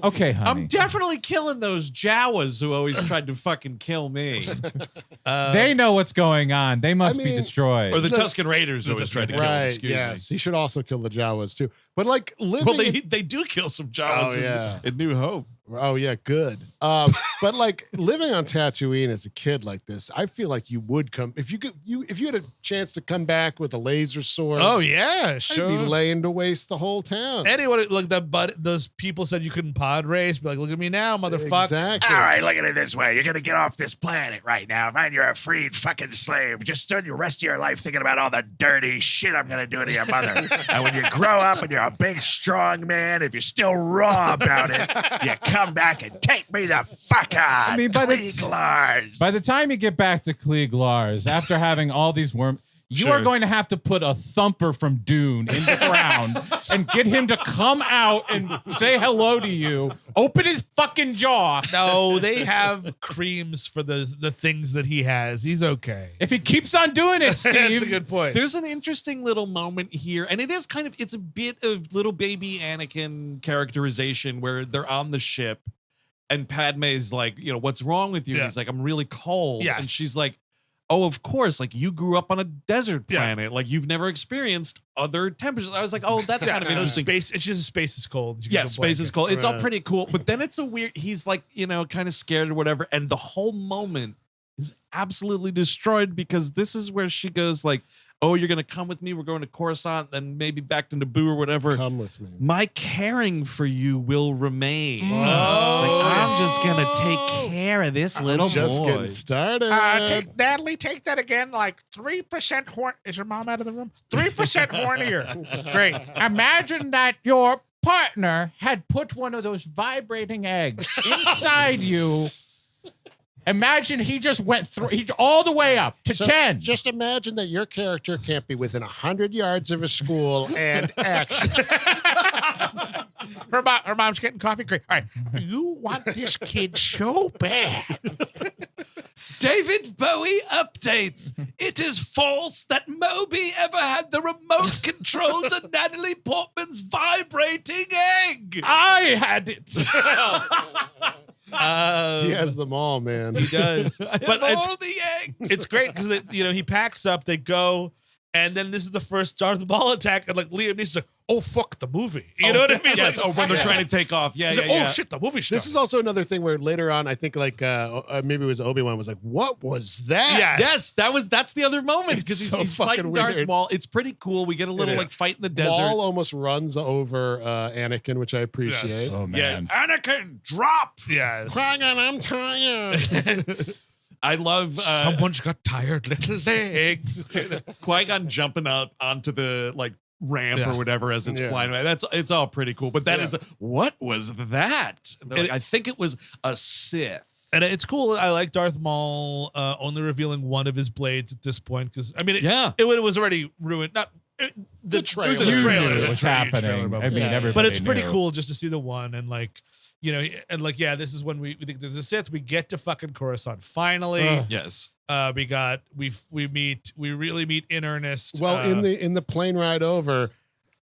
Okay, honey. I'm definitely killing those Jawas who always tried to fucking kill me, They know what's going on. They must be destroyed. or the Tusken Raiders who always tried to kill him. Right. Excuse Yes. me. He should also kill the Jawas too. But living. Well, they do kill some Jawas in New Hope. Oh yeah, good. But living on Tatooine as a kid like this, I feel like you would come if you had a chance to come back with a laser sword. Oh yeah, I'd sure. be laying to waste the whole town. Anyone those people said you couldn't pod race, be like, "Look at me now, motherfucker." Exactly. All right, look at it this way. You're going to get off this planet right now. Man, you're a freed fucking slave. Just spend the rest of your life thinking about all the dirty shit I'm going to do to your mother. And when you grow up and you're a big, strong man, if you're still raw about it, you come back and take me the fuck on. I mean, Cliegg Lars. By the time you get back to Cliegg Lars, after having all these worms, you Sure. are going to have to put a thumper from Dune in the ground and get him to come out and say hello to you. Open his fucking jaw. No, they have creams for the things that he has. He's okay. If he keeps on doing it, Steve. That's a good point. There's an interesting little moment here, and it's a bit of little baby Anakin characterization where they're on the ship, and Padme's like, "What's wrong with you?" Yeah. And he's like, "I'm really cold." Yes. And she's like, "Oh, of course, you grew up on a desert planet. You've never experienced other temperatures." I was like, "Oh, that's kind of interesting." Space. It's just space is cold. Yeah, space is cold. It's all Right. pretty cool. But then it's a weird, he's kind of scared or whatever. And the whole moment is absolutely destroyed because this is where she goes "Oh, you're going to come with me. We're going to Coruscant, then maybe back to Naboo or whatever. Come with me. My caring for you will remain. Oh. I'm just going to take care of this little Just boy." getting started. Natalie, take that again. 3% horn. Is your mom out of the room? 3% hornier. Great. Imagine that your partner had put one of those vibrating eggs inside you. Imagine he just went through all the way up to 10. Just imagine that your character can't be within 100 yards of a school and action. Her mom's getting coffee. Great. All right. You want this kid so bad. David Bowie updates. It is false that Moby ever had the remote control to Natalie Portman's vibrating egg. I had it. He has them all, man. He does. But But all the eggs. it's great because he packs up, they go, and then this is the first Darth Maul attack, and Liam Neeson's like, "Oh fuck the movie," you know what I mean? Yes. When they're trying to take off. Yeah, He's yeah, like, yeah. "Oh shit, the movie stuff." This is also another thing where later on, I think maybe it was Obi-Wan was like, "What was that?" Yes. Yes, that's the other moment because It's so he's fucking fighting Darth weird. Maul. It's pretty cool. We get a little fight in the desert. Maul almost runs over Anakin, which I appreciate. Oh, man. Anakin, drop. Yes. Qui-Gon, I'm tired. I love Someone's got tired little legs. Qui-Gon jumping up onto the ramp Yeah. or whatever as it's Yeah. flying away. It's all pretty cool. But then Yeah. it's what was that? And they're like, I think it was a Sith. And it's cool. I like Darth Maul only revealing one of his blades at this point because it was already ruined. Not the trailer. trailer. It was a You trailer. knew It It was was a huge happening. trailer, I mean, Yeah. everybody but it's pretty knew. cool just to see the one and you know, and like, yeah, this is when we think there's a Sith. We get to fucking Coruscant finally. Yes. We really meet in earnest. Well, in the plane ride over,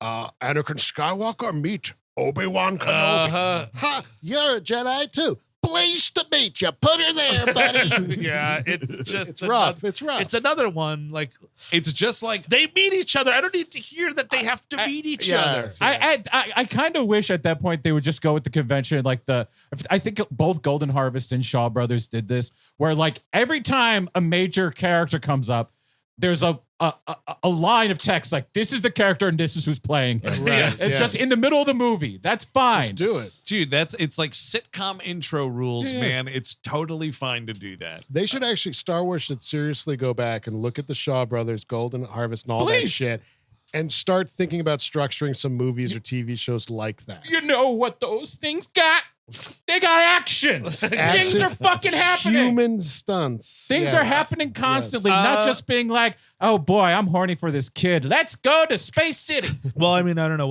Anakin Skywalker meet Obi-Wan Kenobi. Ha! You're a Jedi too. Pleased to meet you. Put her there, buddy. Yeah, it's just it's rough. It's rough. It's another one. Like it's just like they meet each other. I don't need to hear that they have to meet each other. I kind of wish at that point they would just go with the convention, like I think both Golden Harvest and Shaw Brothers did this, where like every time a major character comes up, there's a line of text like, this is the character and this is who's playing him. Right. And just in the middle of the movie. That's fine. Just do it. Dude, it's like sitcom intro rules, man. It's totally fine to do that. They should actually, Star Wars should seriously go back and look at the Shaw Brothers, Golden Harvest, and all that shit, and start thinking about structuring some movies or TV shows like that. You know what those things got? They got action. Things are fucking happening. Human stunts. Things are happening constantly, not just being like, oh boy, I'm horny for this kid. Let's go to Space City. Well, I mean, I don't know.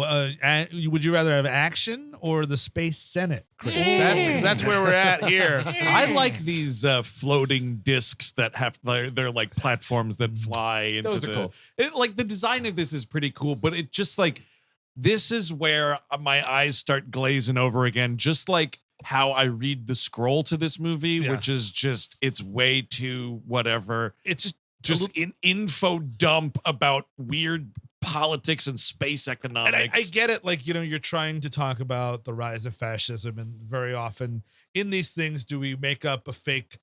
Would you rather have action or the Space Senate, Chris? That's where we're at here. I like these floating discs that they're like platforms that fly into Those are cool. Like the design of this is pretty cool, but it just like, this is where my eyes start glazing over again, just like how I read the scroll to this movie, which is just, it's way too whatever. It's just an info dump about weird politics and space economics. And I get it. Like, you know, you're trying to talk about the rise of fascism, and very often in these things, do we make up a fake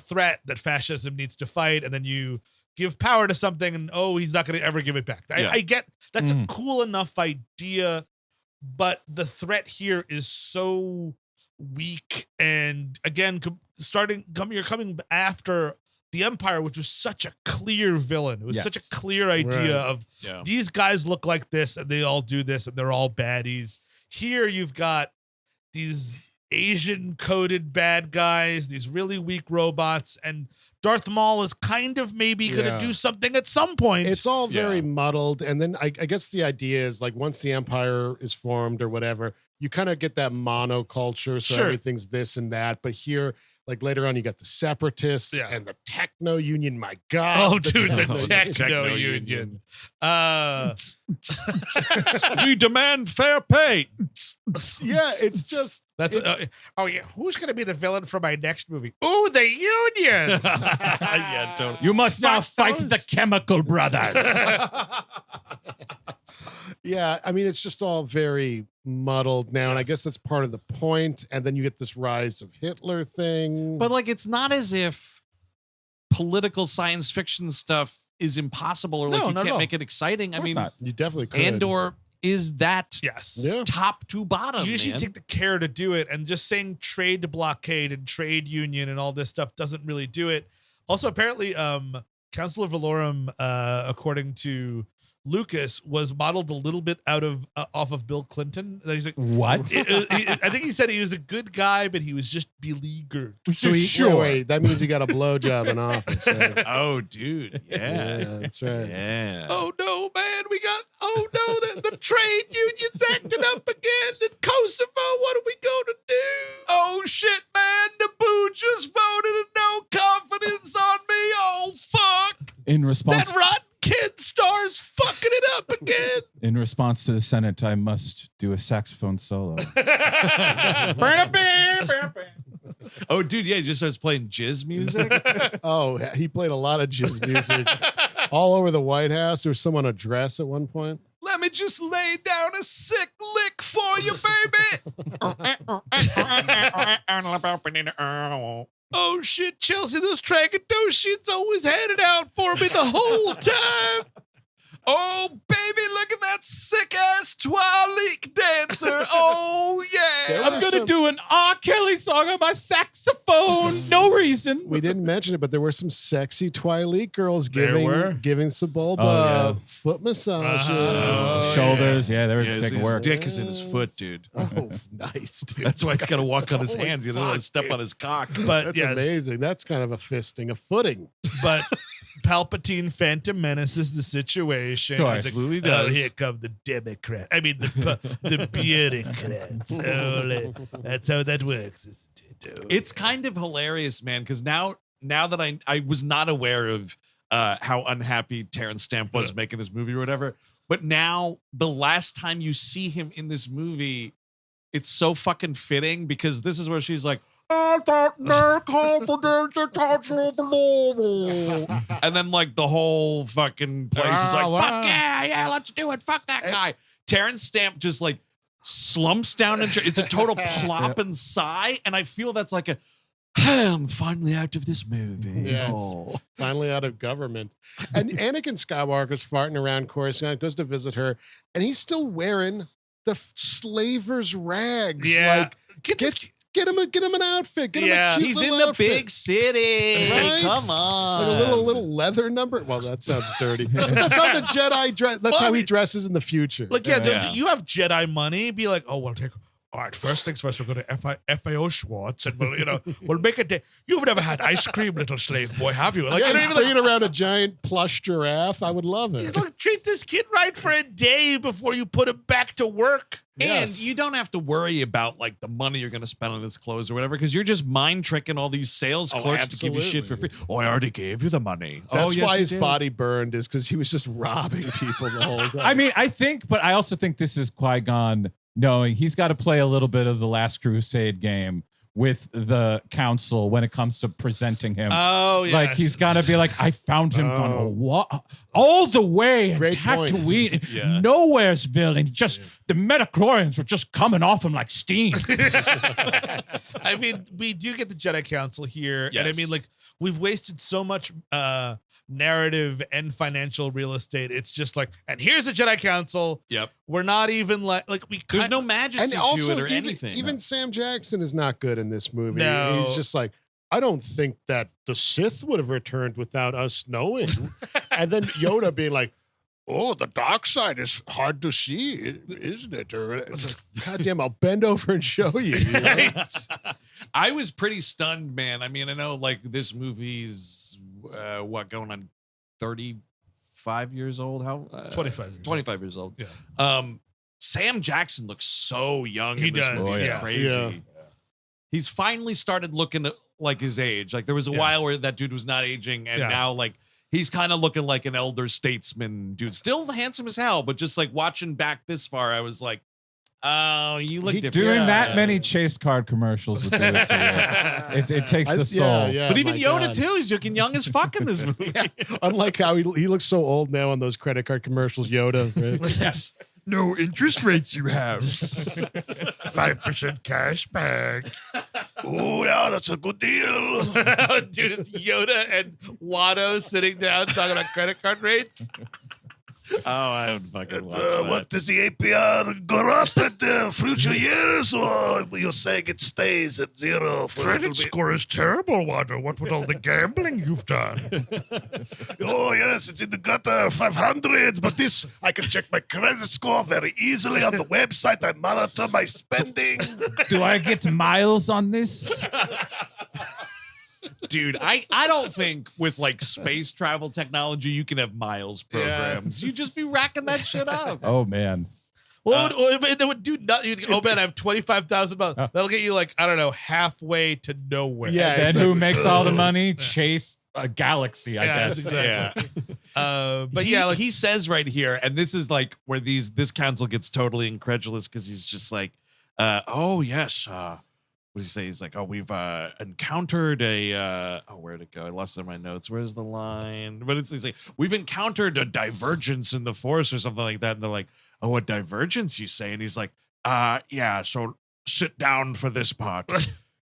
threat that fascism needs to fight, and then you give power to something and he's not going to ever give it back. I get that's a cool enough idea, but the threat here is so weak. And again, you're coming after the Empire, which was such a clear villain. It was such a clear idea of these guys look like this and they all do this and they're all baddies. Here you've got these Asian coded bad guys, these really weak robots, and Darth Maul is kind of maybe going to do something at some point. It's all very muddled. And then I guess the idea is like once the Empire is formed or whatever, you kind of get that monoculture. So everything's this and that. But here, like later on, you got the Separatists and the Techno Union. My God. Oh, dude, the Techno Union. We demand fair pay. Yeah, it's just. Who's going to be the villain for my next movie? Ooh, the unions. Yeah, totally. You must now fight the Chemical Brothers. Yeah, I mean, it's just all very muddled now, and I guess that's part of the point. And then you get this rise of Hitler thing. But like, it's not as if political science fiction stuff is impossible or like you can't make it exciting. I mean, you definitely could. Andor is that Yeah. top to bottom. You usually take the care to do it, and just saying trade blockade and trade union and all this stuff doesn't really do it. Also, apparently, Council of Valorum, according to Lucas, was modeled a little bit off of Bill Clinton. He's like, what? I think he said he was a good guy, but he was just beleaguered. So wait, that means he got a blowjob in office. Right? Oh, dude. Yeah, that's right. Yeah. Oh no, man, the trade union's acting up again in Kosovo. What are we gonna do? Oh shit, man! Naboo just voted a no confidence on me. Oh fuck! In response, that rotten kid star's fucking it up again. In response to the Senate, I must do a saxophone solo. Oh, dude, yeah, he just starts playing jizz music. Oh, he played a lot of jizz music all over the White House. There was someone on a dress at one point. Let me just lay down a sick lick for you, baby. Oh shit, Chelsea, those Tragadocians always had it out for me the whole time. Oh, baby, look at that sick-ass Twilight dancer. Oh, yeah. I'm going to do an R. Kelly song on my saxophone. No reason. We didn't mention it, but there were some sexy Twilight girls giving Sebulba foot massages. Shoulders, they were taking work. His dick is in his foot, dude. Oh, nice, dude. That's why he's got to walk on his hands. He doesn't want to step on his cock. But that's amazing. That's kind of a fisting, a footing. But Palpatine Phantom Menace is the situation. Sure. He's Absolutely oh, does. here come the Democrat. I mean, the bureaucrats. Oh, that's how that works, isn't it? Oh. It's kind of hilarious, man, because now that I was not aware of how unhappy Terence Stamp was making this movie or whatever, but now the last time you see him in this movie, it's so fucking fitting because this is where she's like, I thought no confidence attached to the law. And then like the whole fucking place is like, fuck yeah, let's do it. Fuck that guy. Terence Stamp just like slumps down and it's a total plop and sigh. And I feel that's like I'm finally out of this movie. Yes. Finally out of government. And Anakin Skywalker's farting around Coruscant, goes to visit her, and he's still wearing the slaver's rags. Yeah. Like, get him an outfit. Get him a cute He's little in the outfit. big city. Right? Come on. Like a little leather number. Well, that sounds dirty. That's how the Jedi dress. That's how he dresses in the future. Like, you have Jedi money. Be like, oh, we'll take. All right, first things first, we'll go to FAO Schwartz, and we'll make a day. You've never had ice cream, little slave boy, have you? Like, yeah, you he's bringing around a giant plush giraffe. I would love it. Look, treat this kid right for a day before you put him back to work. And you don't have to worry about like the money you're going to spend on his clothes or whatever, because you're just mind tricking all these sales clerks to give you shit for free. Oh, I already gave you the money. That's why his body burned, is because he was just robbing people the whole time. I mean, but I also think this is Qui-Gon knowing he's got to play a little bit of the Last Crusade game with the council when it comes to presenting him. Oh, yeah. Like, he's got to be like, I found him on a all the way in Great Tatooine, Yeah. Nowheresville, and just the Metachlorians were just coming off him like steam. I mean, we do get the Jedi Council here, and I mean, like, we've wasted so much narrative and financial real estate. It's just like, and here's the Jedi Council. Yep. We're not even like we. There's no majesty to it or anything. Even Sam Jackson is not good in this movie. No. He's just like, I don't think that the Sith would have returned without us knowing. And then Yoda being like, oh, the dark side is hard to see, isn't it? Or it's like, God damn, I'll bend over and show you. You know? I was pretty stunned, man. I mean, I know like this movie's going on 35 years old? How 25 years 25 years old. Yeah. Sam Jackson looks so young He in this does. movie. It's Yeah. crazy. Yeah. He's finally started looking like his age. Like there was a while where that dude was not aging, and now like he's kind of looking like an elder statesman dude. Still handsome as hell, but just like watching back this far, I was like, oh, you look different. Doing that many chase card commercials would do it to you. It takes the soul. But even my Yoda God. too, he's looking young as fuck in this movie. Unlike how he looks so old now on those credit card commercials, Yoda. Right? Yes. No interest rates you have. 5% cash back. Oh, yeah, that's a good deal. Dude, it's Yoda and Watto sitting down talking about credit card rates. Oh, I would fucking watch that. What does the APR go up at the future years, or you're saying it stays at zero? Credit score is terrible, Watto. What with all the gambling you've done? Oh, yes, it's in the gutter, 500s, but this, I can check my credit score very easily on the website. I monitor my spending. Do I get miles on this? Dude, I don't think with like space travel technology you can have miles programs. You just be racking that shit up. Oh, man. Well, they would do nothing. Oh man, I have $25,000. That'll get you like, I don't know, halfway to nowhere. Yeah, And exactly. who makes all the money? Chase a galaxy, I guess. Exactly. Yeah. But like he says right here, and this is like where this council gets totally incredulous because he's just like, oh yes, what does he say? He's like, oh, we've encountered a where'd it go? I lost it in my notes. Where's the line? But he's like, we've encountered a divergence in the force or something like that. And they're like, oh, a divergence, you say? And he's like, yeah, so sit down for this part.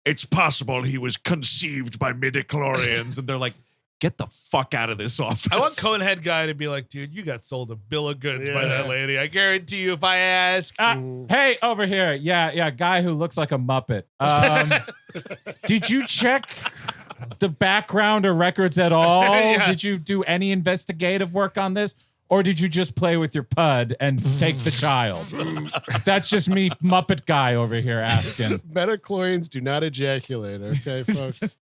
It's possible he was conceived by midichlorians. And they're like, get the fuck out of this office. I want Conehead guy to be like, dude, you got sold a bill of goods by that lady. I guarantee you, if I ask. Hey, over here. Yeah, guy who looks like a Muppet. Did you check the background or records at all? Yeah. Did you do any investigative work on this? Or did you just play with your pud and take the child? That's just me, Muppet guy over here asking. Metachlorians do not ejaculate, okay, folks?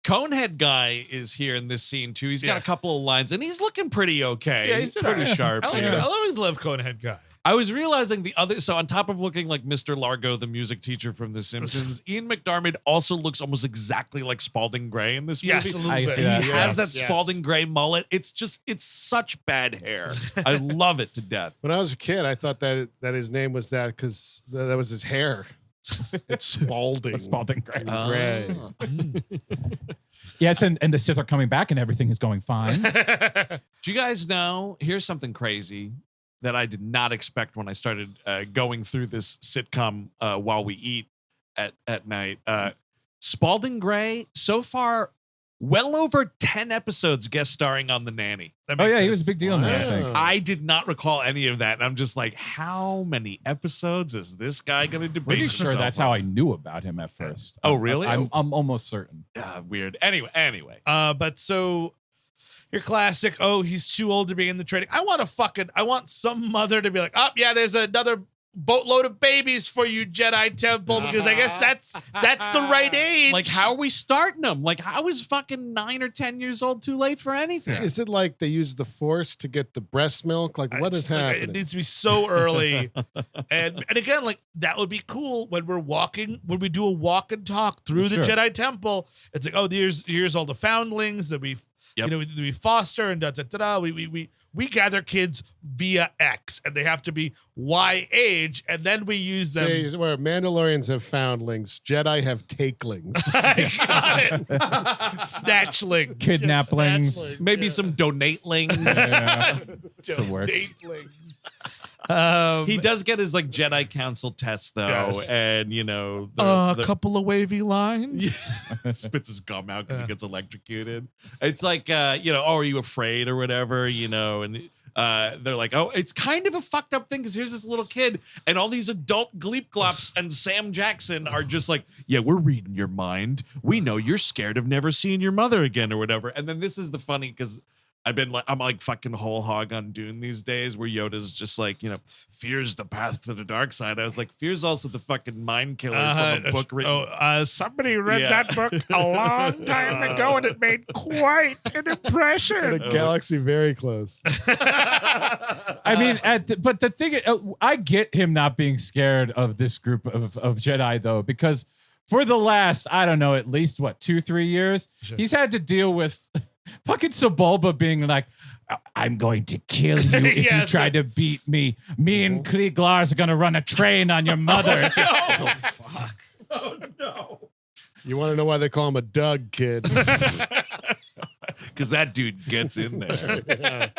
Conehead guy is here in this scene too. He's got a couple of lines, and he's looking pretty okay. Yeah, he's pretty sharp. I always love Conehead guy. I was realizing so on top of looking like Mr. Largo, the music teacher from The Simpsons, Ian McDiarmid also looks almost exactly like Spalding Gray in this movie. Yes, a little bit. He has that Spalding Gray mullet. It's such bad hair. I love it to death. When I was a kid, I thought that his name was that because that was his hair. It's Spalding. Spalding Gray. Gray. Yes, and the Sith are coming back and everything is going fine. Do you guys know? Here's something crazy that I did not expect when I started going through this sitcom while we eat at night. Spalding Gray, so far, well over 10 episodes guest starring on The Nanny. He was a big deal in that, I think. I did not recall any of that. And I'm just like, how many episodes is this guy going to debate? Pretty sure that's how I knew about him at first. Oh, really? I'm almost certain. Weird. Anyway. But so your classic, he's too old to be in the training. I want some mother to be like, there's another boatload of babies for you, Jedi Temple, because I guess that's the right age. Like, how are we starting them? Like, how is fucking 9 or 10 years old too late for anything? Is it like they use the Force to get the breast milk? Like, what is happening? It needs to be so early. and again, like, that would be cool when we do a walk and talk through the Jedi Temple. It's like, here's all the foundlings that we we foster and we gather kids via X, and they have to be Y age, and then we use them. Where Mandalorians have foundlings, Jedi have takelings. I got it. Snatchlings. Kidnaplings. Maybe some donatelings. Donatelings. He does get his like Jedi Council test though, and a couple of wavy lines. Spits his gum out because he gets electrocuted. It's like are you afraid or whatever, and they're like, it's kind of a fucked up thing because here's this little kid and all these adult Gleep Glops and Sam Jackson are just like, we're reading your mind. We know you're scared of never seeing your mother again or whatever. And then this is the funny because I'm like fucking whole hog on Dune these days where Yoda's just like, fear's the path to the dark side. I was like, fear's also the fucking mind killer from a book written. Somebody read that book a long time ago and it made quite an impression. In a galaxy very close. I mean, but the thing, I get him not being scared of this group of Jedi though, because for the last, I don't know, at least 2-3 years, he's had to deal with fucking Sebulba being like, I'm going to kill you if you try to beat me. Me and Cliegg Lars are going to run a train on your mother. Oh, fuck. Oh, no. You want to know why they call him a Doug kid? Because that dude gets in there.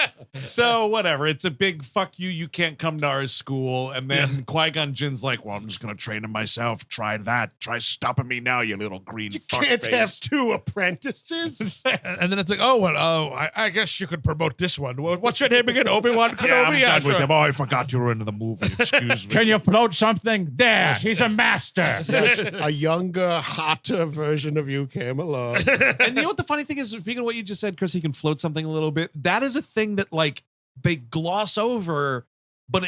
So whatever. It's a big fuck you. You can't come to our school. And then Qui-Gon Jinn's like, well, I'm just going to train him myself. Try that. Try stopping me now, you little green fuck can't face. have 2 apprentices. And then it's like, I guess you could promote this one. What's your name again? Obi-Wan Kenobi? Yeah, I'm done with him. I forgot you were into the movie. Excuse me. Can you float something? There, she's a master. A younger, hotter version of you came along. And you know what the funny thing is, speaking of what you just said, Chris, he can float something a little bit. That is a thing that like they gloss over, but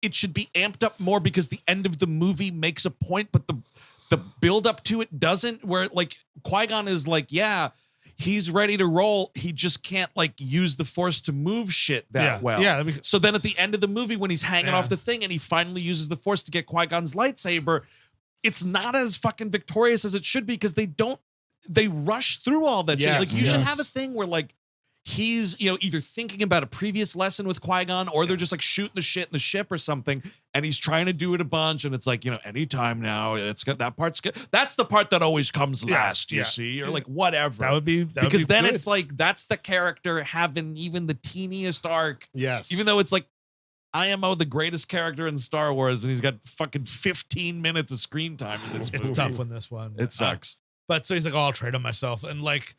it should be amped up more because the end of the movie makes a point, but the build up to it doesn't, where like Qui-Gon is like, he's ready to roll. He just can't like use the Force to move shit that well. Yeah. So then at the end of the movie, when he's hanging off the thing and he finally uses the Force to get Qui-Gon's lightsaber, it's not as fucking victorious as it should be because they rush through all that shit. Like you should have a thing where like he's, either thinking about a previous lesson with Qui-Gon or they're just like shooting the shit in the ship or something. And he's trying to do it a bunch. And it's like, anytime now it's got that part's good. That's the part that always comes last, you see, or like whatever. That would be then good. it's like, that's the character having even the teeniest arc. Yes. Even though it's like, IMO, the greatest character in Star Wars, and he's got fucking 15 minutes of screen time in this movie. It's tough on this one. It sucks. But so he's like, I'll trade on myself. And like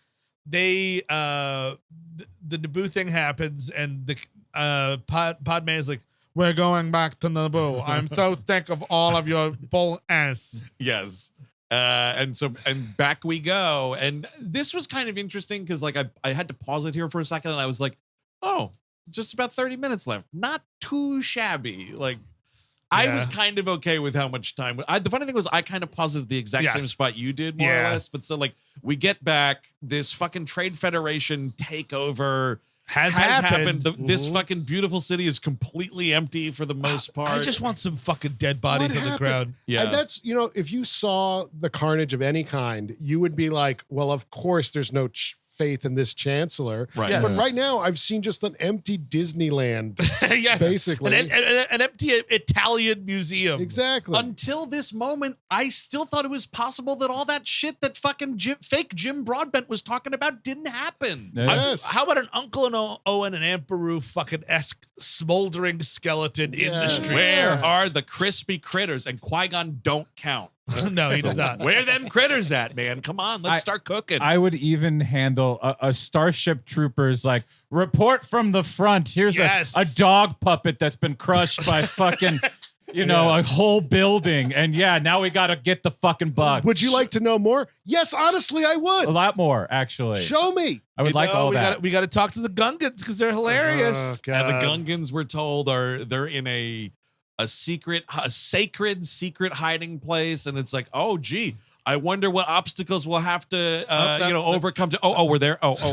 the Naboo thing happens and the Padme is like, we're going back to Naboo. I'm so sick of all of your bull ass. Yes. And back we go. And this was kind of interesting because like I had to pause it here for a second and I was like, just about 30 minutes left. Not too shabby. Like I was kind of okay with how much time. The funny thing was, I kind of paused at the exact same spot you did, more or less. But so, like, we get back, this fucking Trade Federation takeover has happened. This fucking beautiful city is completely empty for the most part. I just want some fucking dead bodies on the ground. Yeah. And that's, if you saw the carnage of any kind, you would be like, well, of course there's no faith in this chancellor. Right. Yes. But right now I've seen just an empty Disneyland. Yes. Basically. An empty Italian museum. Exactly. Until this moment, I still thought it was possible that all that shit that fucking fake Jim Broadbent was talking about didn't happen. Yes. How about an Uncle and Owen and Aunt Beru fucking esque smoldering skeleton in the street? Where are the crispy critters? And Qui-Gon don't count. No, he does not. Where them critters at, man? Come on, let's start cooking. I would even handle a Starship Troopers like report from the front. Here's a dog puppet that's been crushed by fucking, a whole building. And now we got to get the fucking bugs. Would you like to know more? Yes, honestly, I would. A lot more, actually. Show me. I would like all that. We got to talk to the Gungans because they're hilarious. And the Gungans, we're told, they're in a sacred hiding place, and it's like, oh gee, I wonder what obstacles we'll have to overcome to we're there. All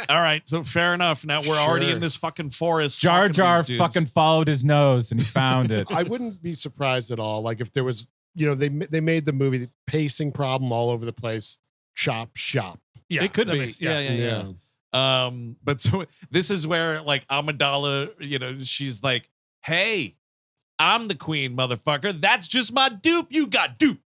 right, so fair enough. Now we're already in this fucking forest. Jar Jar fucking followed his nose and he found it. I wouldn't be surprised at all, like if there was, they made the movie, the pacing problem all over the place. Shop. Yeah, it could be. Yeah. But so this is where, like, Amidala, she's like, hey, I'm the queen, motherfucker. That's just my dupe. You got dupe.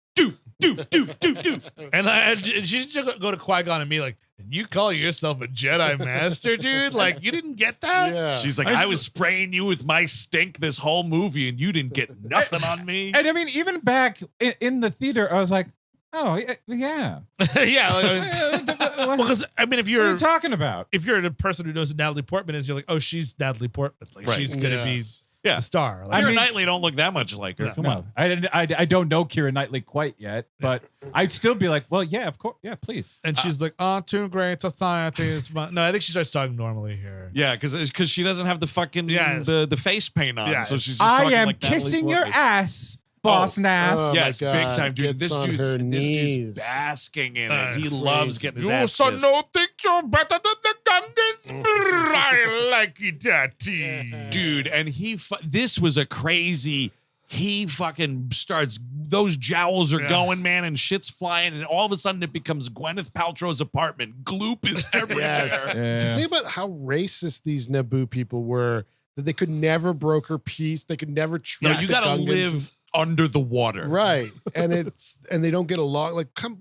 And she's just go to Qui-Gon and be like, you call yourself a Jedi Master, dude? Like, you didn't get that? Yeah. She's like, I was spraying you with my stink this whole movie, and you didn't get nothing on me. And I mean, even back in the theater, I was like, oh, yeah. Yeah. Because, I mean, what are you talking about? If you're a person who knows who Natalie Portman is, you're like, oh, she's Natalie Portman. Like, she's going to be the star. Like, Keira Knightley don't look that much like her. No, Come on. I don't know Keira Knightley quite yet, but I'd still be like, well, yeah, of course. Yeah, please. And she's like, two great societies. No, I think she starts talking normally here. Yeah, because she doesn't have the fucking the face paint on. Yes. So she's just talking like kissing Natalie your ass. Boss Nass. Oh yes, my big God. time, dude. This dude's basking in it. He loves getting his ass kissed. You think you're better than the Gungans? I like it, Daddy. Dude, and this was a crazy. He fucking starts. Those jowls are going, man, and shit's flying, and all of a sudden it becomes Gwyneth Paltrow's apartment. Gloop is everywhere. Yes. Yeah. Think about how racist these Naboo people were. That they could never broker peace. They could never trust. No, you got to live under the water, right? And they don't get along. Like, come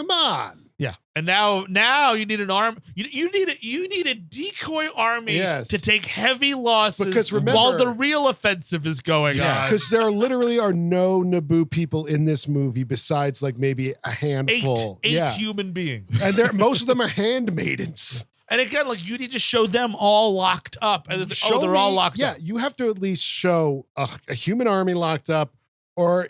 on. Yeah, and now you need an arm. You need a decoy army to take heavy losses because remember, while the real offensive is going on. Because there literally are no Naboo people in this movie besides like maybe a handful, eight human beings, and most of them are handmaidens. And again, like you need to show them all locked up, and they're all locked up. Yeah, you have to at least show a human army locked up, or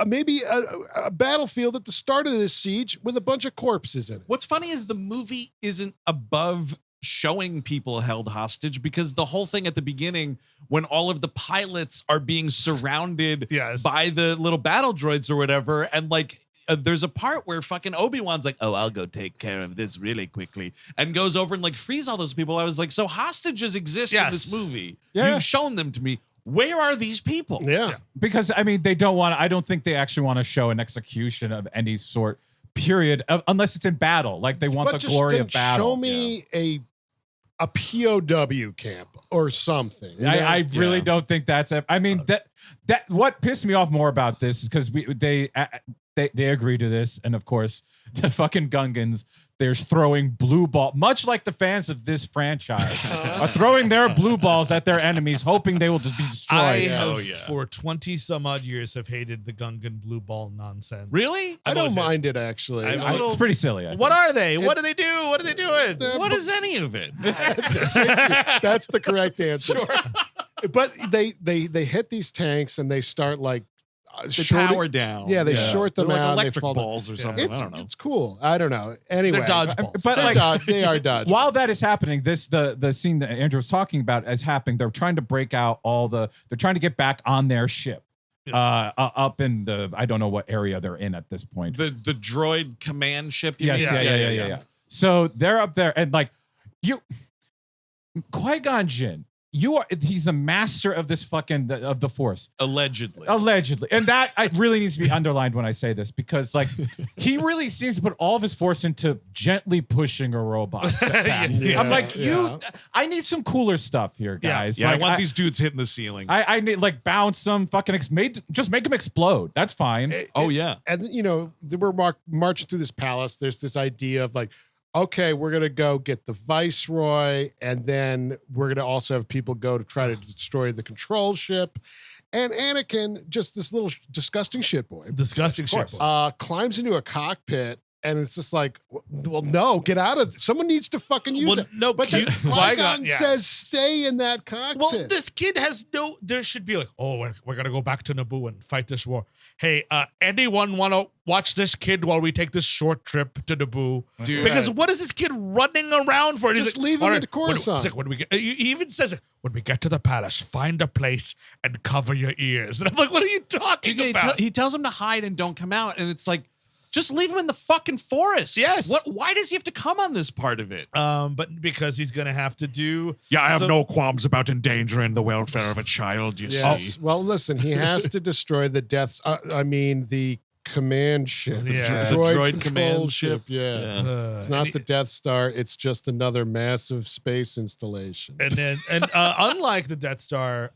maybe a battlefield at the start of this siege with a bunch of corpses in it. What's funny is the movie isn't above showing people held hostage, because the whole thing at the beginning, when all of the pilots are being surrounded by the little battle droids or whatever, and like. There's a part where fucking Obi-Wan's like, oh, I'll go take care of this really quickly, and goes over and like frees all those people. I was like, so hostages exist in this movie. Yeah. You've shown them to me. Where are these people? Yeah. Because I mean, I don't think they actually want to show an execution of any sort, period, unless it's in battle. Like they want the glory of battle. Show me a POW camp or something. I really don't think that's it. I mean, that what pissed me off more about this is because they agree to this, and of course the fucking Gungans, they're throwing blue ball, much like the fans of this franchise are throwing their blue balls at their enemies, hoping they will just be destroyed. I have for 20 some odd years have hated the Gungan blue ball nonsense. Really? I don't mind it actually. It's pretty silly. What are they? What do they do? What are they doing? What is any of it? That's the correct answer. Sure. But they hit these tanks and they start like the tower down. Yeah, they short them They're like out. electric they fall down. balls or something. I don't know. It's cool. I don't know. Anyway, They're dodgeballs. But like, they are dodgeballs. while that is happening, the scene that Andrew was talking about is happening. They're trying to break out they're trying to get back on their ship. Up in the, I don't know what area they're in at this point. The droid command ship. Yes, yeah. So they're up there, and like Qui-Gon Jinn, he's the master of this fucking of the Force. Allegedly, and that really needs to be underlined when I say this, because like he really seems to put all of his force into gently pushing a robot. I'm like, I need some cooler stuff here, guys. Yeah, like, I want these dudes hitting the ceiling. I need like bounce them, fucking just make them explode. That's fine. And you know, we're marching through this palace. There's this idea of like, okay, we're going to go get the Viceroy, and then we're going to also have people go to try to destroy the control ship. And Anakin, just this little disgusting shitboy, climbs into a cockpit, and it's just like, well, no, get out of it. Someone needs to fucking use it. No, but Qui-Gon says, stay in that cockpit. Well, this kid has there should be like, oh, we're going to go back to Naboo and fight this war. Hey, anyone want to watch this kid while we take this short trip to Naboo? Dude. Because what is this kid running around for? Just leave him in Coruscant. He even says, when we get to the palace, find a place and cover your ears. And I'm like, what are you talking about? He tells him to hide and don't come out, and it's like, just leave him in the fucking forest. Yes. Why does he have to come on this part of it? But because he's gonna have to do. Yeah, I have no qualms about endangering the welfare of a child. You see. Well, listen, he has to destroy the the command ship. Yeah. The droid control command ship. Yeah. It's not the Death Star. It's just another massive space installation. And unlike the Death Star,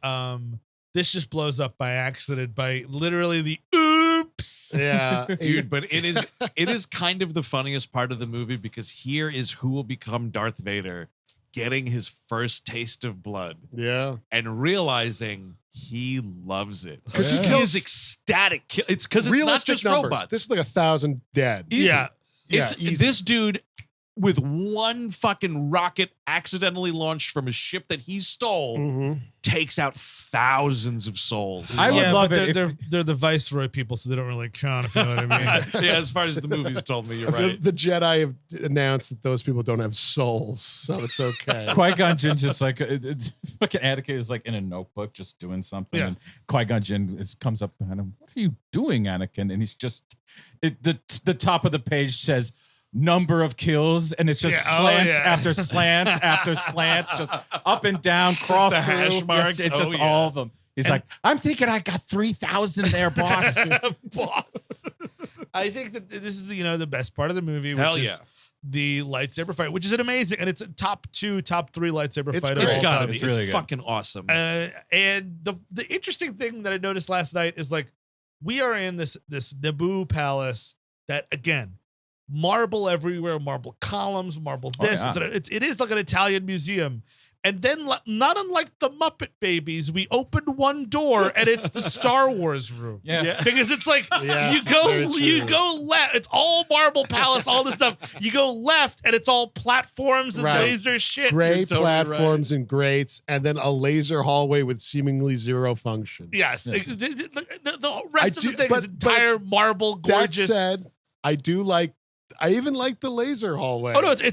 this just blows up by accident by literally the oops. Yeah. Dude, but it is kind of the funniest part of the movie, because here is who will become Darth Vader getting his first taste of blood. Yeah. And realizing he loves it. Because he is ecstatic. It's because it's not just numbers. robots. This is like 1,000 dead. Easy. Yeah. It's easy. this dude with one fucking rocket accidentally launched from a ship that he stole takes out thousands of souls. I would love it. They're the Viceroy people, so they don't really count, if you know what I mean. Yeah, as far as the movies told me, you're right. The Jedi have announced that those people don't have souls, so it's okay. Qui-Gon Jinn just like fucking Anakin is like in a notebook just doing something, and Qui-Gon Jinn comes up behind him. What are you doing, Anakin? And he's just the top of the page says number of kills, and it's just slants after slants after slants, just up and down, cross the hash marks. It's just all of them. He's like, I'm thinking I got 3,000 there, boss. Boss. I think that this is the best part of the movie. Hell which yeah. is the lightsaber fight, which is an amazing, and it's a top 3 lightsaber fight. It's of all gotta time. be. It's really good. Fucking awesome. And the interesting thing that I noticed last night is like, we are in this Naboo palace that, again, marble everywhere, marble columns, marble this. It is like an Italian museum. And then, not unlike the Muppet Babies, we opened one door and it's the Star Wars room. Yeah. Because it's like, Yes, you go left. It's all marble palace, all this stuff. You go left and it's all platforms and laser shit. Gray totally platforms and grates, and then a laser hallway with seemingly zero function. Yes. The rest of the thing is entire marble, gorgeous. That said, I even like the laser hallway. Oh no, it's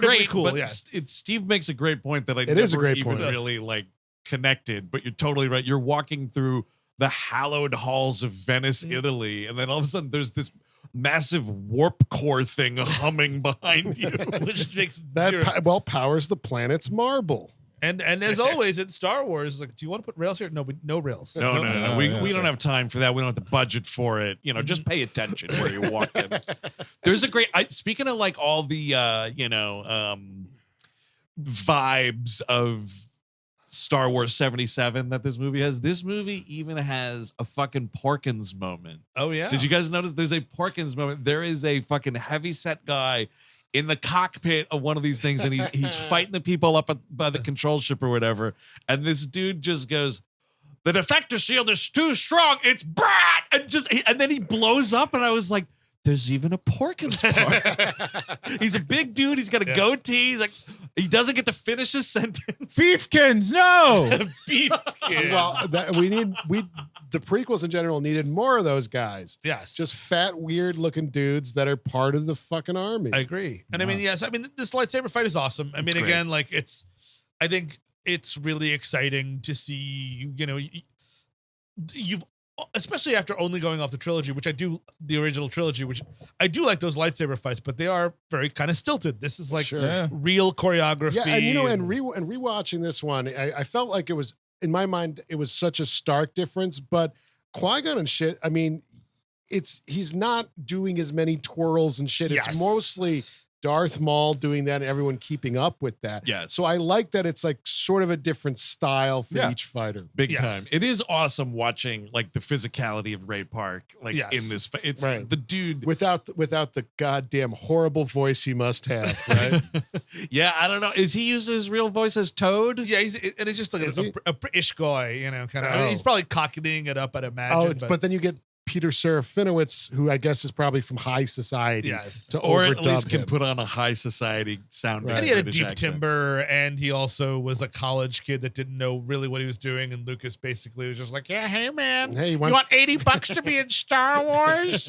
great, cool. But Steve makes a great point that I is a never great even point. really like connected. But you're totally right. You're walking through the hallowed halls of Venice, Italy, and then all of a sudden there's this massive warp core thing humming behind you, which makes powers the planet's marble. And as always in Star Wars, it's like, do you want to put rails here? No, no rails. No. We don't have time for that. We don't have the budget for it. Just pay attention where you're walking. There's a great. Speaking of like all the vibes of Star Wars 77 that this movie has. This movie even has a fucking Porkins moment. Oh yeah. Did you guys notice? There's a Porkins moment. There is a fucking heavyset guy in the cockpit of one of these things, and he's fighting the people up by the control ship or whatever. And this dude just goes, "The defector shield is too strong. It's brat," and then he blows up. And I was like, there's even a Porkins part. He's a big dude. He's got a goatee. He's like, he doesn't get to finish his sentence. Beefkins, no. Beefkins. Well, the prequels in general needed more of those guys. Yes. Just fat, weird looking dudes that are part of the fucking army. I agree. And I mean, yes, I mean, this lightsaber fight is awesome. I mean, again, like I think it's really exciting to see, you know, you've, especially after only going off the trilogy, which I do, the original trilogy, which I do like those lightsaber fights, but they are very kind of stilted. This is like real choreography. Yeah, and you know, and rewatching this one, I felt like it was, in my mind, it was such a stark difference. But Qui-Gon and shit, I mean, he's not doing as many twirls and shit. It's mostly Darth Maul doing that and everyone keeping up with that. Yes. So I like that it's like sort of a different style for each fighter. Big time. It is awesome watching like the physicality of Ray Park, like in this. It's the dude without the goddamn horrible voice he must have, right? Yeah, I don't know. Is he using his real voice as Toad? Yeah, it's just like a British guy, you know, kind of. I mean, he's probably cocketing it up, I'd imagine. But then you get Peter Serafinowicz, who I guess is probably from high society, or at least can put on a high society sound. And he had a deep timbre, and he also was a college kid that didn't know really what he was doing. And Lucas basically was just like, "Yeah, hey man, you want $80 to be in Star Wars?"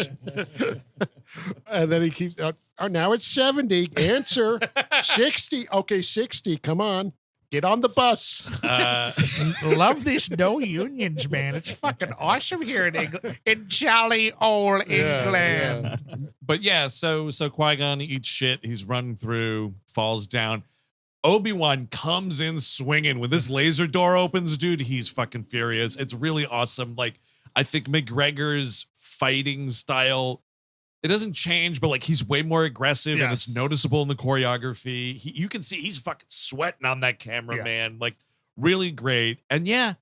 And then he keeps, "Oh, now it's 70. Answer 60. Okay, 60. Come on." Get on the bus. Love these no unions, man. It's fucking awesome here in jolly old England. Yeah. But yeah, so Qui-Gon eats shit. He's running through, falls down. Obi-Wan comes in swinging. When this laser door opens, dude, he's fucking furious. It's really awesome. Like, I think McGregor's fighting style, it doesn't change, but like he's way more aggressive and it's noticeable in the choreography. You can see he's fucking sweating on that camera, man. Like, really great. And yeah,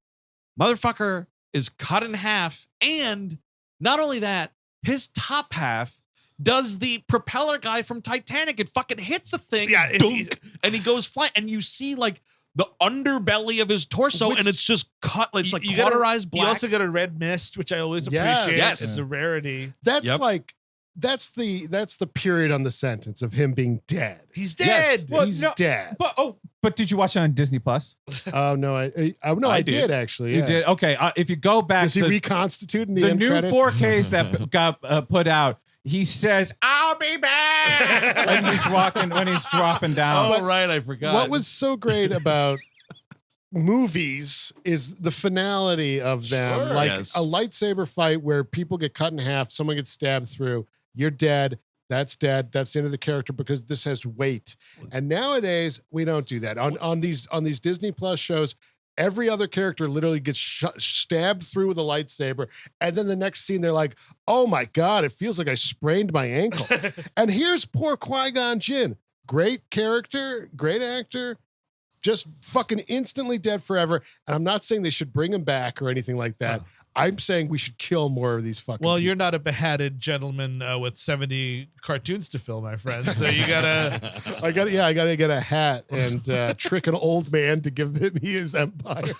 motherfucker is cut in half. And not only that, his top half does the propeller guy from Titanic. It fucking hits a thing, dunk, and he goes flying. And you see like the underbelly of his torso, and it's just cut. It's like cauterized black. You also got a red mist, which I always appreciate. Yes. It's a rarity. That's like, that's the period on the sentence of him being dead. He's dead. Yes, he's dead. But did you watch it on Disney Plus? Oh no, I did actually. You did? Okay. If you go back, does he reconstitute in the new credits? 4Ks that got put out? He says, "I'll be back," when he's dropping down. Oh, right, I forgot. What was so great about movies is the finality of them. Sure. Like Yes. a lightsaber fight where people get cut in half, someone gets stabbed through, you're dead. That's dead. That's the end of the character because this has weight. And nowadays we don't do that. On these Disney Plus shows, every other character literally gets stabbed through with a lightsaber, and then the next scene they're like, "Oh my god, it feels like I sprained my ankle." And here's poor Qui-Gon Jinn, great character, great actor, just fucking instantly dead forever. And I'm not saying they should bring him back or anything like that. I'm saying we should kill more of these fucking people. You're not a beheaded gentleman with 70 cartoons to fill, my friend. So you gotta. I gotta get a hat and trick an old man to give me his empire.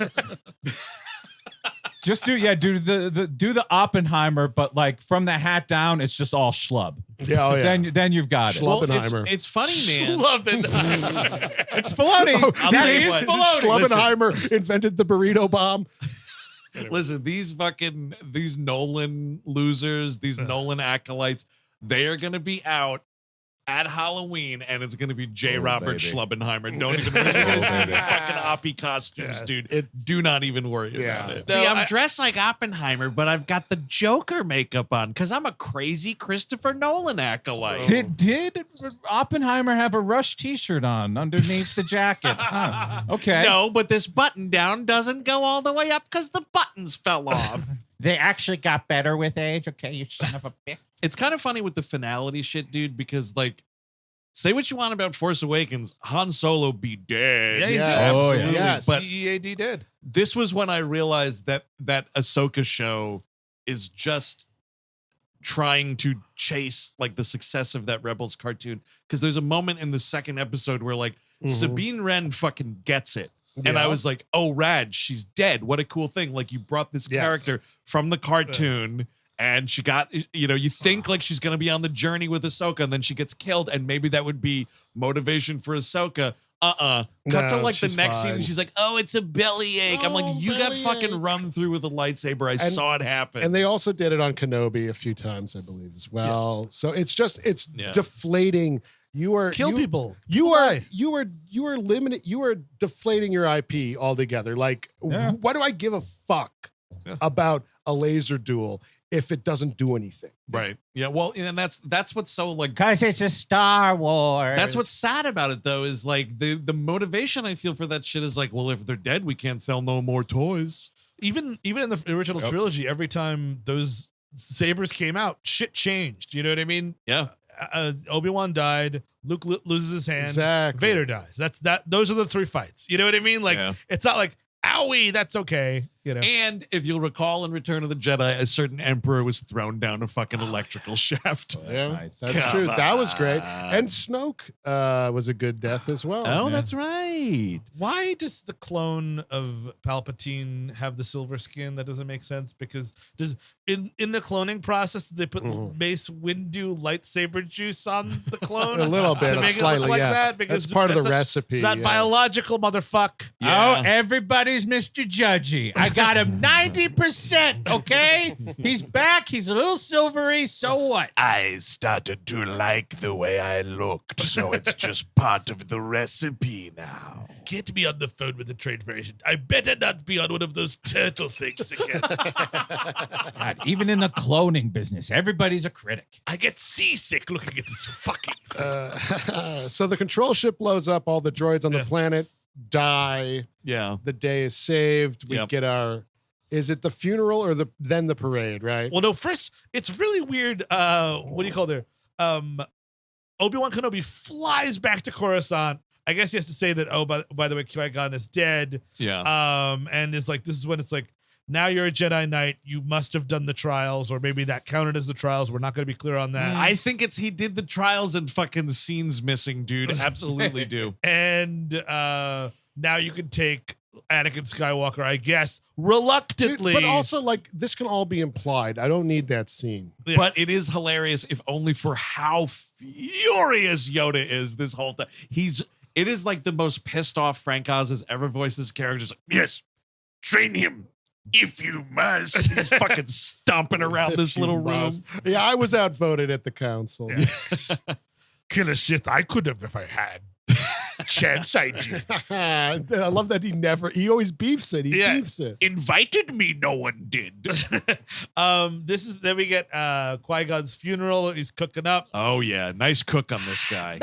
Just do the Oppenheimer, but like from the hat down, it's just all schlub. Yeah, oh yeah. Then you've got it. Schlubbenheimer. It's funny, man. It's Filoni. Schlubbenheimer invented the burrito bomb. Listen, these Nolan losers, these Nolan acolytes, they are going to be out at Halloween, and it's going to be J. Robert Schlubbenheimer. Don't even worry. You're going to see these fucking Oppie costumes, dude. Do not even worry about it. See, I'm dressed like Oppenheimer, but I've got the Joker makeup on because I'm a crazy Christopher Nolan acolyte. Did Oppenheimer have a Rush t-shirt on underneath the jacket? Huh. Okay. No, but this button down doesn't go all the way up because the buttons fell off. They actually got better with age. Okay, you son of a bitch. It's kind of funny with the finality shit, dude, because like, say what you want about Force Awakens, Han Solo be dead. Yeah, he's dead. Absolutely. Yes. But EAD dead. this was when I realized that Ahsoka show is just trying to chase like the success of that Rebels cartoon. Because there's a moment in the second episode where like Sabine Wren fucking gets it. And I was like, oh, rad, she's dead. What a cool thing. Like, you brought this character from the cartoon and she got, you think like she's going to be on the journey with Ahsoka, and then she gets killed, and maybe that would be motivation for Ahsoka. Cut to like the next scene, and she's like, "Oh, it's a bellyache." I'm like, "You got fucking run through with a lightsaber. I saw it happen." And they also did it on Kenobi a few times, I believe, as well. Yeah. So it's deflating. People. You are limited. You are deflating your IP altogether. Like, what do I give a fuck about a laser duel if it doesn't do anything? Right. Yeah. Well, and that's what's so like, because it's a Star Wars. That's what's sad about it, though, is like the motivation I feel for that shit is like, well, if they're dead, we can't sell no more toys. Even in the original trilogy, every time those sabers came out, shit changed. You know what I mean? Yeah. Obi-Wan died. Luke loses his hand. Exactly. Vader dies. Those are the 3 fights. You know what I mean? Like, it's not like, owie, that's okay. And if you'll recall in Return of the Jedi, a certain emperor was thrown down a fucking electrical shaft. That's true. That was great. And Snoke was a good death as well. Oh, that's right. Why does the clone of Palpatine have the silver skin? That doesn't make sense, because in the cloning process, did they put Mace Windu lightsaber juice on the clone? A little bit, to make slightly, it look like that? Because that's part of the recipe. It's not biological, motherfucker. Yeah. Oh, everybody's Mr. Judgy. I got him 90%, okay? He's back. He's a little silvery. So what? I started to like the way I looked, so it's just part of the recipe now. Get me on the phone with the trade version. I better not be on one of those turtle things again. God, even in the cloning business, everybody's a critic. I get seasick looking at this fucking So the control ship blows up. All the droids on the planet die. Yeah. The day is saved. We get our... Is it the funeral or then the parade, right? Well, no, first, it's really weird. What do you call there? Obi-Wan Kenobi flies back to Coruscant. I guess he has to say that, by the way, Qui-Gon is dead. Yeah. And it's like, this is when it's like, now you're a Jedi Knight. You must have done the trials, or maybe that counted as the trials. We're not going to be clear on that. I think he did the trials and fucking scenes missing, dude. Absolutely do. And now you can take Anakin Skywalker, I guess, reluctantly. Dude, but also, like, this can all be implied. I don't need that scene. Yeah. But it is hilarious, if only for how furious Yoda is this whole time. It is like the most pissed off Frank Oz has ever voiced this character. Like, yes, train him if you must. He's fucking stomping around this little room. Yeah, I was outvoted at the council. Yeah. Kill a Sith, I could have if I had. Chance I did. I love that he always beefs it. He beefs it. Invited me, no one did. Then we get Qui-Gon's funeral. He's cooking up. Oh yeah, nice cook on this guy.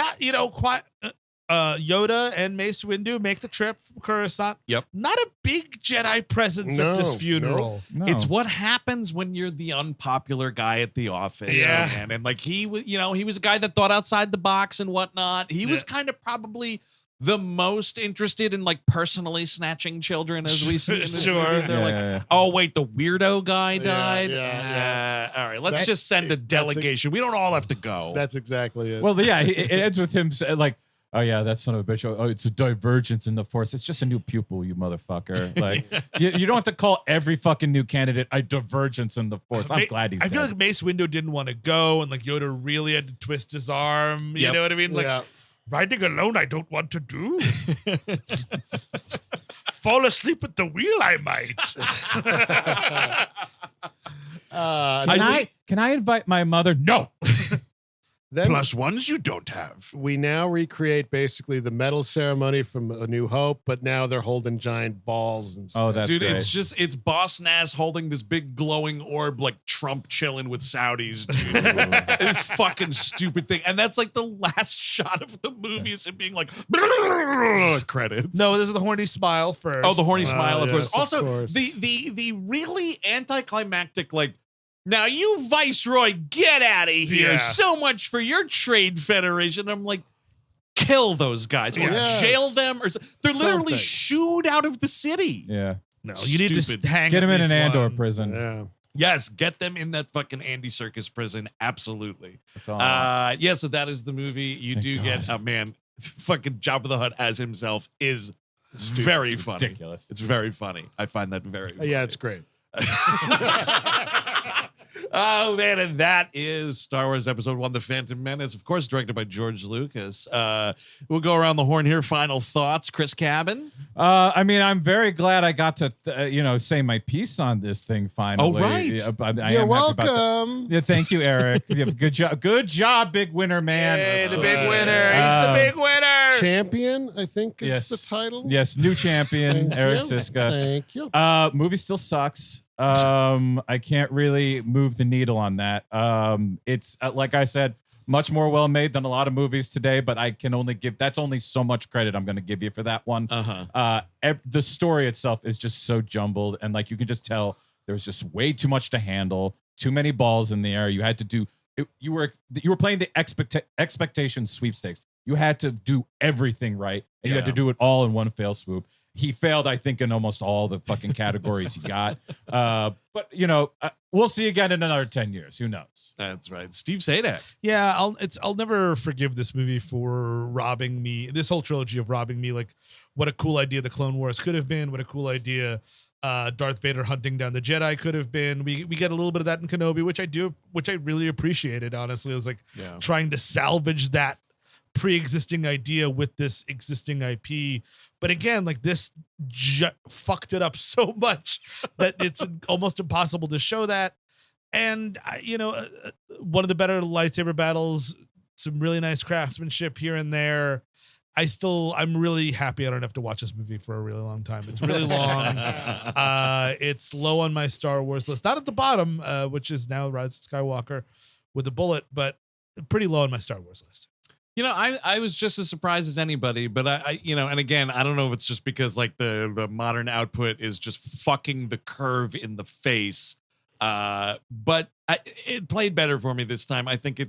Yoda and Mace Windu make the trip from Coruscant. Yep. Not a big Jedi presence at this funeral. No. It's what happens when you're the unpopular guy at the office. Yeah. Man. And like he was a guy that thought outside the box and whatnot. He was kind of probably the most interested in like personally snatching children, as we see in this movie. They're oh wait, the weirdo guy died. All right, let's just send a delegation. We don't all have to go. That's exactly it. Well, yeah, it ends with him like, oh yeah, that son of a bitch. Oh, it's a divergence in the Force. It's just a new pupil, you motherfucker. Like, you don't have to call every fucking new candidate a divergence in the Force. I'm glad he's. I feel like Mace Windu didn't want to go, and like Yoda really had to twist his arm. You know what I mean? Like, riding alone, I don't want to do. Fall asleep at the wheel, I might. Can I invite my mother? No. Then Plus ones you don't have. we now recreate basically the medal ceremony from A New Hope, but now they're holding giant balls and stuff. Oh, that's Dude, great. it's Boss Nass holding this big glowing orb like Trump chilling with Saudis, dude. This fucking stupid thing. And that's like the last shot of the movie is him being like credits. No, this is the horny smile first. Oh, the horny smile, of yes, course. of Also, course. the really anticlimactic, like, now you Viceroy, get out of here. Yeah. So much for your trade federation. I'm like, kill those guys or jail them. They're literally shooed out of the city. Yeah. No, you need to hang. Get him in at an least Andor one. prison. Yeah. Yes, get them in that fucking Andy Serkis prison. Absolutely. That's all. Yeah, so that is the movie. You Thank do God. get, man, fucking Jabba the Hutt as himself is very funny. Ridiculous. It's very funny. I find that very funny. Yeah, it's great. Oh, man, and that is Star Wars Episode 1, The Phantom Menace, of course, directed by George Lucas. We'll go around the horn here. Final thoughts, Chris Cabin? I mean, I'm very glad I got to, say my piece on this thing finally. Oh, right. You're welcome. Yeah, thank you, Eric. Yeah, good job. Good job, big winner, man. Hey, the big winner. He's the big winner. Champion, I think, is Yes. the title. Yes, new champion, Thank Eric you. Szyszka. Thank you. Movie still sucks. I can't really move the needle on that. It's like I said, much more well made than a lot of movies today, but I can only give that's only so much credit I'm going to give you for that one. The story itself is just so jumbled, and like you can just tell there was just way too much to handle, too many balls in the air. You had to do you were playing the expectation sweepstakes. You had to do everything right, and you had to do it all in one fell swoop. He failed, I think, in almost all the fucking categories he got. But we'll see again in another 10 years. Who knows? That's right. Steve Sadak. Yeah, I'll never forgive this movie for robbing me. This whole trilogy of robbing me. Like, what a cool idea the Clone Wars could have been. What a cool idea Darth Vader hunting down the Jedi could have been. We get a little bit of that in Kenobi, which I really appreciated. Honestly, it was like trying to salvage that pre-existing idea with this existing IP. But again, like this fucked it up so much that it's almost impossible to show that. And one of the better lightsaber battles, some really nice craftsmanship here and there. I'm really happy I don't have to watch this movie for a really long time. It's really long. It's low on my Star Wars list. Not at the bottom, which is now Rise of Skywalker with a bullet, but pretty low on my Star Wars list. I was just as surprised as anybody, but and again, I don't know if it's just because like the modern output is just fucking the curve in the face. But it played better for me this time. I think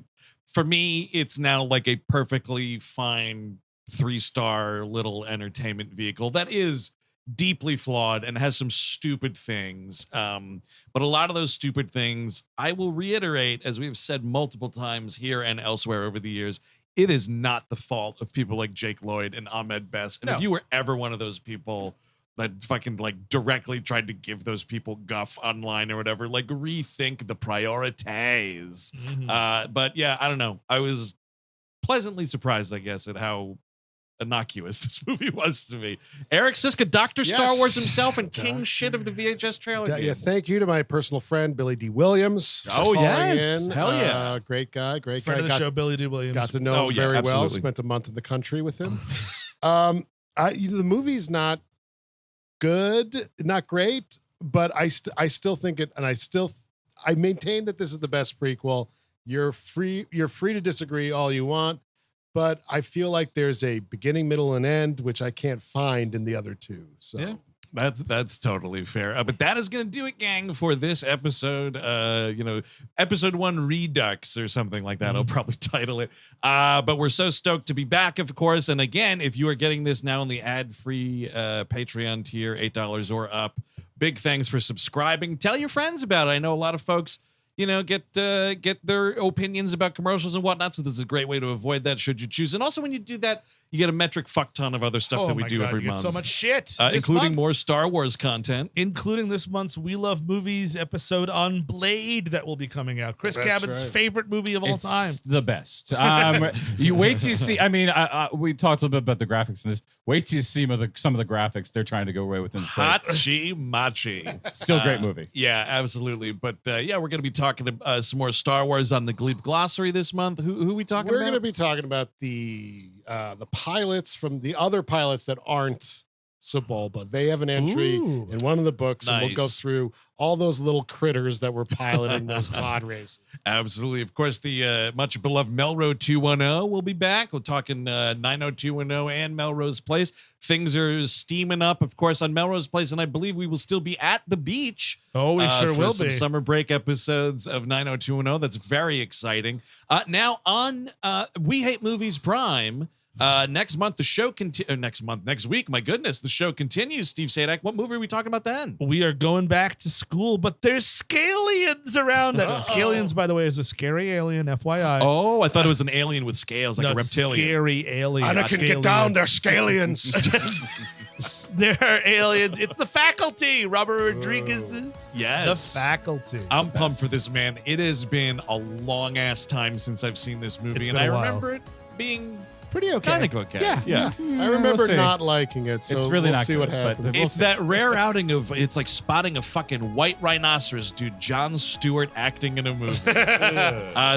for me, it's now like a perfectly fine 3-star little entertainment vehicle that is deeply flawed and has some stupid things. But a lot of those stupid things, I will reiterate, as we've said multiple times here and elsewhere over the years, it is not the fault of people like Jake Lloyd and Ahmed Best. And if you were ever one of those people that fucking like directly tried to give those people guff online or whatever, like rethink the priorities. But yeah, I don't know. I was pleasantly surprised, I guess, at how innocuous this movie was to me. Eric Szyszka, Dr. Star Wars himself and king shit of the VHS trailer game. Yeah, thank you to my personal friend Billy D. Williams. Oh yes, in. Hell yeah, great guy, great Friend guy. of the show, Billy D. Williams. Got to know him very well. Spent a month in the country with him. The movie's not good, not great, but I still think it, and I maintain that this is the best prequel. You're free to disagree all you want. But I feel like there's a beginning, middle, and end, which I can't find in the other two. So yeah, that's totally fair. But that is going to do it, gang, for this episode. Episode 1 Redux or something like that. I'll probably title it. But we're so stoked to be back, of course. And again, if you are getting this now on the ad-free Patreon tier, $8 or up, big thanks for subscribing. Tell your friends about it. I know a lot of folks get their opinions about commercials and whatnot. So this is a great way to avoid that should you choose. And also when you do that, you get a metric fuck ton of other stuff that we do every month. So much shit. Including more Star Wars content. Including this month's We Love Movies episode on Blade that will be coming out. Chris Cabin's favorite movie of all time. The best. You wait till you see. I mean, we talked a little bit about the graphics in this. Wait till you see some of the graphics they're trying to go away with. Hachi Machi. Still a great movie. Yeah, absolutely. But we're going to be talking some more Star Wars on the Gleep Glossary this month. Who are we talking about? We're going to be talking about the pilots from the other pilots that aren't Sebulba. They have an entry in one of the books, and we'll go through all those little critters that were piloting those pod races. Absolutely. Of course, the much beloved Melrose 210 will be back. We're talking 90210 and Melrose Place. Things are steaming up, of course, on Melrose Place, and I believe we will still be at the beach. Oh, we sure will some be. Summer break episodes of 90210. That's very exciting. Now on We Hate Movies Prime, Next month, the show next week, my goodness, the show continues. Steve Sadak, what movie are we talking about then? We are going back to school, but there's scalions around. That scalions, by the way, is a scary alien, FYI. Oh, I thought it was an alien with scales, like a reptilian. Scary alien. Anakin, get down, they're scalions. There are aliens. It's the faculty. Robert Rodriguez's Yes. The Faculty. I'm pumped for this, man. It has been a long ass time since I've seen this movie, and I remember it being pretty okay. kind of okay. Yeah. I remember not liking it, so It's really we'll not see good, what but happens. It's that rare outing of it's like spotting a fucking white rhinoceros, dude. Jon Stewart acting in a movie.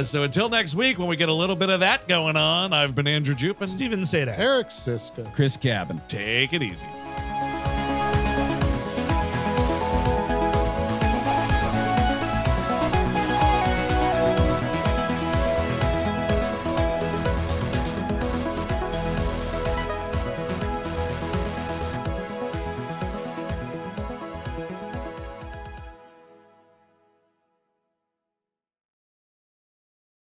So until next week, when we get a little bit of that going on, I've been Andrew Jupin. Steven Sadak. Eric Szyszka. Chris Cabin. Take it easy.